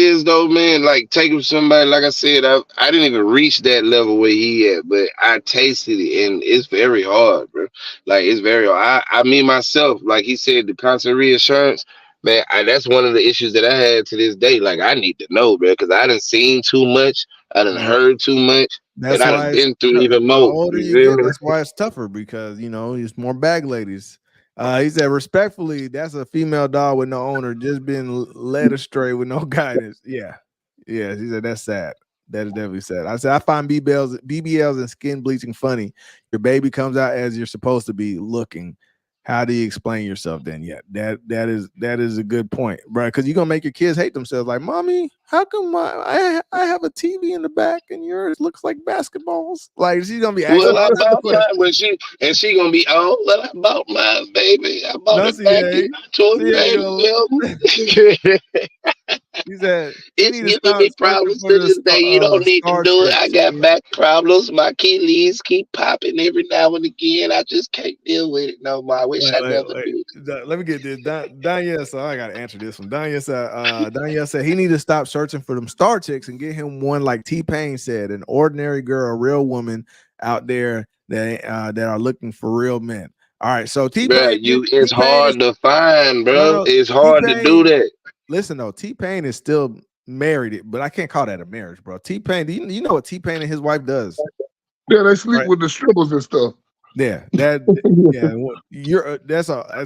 is though, man, like taking somebody, like I said, I didn't even reach that level where he at, but I tasted it, and it's very hard, bro. Like it's very hard. I mean myself, like he said, the constant reassurance, man. That's one of the issues that I had to this day. Like I need to know, bro, because I done seen too much, I done heard too much, and That's I why done been through even the more. older You you feel get, me? that's why it's tougher because it's more bag ladies. He said, respectfully, that's a female dog with no owner, just been led astray with no guidance. Yeah. He said that's sad. That is definitely sad. I said I find BBLs and skin bleaching funny. Your baby comes out as you're supposed to be looking. How do you explain yourself then? Yeah, that is a good point, bro. Because you're gonna make your kids hate themselves. Like, mommy, how come I have a TV in the back and yours looks like basketballs? Like she's gonna be asking Well, I all type of bought mine, questions. but she gonna be, oh, well, I bought mine, baby. I bought No, it back in CA 2011. He said he It's need to giving stop me searching problems for to the this day. You don't need to star do it. I chicks. got back problems. My Achilles keep popping every now and again. I just can't deal with it no more. I wish I never did. Let me get this. Danielle, so I gotta answer this one. Danielle said he need to stop searching for them star chicks and get him one like T-Pain said, an ordinary girl, a real woman out there that are looking for real men. All right, so Bruh, T-Pain it's is hard to find, bro. no It's hard to do T-Pain. that. Listen though, T-Pain is still married, but I can't call that a marriage, bro. T-Pain, do you know what T-Pain and his wife does? Yeah, they sleep with the strippers and stuff. Yeah, that's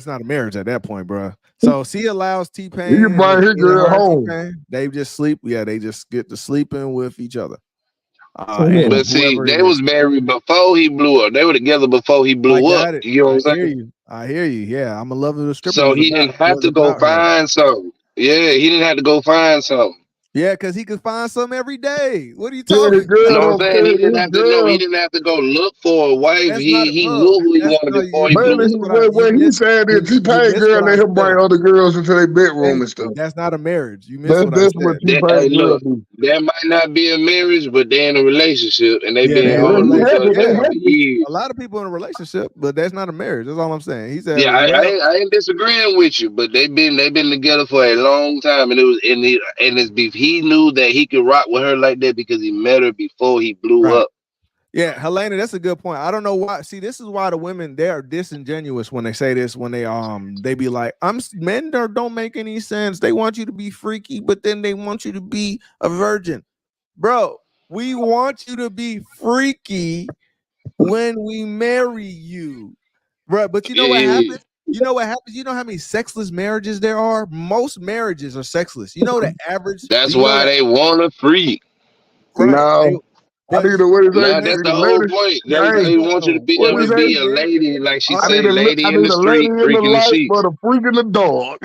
not a marriage at that point, bro. So she allows T-Pain You bring his girl home. T-Pain, they just sleep. Yeah, they just get to sleeping with each other. But see, they was married before he blew up. They were together before he blew up. Got it. You know what I'm saying? I hear you. Yeah, I'm a lover of the strippers. So he didn't have to go find something. Yeah, he didn't have to go find something. Yeah, because he could find some every day. What are you Yeah, talking girl, no, I'm saying he didn't have to know. He didn't have to go look for a wife. That's He knew who he wanted before he blew up. When he said that T-Pain girl let him bring other girls into their bedroom and stuff. That's not a marriage. You missed what I That's said. what T-Pain girl do. That might not be a marriage, but they're in a relationship and they've been they're in a on each other relationship. for years. A lot of people in a relationship, but that's not a marriage. That's all I'm saying. He said, Yeah, I ain't disagreeing with you, but they've been together for a long time, and it was and it's beef. He knew that he could rock with her like that because he met her before he blew up. Yeah, Helena, that's a good point. I don't know why. See, this is why the women, they are disingenuous when they say this. When they be like, men don't make any sense. They want you to be freaky, but then they want you to be a virgin, bro. We want you to be freaky when we marry you, bro. But you know what happens? You know what happens? You know how many sexless marriages there are? Most marriages are sexless. You know the average. That's why they want a freak. Right. No. I need a what is Nah, that's the whole point. They want you to be able to be a lady, like she said, lady in the street, freak in the sheet. But a freak in the dog.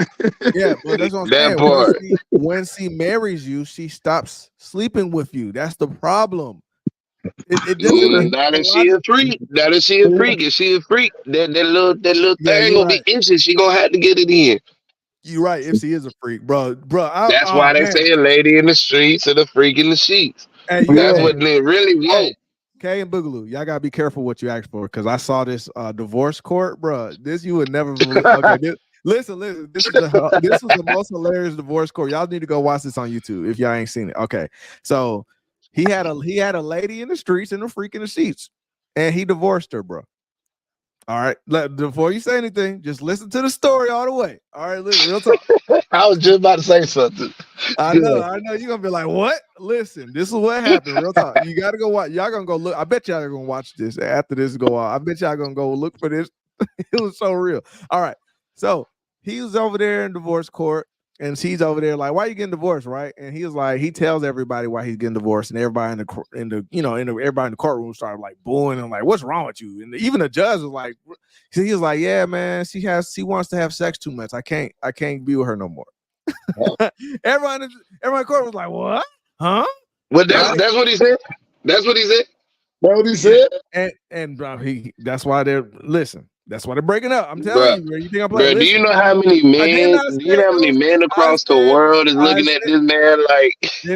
Yeah, but that's what I'm that saying. part. When she marries you, she stops sleeping with you. That's the problem. It doesn't. Now that she a freak, if she a freak, that little thing gonna be itching. She gonna have to get it in. You're right. If she is a freak, bro. That's why they say a lady in the streets and a freak in the sheets. Hey, that's what they really want. Kay and Boogaloo, y'all gotta be careful what you ask for, because I saw this divorce court, bro. This you would never believe. Okay, listen. This is the most hilarious divorce court. Y'all need to go watch this on YouTube if y'all ain't seen it. Okay, so he had a lady in the streets and a freak in the sheets, and he divorced her, bro. All right, before you say anything, just listen to the story all the way. All right, listen, real talk. I was just about to say something. I know. You're gonna be like, what? Listen, this is what happened. Real talk. You gotta go watch. Y'all gonna go look. I bet y'all are gonna watch this after this go on. I bet y'all gonna go look for this. It was so real. All right. So he was over there in divorce court, and she's over there like, why are you getting divorced, right? And he was like, he tells everybody why he's getting divorced, and everybody everybody in the courtroom started like booing and like, what's wrong with you? And even the judge was like, so he was like, yeah, man, she wants to have sex too much. I can't be with her no more. Everyone in court was like, what? Huh? Well, that's what he said. That's what he said. That's what he said. And bro, that's why they're That's why they're breaking up. I'm telling Bro, you, bro. You think I'm bro, playing? do you Listen, know how many I did men? not Do you say know how many those. men across the I world is looking at this man like? I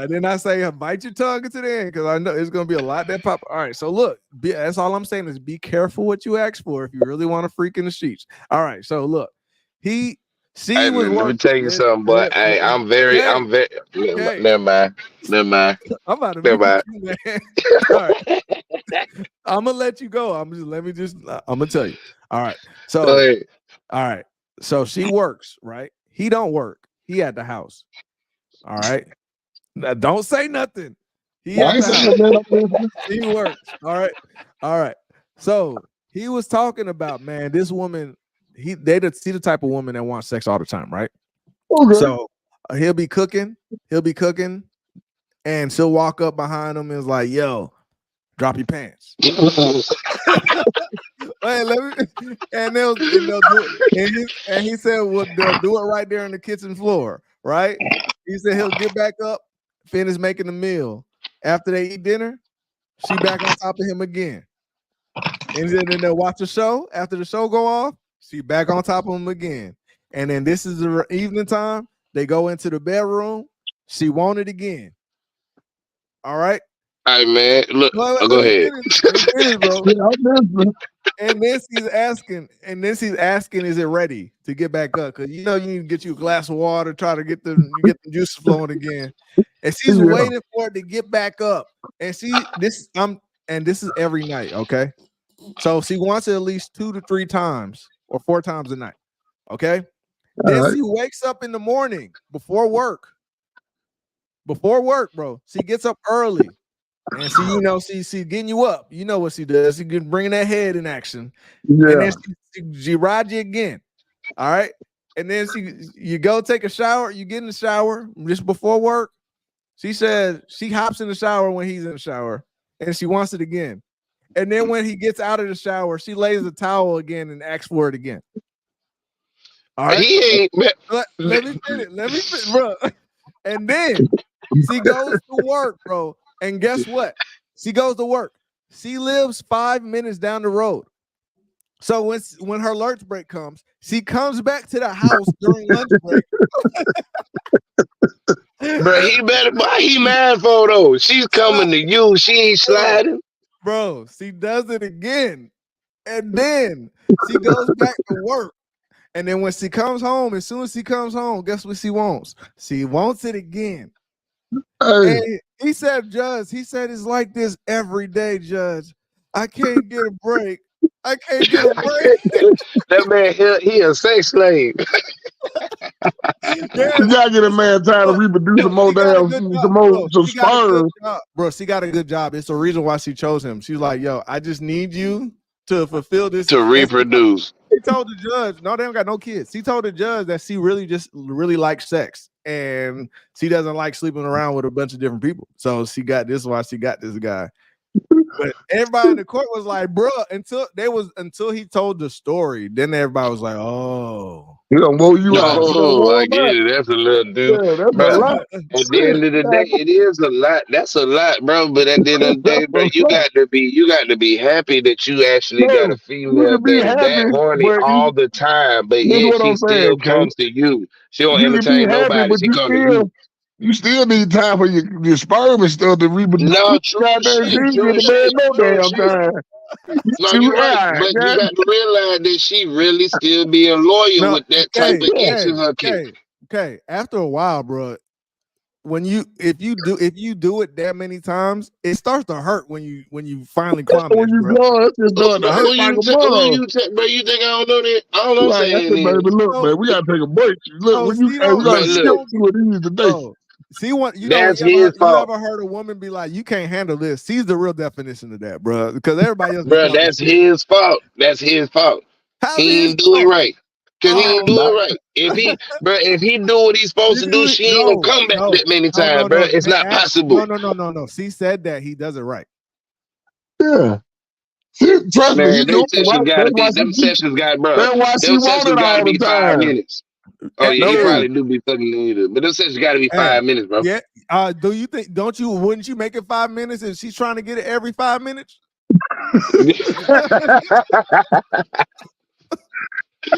did not say bite your tongue to the end because I know it's gonna be a lot that pop. All right, so look, that's all I'm saying is be careful what you ask for if you really want to freak in the streets. All right, so look, she Hey, was let me working. tell you something, but hey, I'm very. Never mind. I'm about to Never mute mind. you, man. All right, I'm gonna let you go. I'm gonna tell you. All right, so Go ahead. all right, so she works, right? He don't work. He at the house. All right. Now, don't say nothing. He at the house. He works. All right. All right. So he was talking about, man, this woman, see the type of woman that wants sex all the time, right? Okay. So he'll be cooking, and she'll walk up behind him and is like, yo, drop your pants. Hey, and they'll do it. And he said, well, they'll do it right there on the kitchen floor, right? He said he'll get back up, finish making the meal. After they eat dinner, she back on top of him again. And then they'll watch the show. After the show go off, she back on top of him again. And then this is the evening time. They go into the bedroom. She want it again. All right. All right, man. Look, Let go me ahead. finish, bro. And then she's asking, is it ready to get back up? Because you need to get you a glass of water, try to get the juice flowing again. And she's waiting for it to get back up. And this is every night, okay? So she wants it at least 2 to 3 times or 4 times a night. Okay. Then she wakes up in the morning before work. Bro. She gets up early. And she's getting you up. You know what she does. She can bring that head in action. Yeah. And then she rides you again. All right. And then you go take a shower. You get in the shower just before work. She said she hops in the shower when he's in the shower. And she wants it again. And then when he gets out of the shower, she lays the towel again and asks for it again. All right. He ain't. Let me finish, bro. And then she goes to work, bro. And guess what? She goes to work. She lives 5 minutes down the road. So when her lunch break comes, she comes back to the house during lunch break. Bro, he mad for though. She's coming to you. She ain't sliding. Bro, she does it again. And then she goes back to work. And then when she comes home, as soon as she comes home, guess what she wants? She wants it again. Hey. And he said, Judge, it's like this every day, Judge. I can't get a break. That man, he a sex slave. You gotta get a man tired of reproducing more some sperm. Bro, she got a good job. It's the reason why she chose him. She's like, yo, I just need you to fulfill this. To reproduce. He told the judge, no, they don't got no kids. He told the judge that she really likes sex. And she doesn't like sleeping around with a bunch of different people. So she got this why she got this guy. But everybody in the court was like, bro, until he told the story, then everybody was like, oh. He don't woe you out. I get it. That's a little dude. Yeah, that's a lot. At the end of the day, it is a lot. That's a lot, bro. But at the end of the day, bro, you got to be happy that you actually got a female that horny all the time. But yet she still comes to you. She don't entertain nobody. She comes to you. You still need time for your sperm and stuff to reproduce. No, true shit. No, you're right. But you got to realize that she really still being loyal with that type of itch in her kid. Okay. After a while, bro, if you do it that many times, it starts to hurt when you finally climax, bro. It's just doing the hurt Bro, you think I don't know that? I don't know. Baby, look, man, we gotta take a break. Look, we gotta skip through these today. See what you that's know? You ever heard a woman be like, "You can't handle this"? She's the real definition of that, bro. Because everybody else, bro, that's his fault. That's his fault. He ain't do it right. Cause he ain't do it right. If he do what he's supposed to do, she ain't gonna come back that many times, bro. It's not possible. No. She said that he does it right. Yeah. Trust me, them sessions got, bro. Them sessions got to be 5 minutes. Oh yeah, he No. probably do be fucking either. But it says you got to be 5 minutes, bro. Yeah. Do you think? Wouldn't you make it 5 minutes if she's trying to get it every 5 minutes?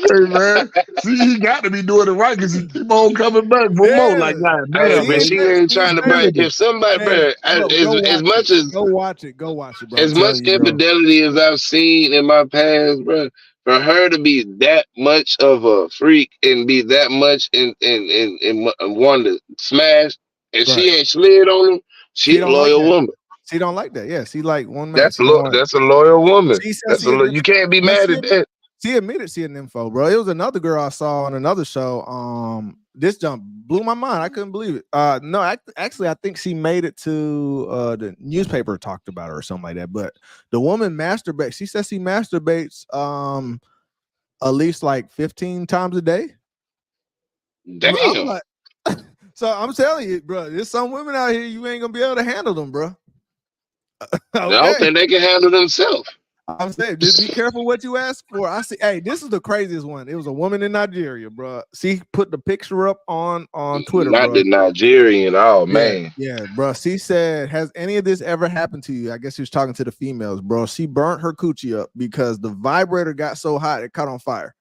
Hey man, see, he got to be doing it right because he keep on coming back for more. Like, God Hey, damn, but she ain't trying to bite. If somebody, bro, as much as go watch it, bro. as much infidelity as I've seen in my past, bro, for her to be that much of a freak and be that much in one to smash, and she ain't slid on him, she a don't like loyal that. woman. She don't like that. Yeah, she like one man. That's a loyal woman. You can't be mad at that. She admitted she an info, bro. It was another girl I saw on another show. This jump blew my mind. I couldn't believe it. No, actually, I think she made it to the newspaper talked about her or something like that. But the woman masturbates. She says she masturbates at least like 15 times a day. Damn. I'm like, so I'm telling you, bro, there's some women out here you ain't gonna be able to handle them, bro. Okay. I don't think they can handle themselves. I'm saying, just be careful what you ask for. I see. Hey, this is the craziest one. It was a woman in Nigeria, bro. She put the picture up on Twitter. Not bro. the Nigerian. Oh man. Yeah, bro. She said, "Has any of this ever happened to you?" I guess she was talking to the females, bro. She burnt her coochie up because the vibrator got so hot it caught on fire.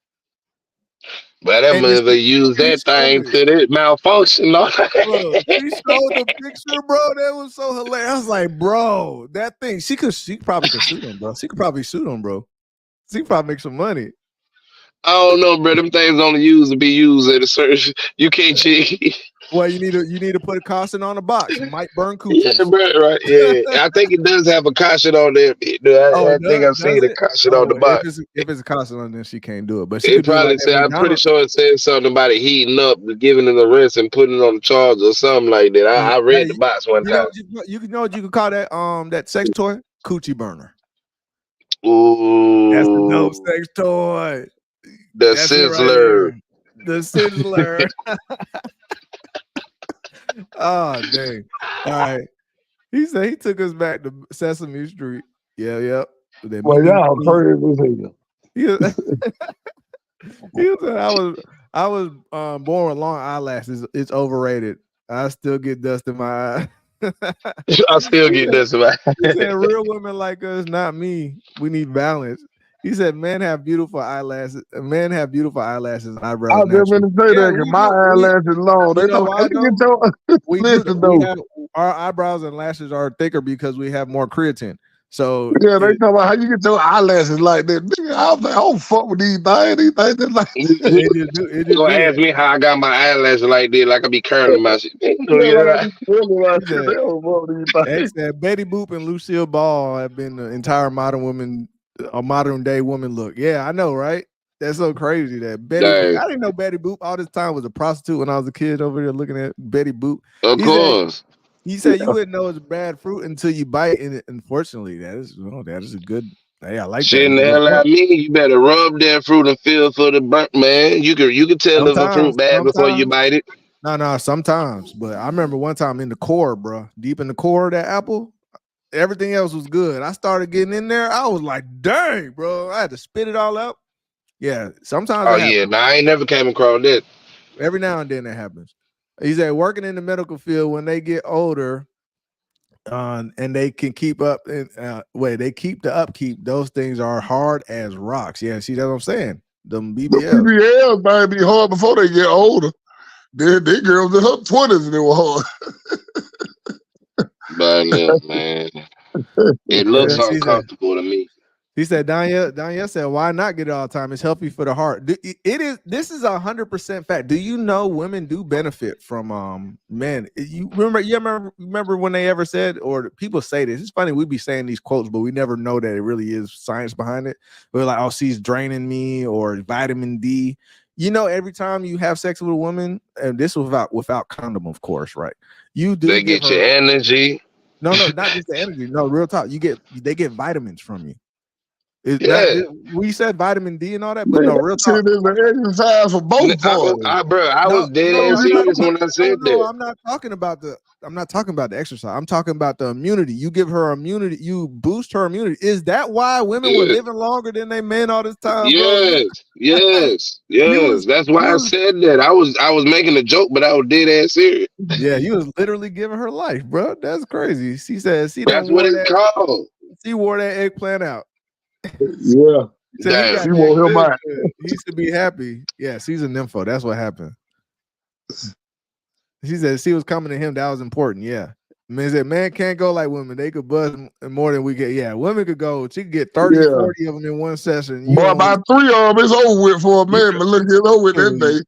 But that mother used that thing to it malfunction. Bro, she showed the picture, bro. That was so hilarious. I was like, bro, that thing. She probably could sue them, bro. She could probably sue them, bro. She could probably make some money. I don't know, bro. Them things only used to be used at a certain. You can't cheat. Well, you need to put a caution on the box. Might burn coochies. Yeah, bro, right. Yeah, I think it does have a caution on there. I think I've seen a caution on the box. If it's a caution on there, she can't do it. But it probably said. I'm pretty sure it said something about it heating up, giving it a rest, and putting it on the charge or something like that. I read the box one time. You know what you could call that that sex toy? Coochie burner. Ooh, that's the dope sex toy. The sizzler. Right, the sizzler. Oh dang! All right. He said he took us back to Sesame Street. Yeah. Well, y'all crazy as hell. I was born with long eyelashes. It's overrated. I still get dust in my eye. I still get dust in my eye. He said real women like us, not me. We need balance. He said men have beautiful eyelashes. Men have beautiful eyelashes and eyebrows. I was just going to say that because my eyelashes long. They know how you get your our eyebrows and lashes are thicker because we have more creatine. So yeah, they talk about how you get your eyelashes like that. I was like, I don't fuck with these things. These things like you gonna ask me how I got my eyelashes like this, like I be curling my shit. Said Betty Boop and Lucille Ball have been the entire modern day woman look. Yeah, I know, right? That's so crazy that Betty Boop, I didn't know Betty Boop all this time was a prostitute when I was a kid over there looking at Betty Boop. Of course. He said you wouldn't know it's bad fruit until you bite it. Unfortunately, that is a good. Hey, I like shit that. In the hell out of me, you better rub that fruit and feel for the burnt, man. You can tell if a fruit bad before you bite it. No, sometimes. But I remember one time in the core, bro, deep in the core of that apple, everything else was good. I started getting in there. I was like, dang, bro. I had to spit it all out. Yeah, sometimes. Oh yeah, I ain't never came across that. Every now and then that happens. He said working in the medical field when they get older, and they can keep up and they keep the upkeep. Those things are hard as rocks. Yeah, see that's what I'm saying. Them BBLs might be hard before they get older. They girls in her 20s and they were hard. But look, man, it looks uncomfortable to me. He said, Danielle said, why not get it all the time? It's healthy for the heart. This is 100% fact. Do you know women do benefit from men? You remember when they ever said, or people say this, it's funny, we be saying these quotes, but we never know that it really is science behind it. We're like, oh, she's draining me, or vitamin D. You know, every time you have sex with a woman, and this was without condom, of course, right? They get your energy. No, not just the energy. No, real talk. They get vitamins from you. It's not. Yeah. We said vitamin D and all that, but no, real talk. It's an exercise for both parties. I was dead ass serious when I said that. I'm not talking about the. I'm not talking about the exercise. I'm talking about the immunity. You give her immunity. You boost her immunity. Is that why women were living longer than they men all this time, bro? Yes. That's why I said that. I was making a joke, but I was dead ass serious. Yeah, you was literally giving her life, bro. That's crazy. She said she That's what it's called. She wore that eggplant out. Yeah. So he got she wore him out. He should be happy. Yeah, she's a nympho. That's what happened. She said she was coming to him. That was important. Yeah. Man said, man can't go like women. They could buzz more than we get. Yeah, women could go. She could get 30, 40 of them in one session. Boy, about 3 of them, it's over with for a man, but look, it's over with that day.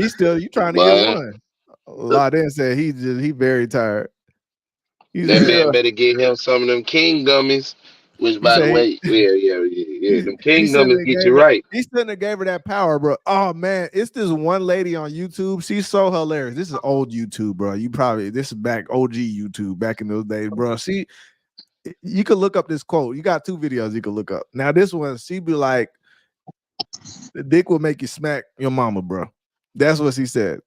He's still, you trying to get one. La then said he very tired. That man better get him some of them king gummies, which by the way, yeah. Them king gummies get you right. He shouldn't have gave her that power, bro. Oh man, it's this one lady on YouTube. She's so hilarious. This is old YouTube, bro. This is back OG YouTube back in those days, bro. You could look up this quote. You got 2 videos you can look up. Now this one, she be like, "The dick will make you smack your mama, bro." That's what she said.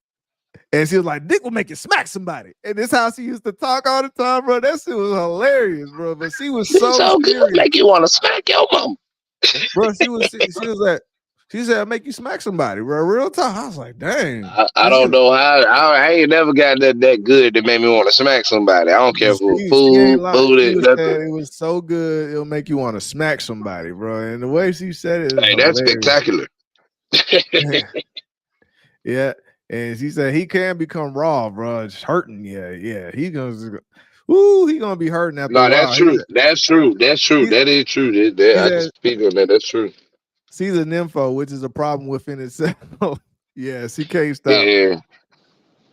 And she was like, dick will make you smack somebody. And this is how she used to talk all the time, bro. That shit was hilarious, bro. But she was so good, make you want to smack your mom. Bro, she was like, she said, make you smack somebody, bro. Real talk. I was like, dang. I don't know how. I ain't never got that good that made me want to smack somebody. I don't care if it was food, nothing. It was so good, it'll make you want to smack somebody, bro. And the way she said it, hey, that's spectacular. Yeah. And she said he can become raw, bro. It's hurting. Yeah. He gonna be hurting after a while. That's true. That's true. That is true. I just speak on that. That's true. She's a nympho, which is a problem within itself. Yeah, she can't stop. Yeah,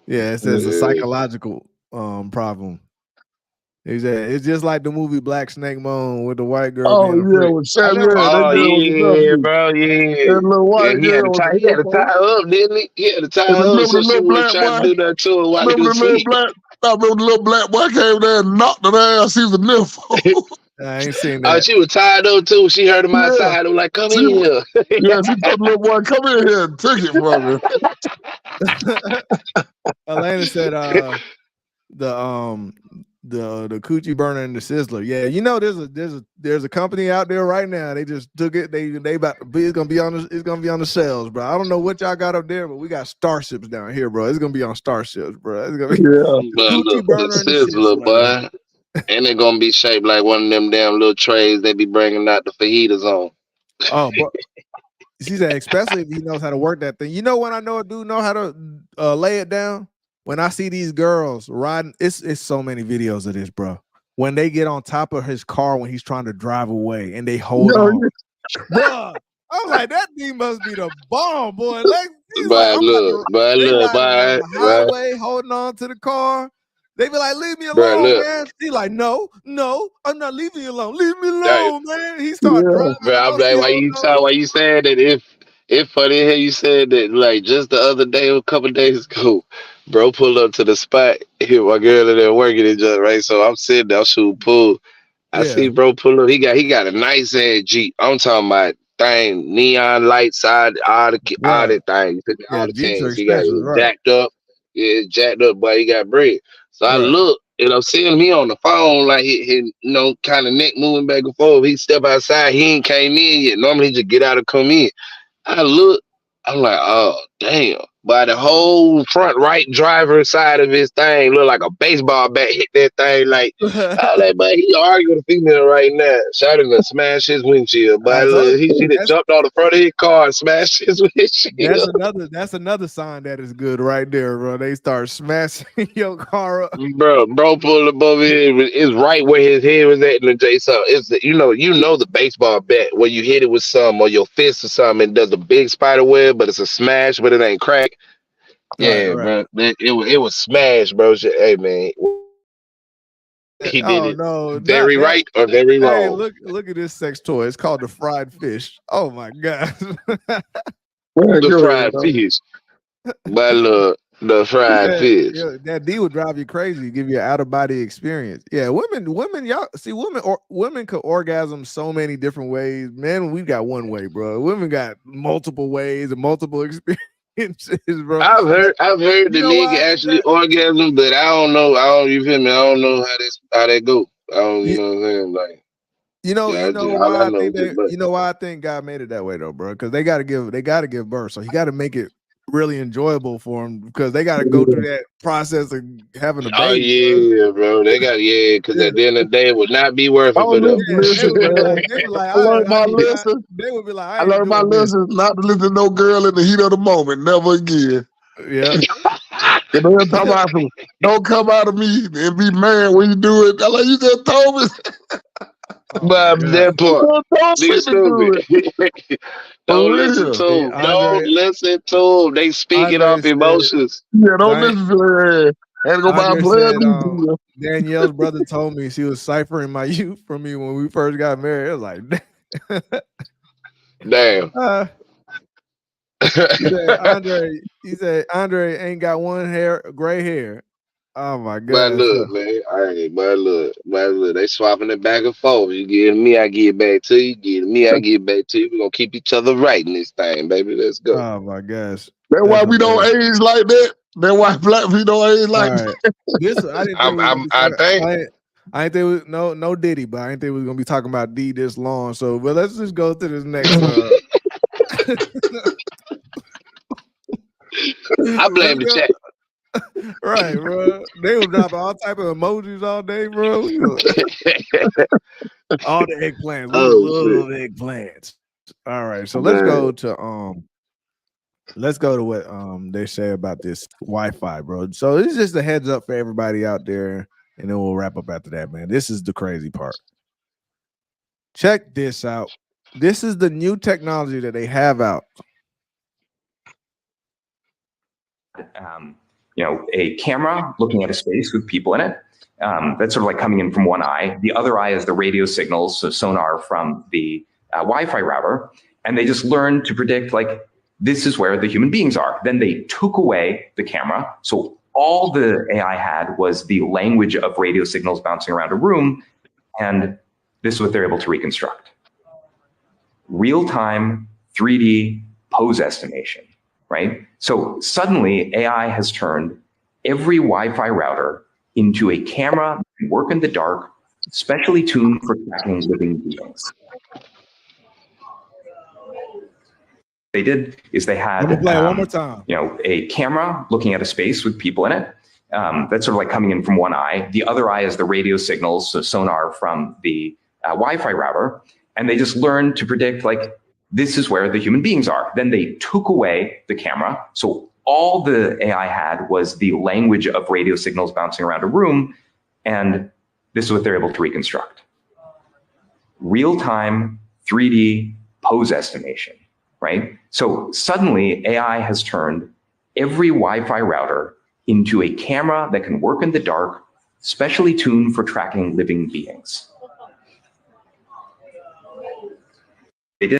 it says a psychological problem. It's just like the movie Black Snake Moan with the white girl. Oh yeah, with Samuel. Bro, yeah. That little white girl. He had to tie her up, didn't he? He had to tie her up so she wouldn't try to do that to her while he was asleep. I remember the little black boy came there and knocked her ass. He was a nympho. I ain't seen that. She was tied up too. She heard him outside. I'm like, come in here. Yeah, she told the little boy, come in here and took it from her. Elena said the coochie burner and the sizzler. Yeah, you know there's a company out there right now. They just took it. They about to be, it's gonna be on the shelves, bro. I don't know what y'all got up there, but we got starships down here, bro. It's gonna be on starships, bro. It's gonna be coochie burner and the sizzler, boy. And they're gonna be shaped like one of them damn little trays they be bringing out the fajitas on. Oh, bro. She said, especially if he knows how to work that thing. You know when I know a dude know how to lay it down? When I see these girls riding, it's so many videos of this, bro. When they get on top of his car when he's trying to drive away and they hold on. Bro, I'm like, that thing must be the bomb, boy. Like, he's like, on the highway holding on to the car. They be like, leave me alone, man. He's like, no, I'm not leaving you alone. Leave me alone, man. He started driving. Bro, I'm like, why you saying that? If funny how you said that, like just the other day, a couple days ago, bro pulled up to the spot. Here, my girl in there working it just right. So I'm sitting there shooting pool. I see bro pull up. He got a nice ass Jeep. I'm talking about thing, neon lights, all the things, all the things. He got jacked up. Yeah, jacked up, but he got bread. So I look, and I'm seeing me on the phone, like he kind of neck moving back and forth. He step outside, he ain't came in yet. Normally he just get out and come in. I look, I'm like, oh damn. By the whole front right driver side of his thing look like a baseball bat hit that thing. Like, I was like, but he arguing with a female right now. Shot him to smash his windshield. But he just jumped on the front of his car and smashed his windshield. That's another sign that is good right there, bro. They start smashing your car up. Bro pulled up over here. It's right where his head was at in the J. So it's the, you know the baseball bat where you hit it with something or your fist or something. It does a big spider web, but it's a smash, but it ain't crack. Yeah, right. Bro. It was smash, bro. Hey, man. He did it very right or very wrong. Hey, look at this sex toy. It's called the fried fish. Oh my god. The fried fish. But look, The fried fish. Yeah, that D would drive you crazy, give you an out of body experience. Yeah, women, y'all see, women could orgasm so many different ways. Men, we got one way, bro. Women got multiple ways and multiple experiences, bro. I've heard the You know nigga why I think actually that? orgasm, but I don't know. You feel me? I don't know how that go. I don't, you know what I'm saying? Like, You know yeah, why all I I know think is just that. butt. You know why I think God made it that way though, bro. Because they got to give birth, so He got to make it really enjoyable for them because they got to go through that process of having a Oh baby, bro. yeah, bro. They got because at the end of the day, it would not be worth it Oh, for them. They listen, would be man. like, I learned my I lesson. they would be like, I I ain't learned my doing this. lesson not to listen to no girl in the heat of the moment. Never again. Yeah. And they'll talk about some, don't come out of me and be mad when you do it. I'm like, you just told me. But that part, You just they told me to do it. stupid. For Don't listen real. to See, them. Don't listen to them. They speaking Andre off said, emotions. Yeah, don't listen to her. I had to go buy a Andre plan said, B deal. Danielle's brother told me she was ciphering my youth from me when we first got married. It was like, Damn. He said Andre ain't got one gray hair. Oh my But gosh. look, man. All right, but look. They swapping it back and forth. You give me, I give back to you. Give me, I give back to you. We're gonna keep each other right in this thing, baby. Let's go. Oh my gosh. That's why we don't age like that. That's why black people don't age like All right. This I didn't think we was gonna be I talking. think. I ain't think no Diddy, but I ain't think we was gonna be talking about D this long. So, but let's just go to this next. I blame the chat. Right, bro. They were dropping all type of emojis all day, bro. All the eggplants. We love eggplants. All right, so let's go to what they say about this Wi-Fi, bro. So this is just a heads up for everybody out there, and then we'll wrap up after that, man. This is the crazy part. Check this out. This is the new technology that they have out. A camera looking at a space with people in it. That's sort of like coming in from one eye. The other eye is the radio signals, so sonar from the Wi-Fi router. And they just learned to predict, like, this is where the human beings are. Then they took away the camera. So all the AI had was the language of radio signals bouncing around a room. And this is what they're able to reconstruct. Real-time 3D pose estimation. Right? So suddenly AI has turned every Wi-Fi router into a camera that can work in the dark, specially tuned for tracking living beings. They did is they had I'm gonna play it one more time. A camera looking at a space with people in it. That's sort of like coming in from one eye. The other eye is the radio signals, so sonar from the Wi-Fi router. And they just learned to predict, like, this is where the human beings are. Then they took away the camera. So all the AI had was the language of radio signals bouncing around a room. And this is what they're able to reconstruct. Real-time 3D pose estimation, right? So suddenly AI has turned every Wi-Fi router into a camera that can work in the dark, specially tuned for tracking living beings. They did.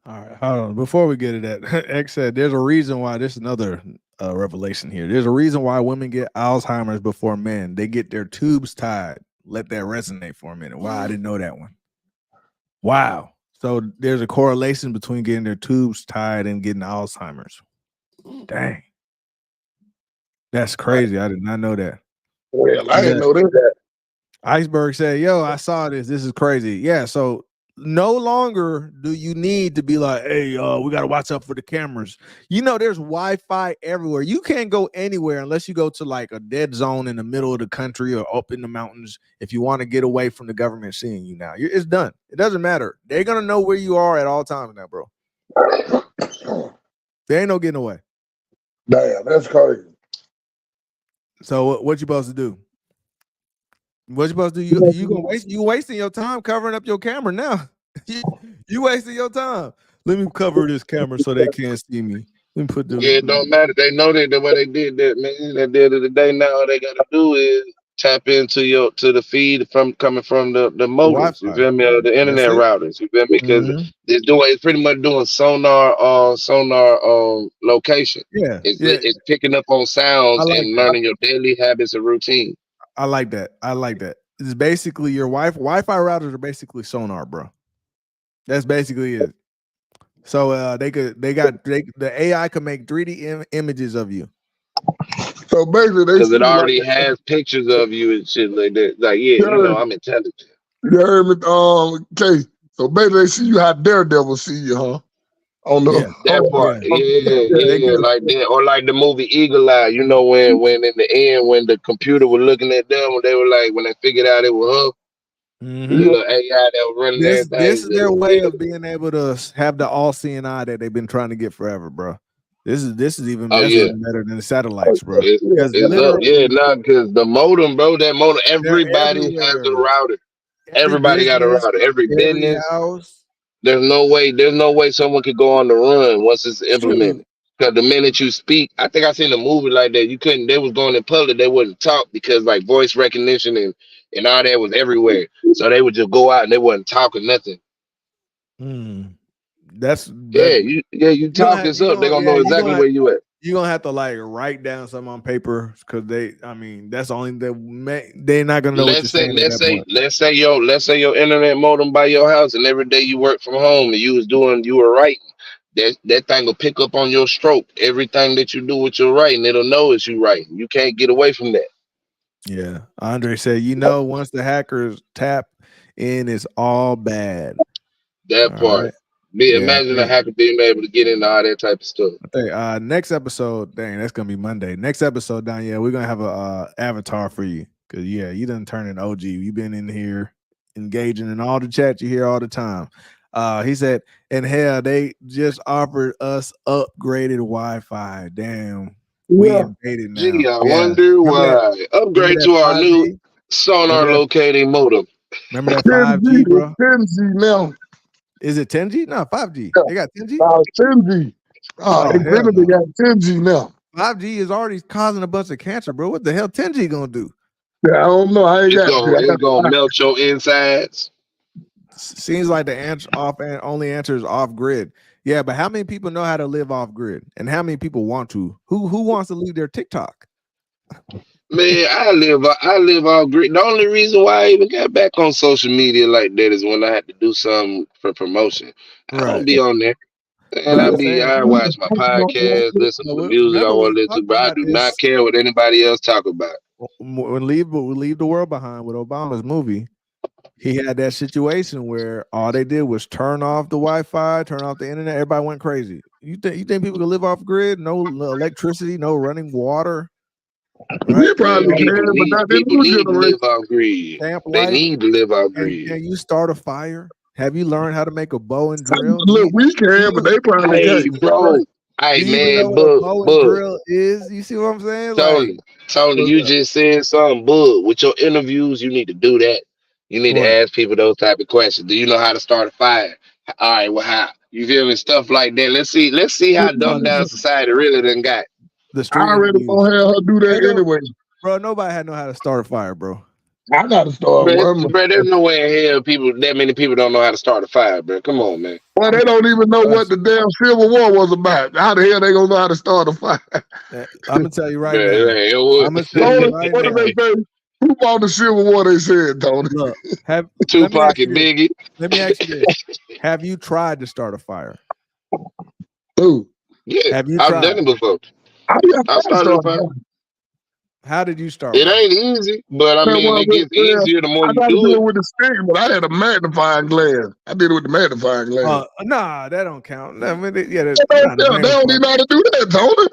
All right, hold on. Before we get to that, X said there's a reason why. This is another revelation here. There's a reason why women get Alzheimer's before men. They get their tubes tied. Let that resonate for a minute. Wow, I didn't know that one. Wow. So there's a correlation between getting their tubes tied and getting Alzheimer's. Dang. That's crazy. I did not know that. Well, I didn't know that. Iceberg said, yo, I saw this. This is crazy. Yeah, so no longer do you need to be like, hey, we got to watch out for the cameras. There's Wi-Fi everywhere. You can't go anywhere unless you go to like a dead zone in the middle of the country or up in the mountains if you want to get away from the government seeing you now. It's done. It doesn't matter. They're going to know where you are at all times now, bro. There ain't no getting away. Damn, that's crazy. So what you supposed to do? What you supposed to do? You wasting your time covering up your camera now. you wasting your time. Let me cover this camera so they can't see me. Let me put the. Yeah, it don't matter. They know that the way they did that, man. At the end of the day, now all they gotta do is tap into the feed from coming from the modems. You Wi-Fi. feel me? Or the That's internet it. routers. You feel me? Because Mm-hmm. it's pretty much doing sonar location. Yeah, It's picking up on sounds I like and that. learning your daily habits and routine. I like that. I like that. It's basically your Wi-Fi routers are basically sonar, bro. That's basically it. So the AI can make 3D images of you. So basically, they Because see it you like already has pictures of you and shit like that. Like, yeah, you heard, I'm intelligent. you heard me, okay. So basically, they see you how Daredevil see you, huh? On the Yeah, That part, They yeah, can. like that, or like the movie Eagle Eye. You know, when in the end, when the computer was looking at them, when they were like, when they figured out it was her, the Mm-hmm. little AI that was running This is their way everything. of being able to have the all-seeing eye that they've been trying to get forever, bro. This is even Oh that's yeah, even better than the satellites, bro. Because it's up, yeah, literally not because the modem, bro. That modem, they're everybody has a everywhere. router. Every Everybody got a business, router. Every every business. house. There's no way someone could go on the run once it's Shoot. implemented. Because the minute you speak, I think I seen a movie like that. You couldn't. They was going in public. They wouldn't talk because like voice recognition and all that was everywhere. So they would just go out and they wasn't talking nothing. That's Yeah, that. you talking something. They gonna know exactly where you at. You're gonna have to like write down something on paper because that's the only they're not gonna know what you're Let's say saying at let's that say point. let's say your internet modem by your house, and every day you work from home and you were writing. That thing will pick up on your stroke. Everything that you do with your writing, it'll know it's you writing. You can't get away from that. Yeah, Andre said, once the hackers tap in, it's all bad. That All part. right. Yeah. Imagine a hacker being able to get into all that type of stuff. Okay. Next episode, dang, that's gonna be Monday. Next episode, down. Yeah, we're gonna have a avatar for you because you done turned an OG. You've been in here engaging in all the chat you hear all the time. He said, and hell, they just offered us upgraded Wi-Fi. Damn, we invaded now. Gee, I Yeah, wonder remember why. remember Upgrade that to our new 5G? sonar Remember that? locating modem. Remember that 5G, bro? 10G now. Is it 10G? No, 5G. Yeah. They got 10G? 10G. Oh, They hell really no. got 10G now. 5G is already causing a bunch of cancer, bro. What the hell 10G gonna do? Yeah, I don't know. I ain't got It's gonna melt your insides. Seems like the only answer is off grid. Yeah, but how many people know how to live off grid? And how many people want to? Who wants to leave their TikTok? Man, I live off grid. The only reason why I even got back on social media like that is when I had to do something for promotion. I don't be on there. And But I'm saying, I watch my podcast, listen to the music I remember want we to listen to, talked but I about do not this. care what anybody else talk about. We'll leave the world behind with Obama's movie. He had that situation where all they did was turn off the Wi-Fi, turn off the internet. Everybody went crazy. You think people can live off grid? No electricity, no running water. Right? You probably can, but not in the new Need to generation. live off grid. Camp They life. need to live off And grid. can you start a fire? Have you learned how to make a bow and drill? Look, we can, but they probably Hey, can't. bro. Hey, Do you even know man, what a bow and Bug. drill is? You see what I'm saying? Tony, you just said something, Bug. With your interviews, you need to do that. You need to What? ask people those type of questions. Do you know how to start a fire? All right, well, how? You feel me? Stuff like that. Let's see how dumbed down society really done got. The I street already interviews. gonna have her do that anyway. Bro, nobody had know how to start a fire, bro. I gotta start one. Bro, there's no way in hell that many people don't know how to start a fire, bro. Come on, man. Well, they don't even know what the damn Civil War was about. How the hell they gonna know how to start a fire? I'm gonna tell you right Man, now. it would. I'm gonna tell you right What now. did they say? Who fought the Civil War? They said, Tony. Look, let me Tupac ask you and this. Biggie. Let me ask you this. Have you tried to start a fire? Who? Yeah, Have you I've tried? done it before. I started a fire. How did you start It one? ain't easy, but I mean, it gets easier the more I you gotta do do it. it with the stick, but I had a magnifying glass. I did it with the magnifying glass. Nah, that don't count. I mean, They don't even know how to do that, Tony.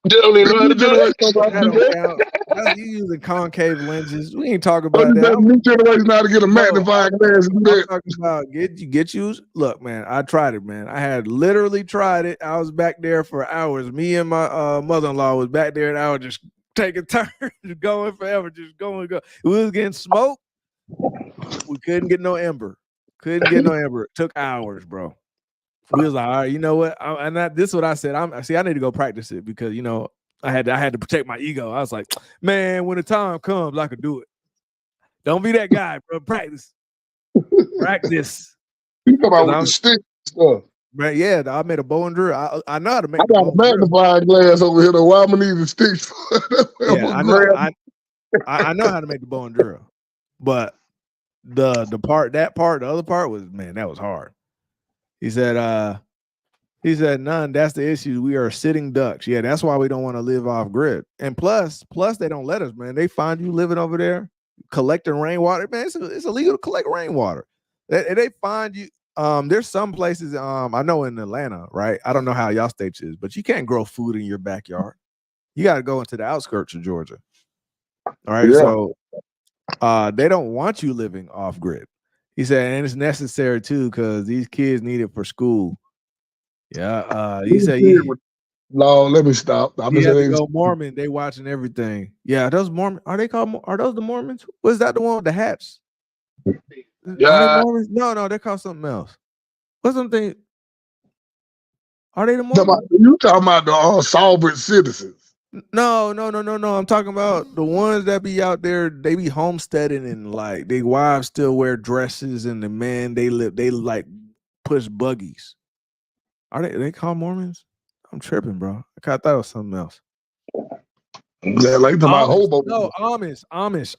They don't even know how to do that. That don't count. That's you using concave lenses. We ain't talking about that. New generation know how to get a magnifying glass and do I'm that. talking about get you. Look, man, I tried it, man. I had literally tried it. I was back there for hours. Me and my mother-in-law was back there, and I was just taking turns, just going forever, just going. We was getting smoke. We couldn't get no ember. Couldn't get no ember. It took hours, bro. We was like, all right, you know what? This is what I said. I need to go practice it because I had to protect my ego. I was like, man, when the time comes, I could do it. Don't be that guy, bro. Practice. Practice. You come out with the stick stuff. But yeah, I made a bow and drill. I know how to make I the got bow a and drill. magnifying glass over here though. Why am I needing sticks for? Yeah, I know. I know how to make the bow and drill. But the other part, was, man, that was hard. He said, none, that's the issue. We are sitting ducks. Yeah, that's why we don't want to live off grid. And plus they don't let us, man. They find you living over there, collecting rainwater. Man, it's illegal to collect rainwater. They find you. There's some places, I know in Atlanta, right? I don't know how y'all states is, but you can't grow food in your backyard. You got to go into the outskirts of Georgia. All right. Yeah. So they don't want you living off grid. He said, and it's necessary too, because these kids need it for school. Yeah. He said, no, let me stop. You have to go Mormon. They watching everything. Yeah, those Mormon. Are those the Mormons? Was that the one with the hats? Yeah. Are they Mormons? No, they're called something else. What's something? Are they the Mormons? You talking about the sovereign citizens? No. I'm talking about the ones that be out there. They be homesteading and like their wives still wear dresses, and the men they like push buggies. Are they called Mormons? I'm tripping, bro. I thought it was something else. Yeah, like talking about hobo. No, Amish. Oh, Amish.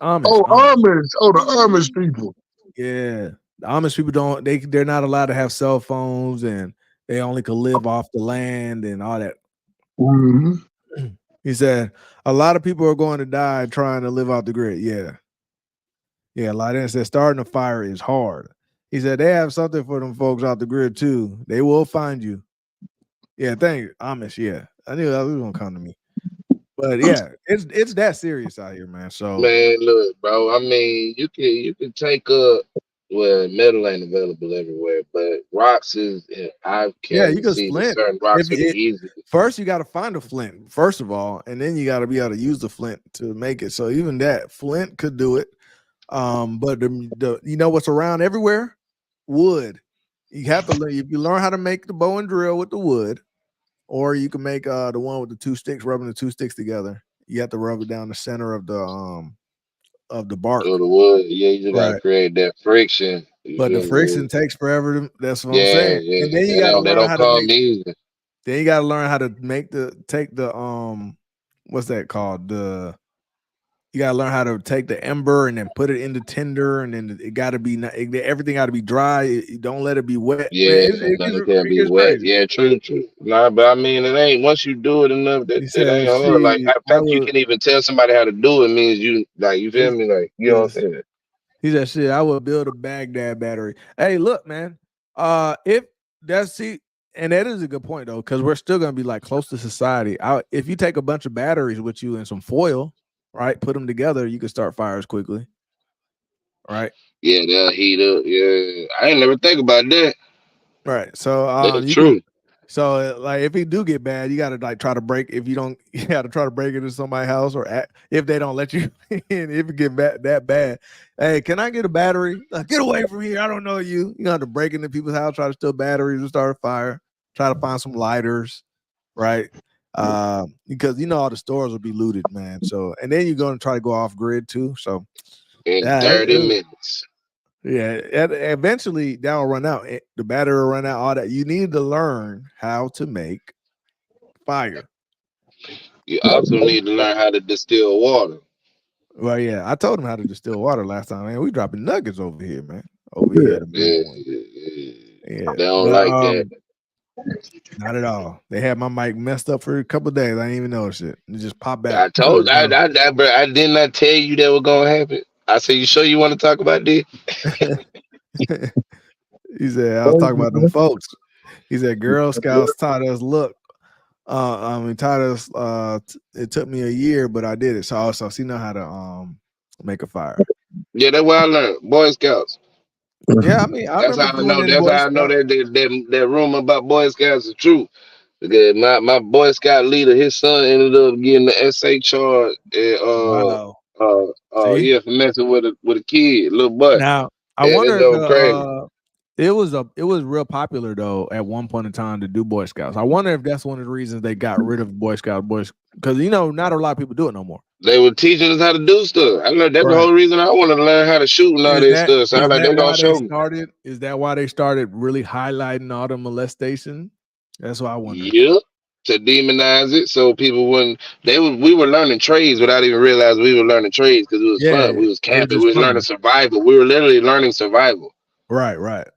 Oh, the Amish people. Yeah, the Amish people they're not allowed to have cell phones, and they only could live off the land and all that. Mm-hmm. He said a lot of people are going to die trying to live off the grid. Yeah, a lot of them said starting a fire is hard. He said they have something for them folks off the grid too. They will find you. Yeah, thank you, Amish. Yeah, I knew that was gonna come to me. But yeah, it's that serious out here, man. So man, look, bro. I mean, you can take metal ain't available everywhere, but rocks is. I you can can see flint. certain rocks are easy. First, you got to find a flint, first of all, and then you got to be able to use the flint to make it. So even that flint could do it. But the you know what's around everywhere? Wood. You have to if you learn how to make the bow and drill with the wood, or you can make the one with the two sticks, rubbing the two sticks together. You have to rub it down the center of the bark. Or the wood, yeah, you just gotta create that friction. But the friction takes forever. That's what I'm saying. Yeah. And then you got to learn how to make. Easy. Then you got to learn how to take the what's that called? You got to learn how to take the ember and then put it in the tinder, and then it got to be everything got to be dry. Don't let it be wet. Yeah, it can't be wet. Crazy. Yeah, true. Nah, but I mean, it ain't once you do it enough that ain't hard. Like the fact you can even tell somebody how to do it means you feel me, like you know what I'm saying. He said, "Shit, I would build a Baghdad battery." Hey, look, man. And that is a good point though, because we're still gonna be like close to society. If you take a bunch of batteries with you and some foil, right, put them together, you can start fires quickly. Right? Yeah, they'll heat up. Yeah, I ain't never think about that. Right. So that's true. So like if it do get bad, you gotta like try to break. If you don't, you gotta try to break into somebody's house, or if they don't let you in, if it get that bad. Hey, can I get a battery? Get away from here! I don't know you. You have to break into people's house, try to steal batteries and start a fire. Try to find some lighters, right? Because all the stores will be looted, man. So and then you're gonna try to go off grid too. So in 30 minutes. Yeah, eventually that'll run out. The battery will run out. All that you need to learn how to make fire. You also need to learn how to distill water. Well, yeah, I told him how to distill water last time, man. We dropping nuggets over here, man. Over here, yeah. They don't like that. Not at all. They had my mic messed up for a couple of days. I didn't even notice it. It just popped back. I told I did not tell you that was gonna happen. I said, "You sure you want to talk about this?" He said, "I was talking about them folks." He said, "Girl Scouts taught us. Look, taught us. It took me a year, but I did it. So she know how to make a fire." Yeah, that's what I learned. Boy Scouts. Yeah, I mean, that's how I know. That's how I know that rumor about Boy Scouts is true. Because my Boy Scout leader, his son ended up getting the SA charge. Wow. For messing with a kid, little boy. Now I wonder It was real popular though at one point in time to do Boy Scouts. I wonder if that's one of the reasons they got rid of Boy Scout boys, because not a lot of people do it no more. They were teaching us how to do stuff. I know that's the whole reason I wanted to learn how to shoot and all that stuff. Sound like they gonna show me. Is that why they started really highlighting all the molestation? That's why I wonder. Yep. To demonize it, so people wouldn't. We were learning trades without even realizing we were learning trades because it was fun. We was camping. We was learning survival. We were literally learning survival. Right.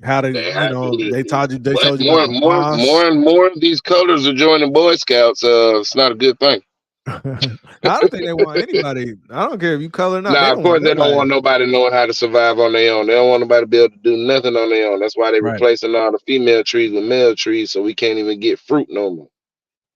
How to, they taught you. They But told you about the boss. more and more of these colors are joining Boy Scouts. It's not a good thing. I don't think they want anybody. I don't care if you color or not. Nah, of course they don't want nobody knowing how to survive on their own. They don't want nobody to be able to do nothing on their own. That's why they're replacing all the female trees with male trees, so we can't even get fruit no more.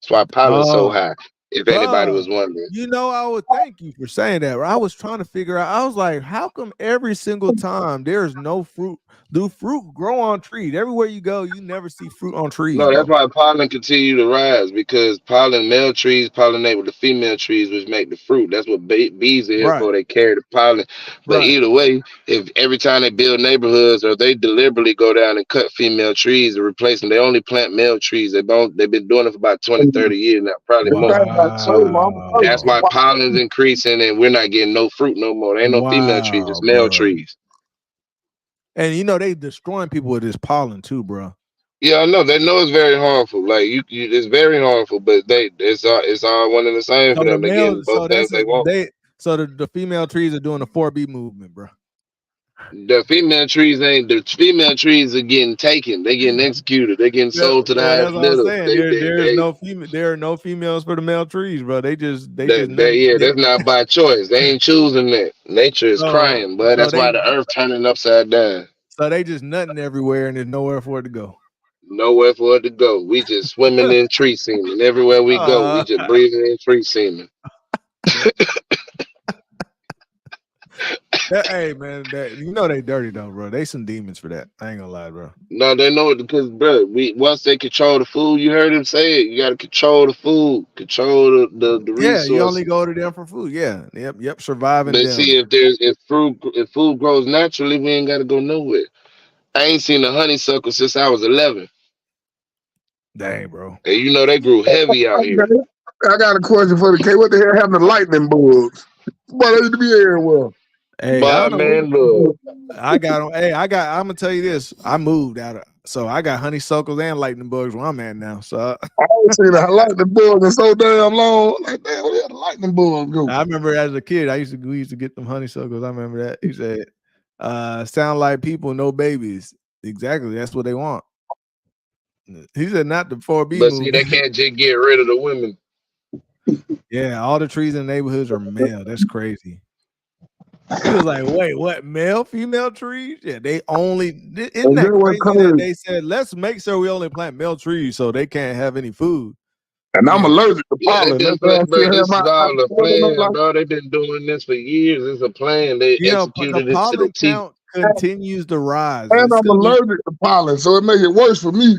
That's why pollen's so high. If anybody was wondering, I would thank you for saying that. I was trying to figure out. I was like, how come every single time there's no fruit? Do fruit grow on trees? Everywhere you go, you never see fruit on trees. No, that's why pollen continue to rise, because male trees pollinate with the female trees, which make the fruit. That's what bees are here for. They carry the pollen. But either way, if every time they build neighborhoods or they deliberately go down and cut female trees and replace them, they only plant male trees. They've been doing it for about 20, 30 years now, probably more. So that's why pollen's increasing and we're not getting no fruit no more. There ain't no female trees, just male trees. And they destroying people with this pollen too, bro. Yeah, I know. They know it's very harmful. Like it's very harmful, but it's all one and the same for them. They getting both things they want. So the female trees are doing the 4B movement, bro. The female trees are getting taken. They're getting executed. They're getting sold to the highest bidder. There are no females for the male trees, bro. That's not by choice. They ain't choosing that. Nature is crying, but that's why the earth turning upside down. So they just nutting everywhere and there's nowhere for it to go. Nowhere for it to go. We just swimming in tree semen. Everywhere we go, we just breathing in tree semen. Hey man, they dirty though, bro. They some demons for that. I ain't gonna lie, bro. No, they know it because, bro, once they control the food, you heard him say it. You got to control the food, control the resources. Yeah, you only go to them for food. Yeah, yep. Surviving. But see, if food grows naturally, we ain't got to go nowhere. I ain't seen a honeysuckle since I was 11. Dang, bro. And they grew heavy out here. I got a question for the K. What the hell happened to lightning bugs? But they need to be here well. Hey, man, look. I'm gonna tell you this. I moved so I got honeysuckles and lightning bugs where I'm at now. So I ain't seen a lightning bug in so damn long. Like, damn, where the lightning bug go? I remember as a kid, we used to get them honeysuckles. I remember that. He said, sound like people, no babies. Exactly. That's what they want. He said not the 4B. But see, they can't just get rid of the women. Yeah, all the trees in the neighborhoods are male. That's crazy. He was like, wait, what? Male, female trees? Yeah, they only. Isn't that crazy that they said, let's make sure we only plant male trees so they can't have any food? And I'm allergic to pollen. This is all a plan, bro. They've been doing this for years. It's a plan. They executed it to the count continues to rise. And I'm allergic to pollen, so it makes it worse for me.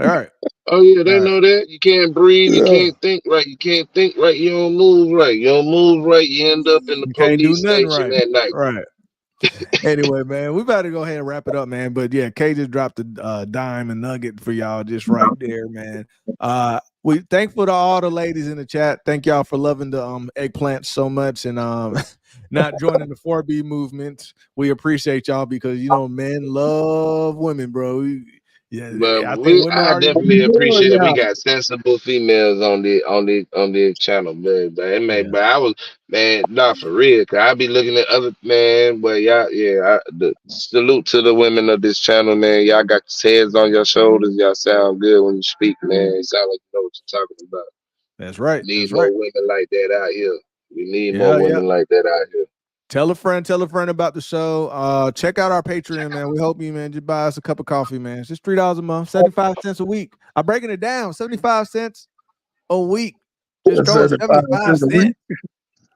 All right. Oh yeah, they know that. You can't breathe. You can't think right. You can't think right. You don't move right. You don't move right. You end up in the police station that night. Right. Anyway, man, we better go ahead and wrap it up, man. But yeah, Kay just dropped a dime and nugget for y'all just right there, man. We thankful to all the ladies in the chat. Thank y'all for loving the eggplant so much and not joining the 4B movement. We appreciate y'all because men love women, bro. But I definitely appreciate it. We got sensible females on the channel, man. But I was, man, not for real. Cause I be looking at other but salute to the women of this channel, man. Y'all got your heads on your shoulders. Y'all sound good when you speak, man. It sound like you know what you're talking about. That's right. We need more women like that out here. We need more women like that out here. Tell a friend about the show. Check out our Patreon, man. We hope you, man, just buy us a cup of coffee, man. It's just $3 a month, 75 cents a week. I'm breaking it down, 75 cents a week. Just throw 75 cents.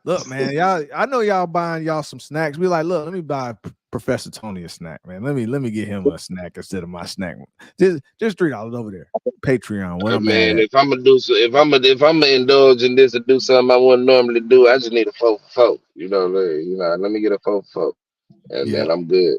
Look, man, I know y'all buying y'all some snacks. We like, look, let me buy Professor Tony a snack, man. Let me get him a snack instead of my snack. Just $3 over there. Patreon. If I'm gonna indulge in this and do something I wouldn't normally do, I just need a 4 for 4. Let me get a 4 for 4, and then I'm good.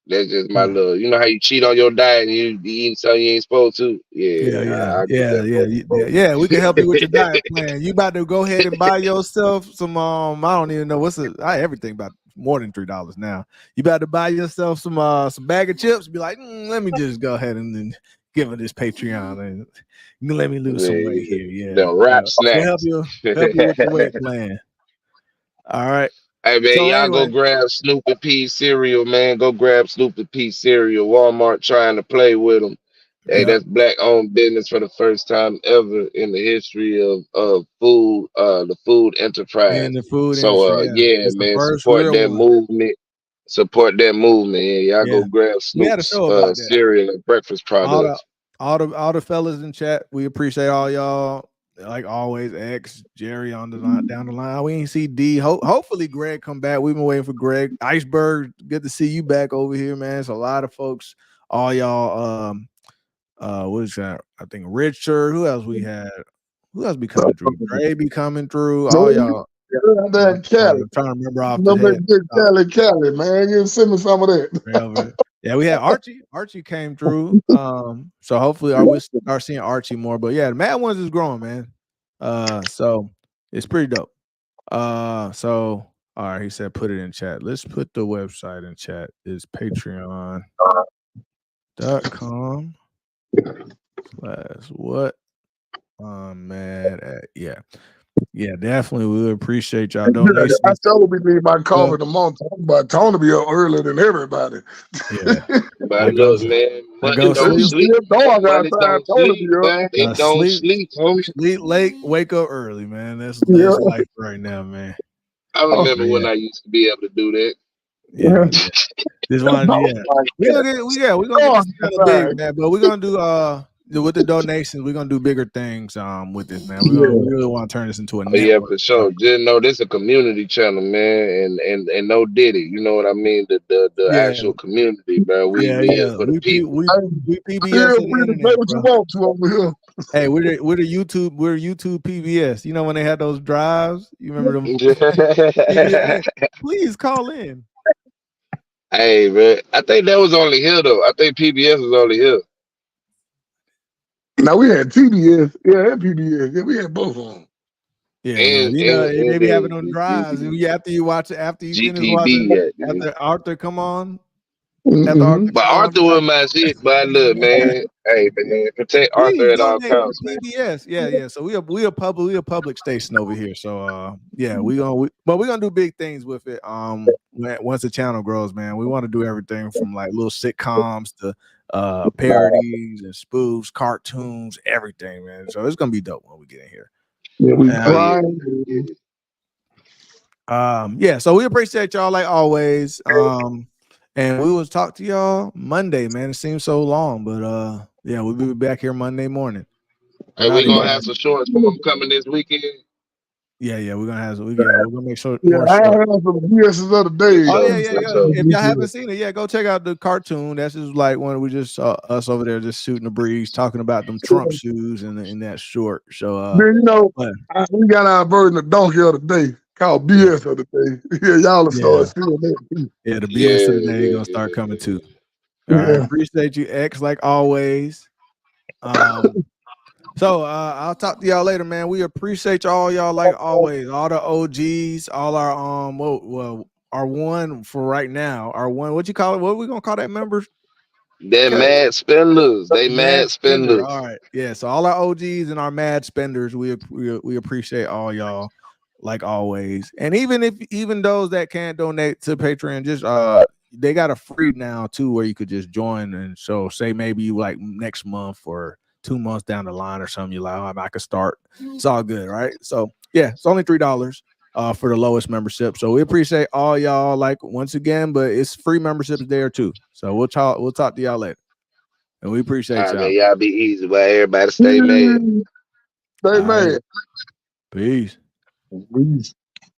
That's just my little. You know how you cheat on your diet and you be eating something you ain't supposed to. I get that. Yeah. We can help you with your diet plan. You about to go ahead and buy yourself some. I don't even know everything about more than $3 now. You about to buy yourself some bag of chips. Be like, let me just go ahead and then give it this Patreon and let me lose some weight here. Yeah, the rap we'll help snacks. you with your weight plan. All right. Hey man, So y'all go anyway, grab Snoopy P cereal, man. Go grab Snoopy P cereal. Walmart trying to play with them. Hey, that's black owned business for the first time ever in the history of food, the food enterprise. in the food So industry, yeah, it's the man, first support real that one. movement. Support that movement. Yeah, y'all go grab We had a Snoop's show about that. cereal and breakfast products. All the fellas in chat, we appreciate all y'all. Like always, X, Jerry on the line, down the line. We ain't see D. Hopefully Greg come back. We've been waiting for Greg. Iceberg, good to see you back over here, man. It's a lot of folks. All y'all, what is that? I think Richard. Who else we had? Who else be coming through? Dre be coming through. All y'all. That Cali. I'm trying to remember off the head. Good Cali, man. You send me some of that. Yeah, we had Archie. Archie came through. So hopefully we start seeing Archie more. But yeah, the Mad Ones is growing, man. So it's pretty dope. So all right, he said put it in chat. Let's put the website in chat. It's patreon.com/what I'm mad at. Yeah, definitely. We appreciate y'all donations. I told me need my coffee tomorrow. But Tony be up earlier than everybody. Yeah. But look, man, money go don't sleep. sleep. Money don't sleep, man. It don't sleep, homie. Sleep late, wake up early, man. That's life right now, man. I remember when I used to be able to do that. Yeah. This one, we're gonna get this kind of big, man. But we're gonna do with the donations, we're gonna do bigger things with this, man. We really want to turn this into a network. Yeah, for sure. Just know this is a community channel, man, and no Diddy. You know what I mean? The actual community, man. We here for the people. We PBS of the internet, what you want to over here. Hey, we're the YouTube PBS. You know when they had those drives? You remember them? Hey, please call in. Hey, man, I think that was only here though. I think PBS was only here. Now we had TBS, and PBS. Yeah, we had both of them. Yeah, they be having on drives. After you watch it, after you finish watching, after Arthur come on. But Arthur was my shit. But look, man, hey, man, protect Arthur at all costs, man. PBS, yeah. So we a public station over here. So we're gonna do big things with it. Once the channel grows, man, we want to do everything from like little sitcoms to parodies and spoofs, cartoons, everything, man. So it's gonna be dope when we get in here. Yeah, so we appreciate y'all like always. And we will talk to y'all Monday, man. It seems so long, but we'll be back here Monday morning. Hey, we're gonna have some shorts for them coming this weekend. Yeah, we're gonna have some. We're gonna make sure. Yeah, I have some BS's of the day. Oh yeah. If y'all haven't seen it, go check out the cartoon. That's just like when we just saw us over there just shooting the breeze, talking about them Trump shoes in that short. So then we got our version of Donkey of the Day called BS of the Day. Yeah, y'all will start seeing that too. Yeah, the BS of the day gonna start coming too. All right, appreciate you, X, like always. So I'll talk to y'all later, man. We appreciate y'all like always. All the OGs, all our our one for right now. Our one, what you call it? What are we gonna call that members? They're mad spenders. They mad spenders. All right, yeah. So all our OGs and our mad spenders, we appreciate all y'all like always. And even those that can't donate to Patreon, just they got a free now too, where you could just join. And so say maybe you like next month or 2 months down the line or something, you're like, I could start. It's all good, right? So yeah, it's only $3 for the lowest membership. So we appreciate all y'all like once again, but it's free memberships there too. So we'll talk to y'all later. And we appreciate y'all. Man, y'all be easy, but everybody stay mad. Stay mad. Peace. Peace.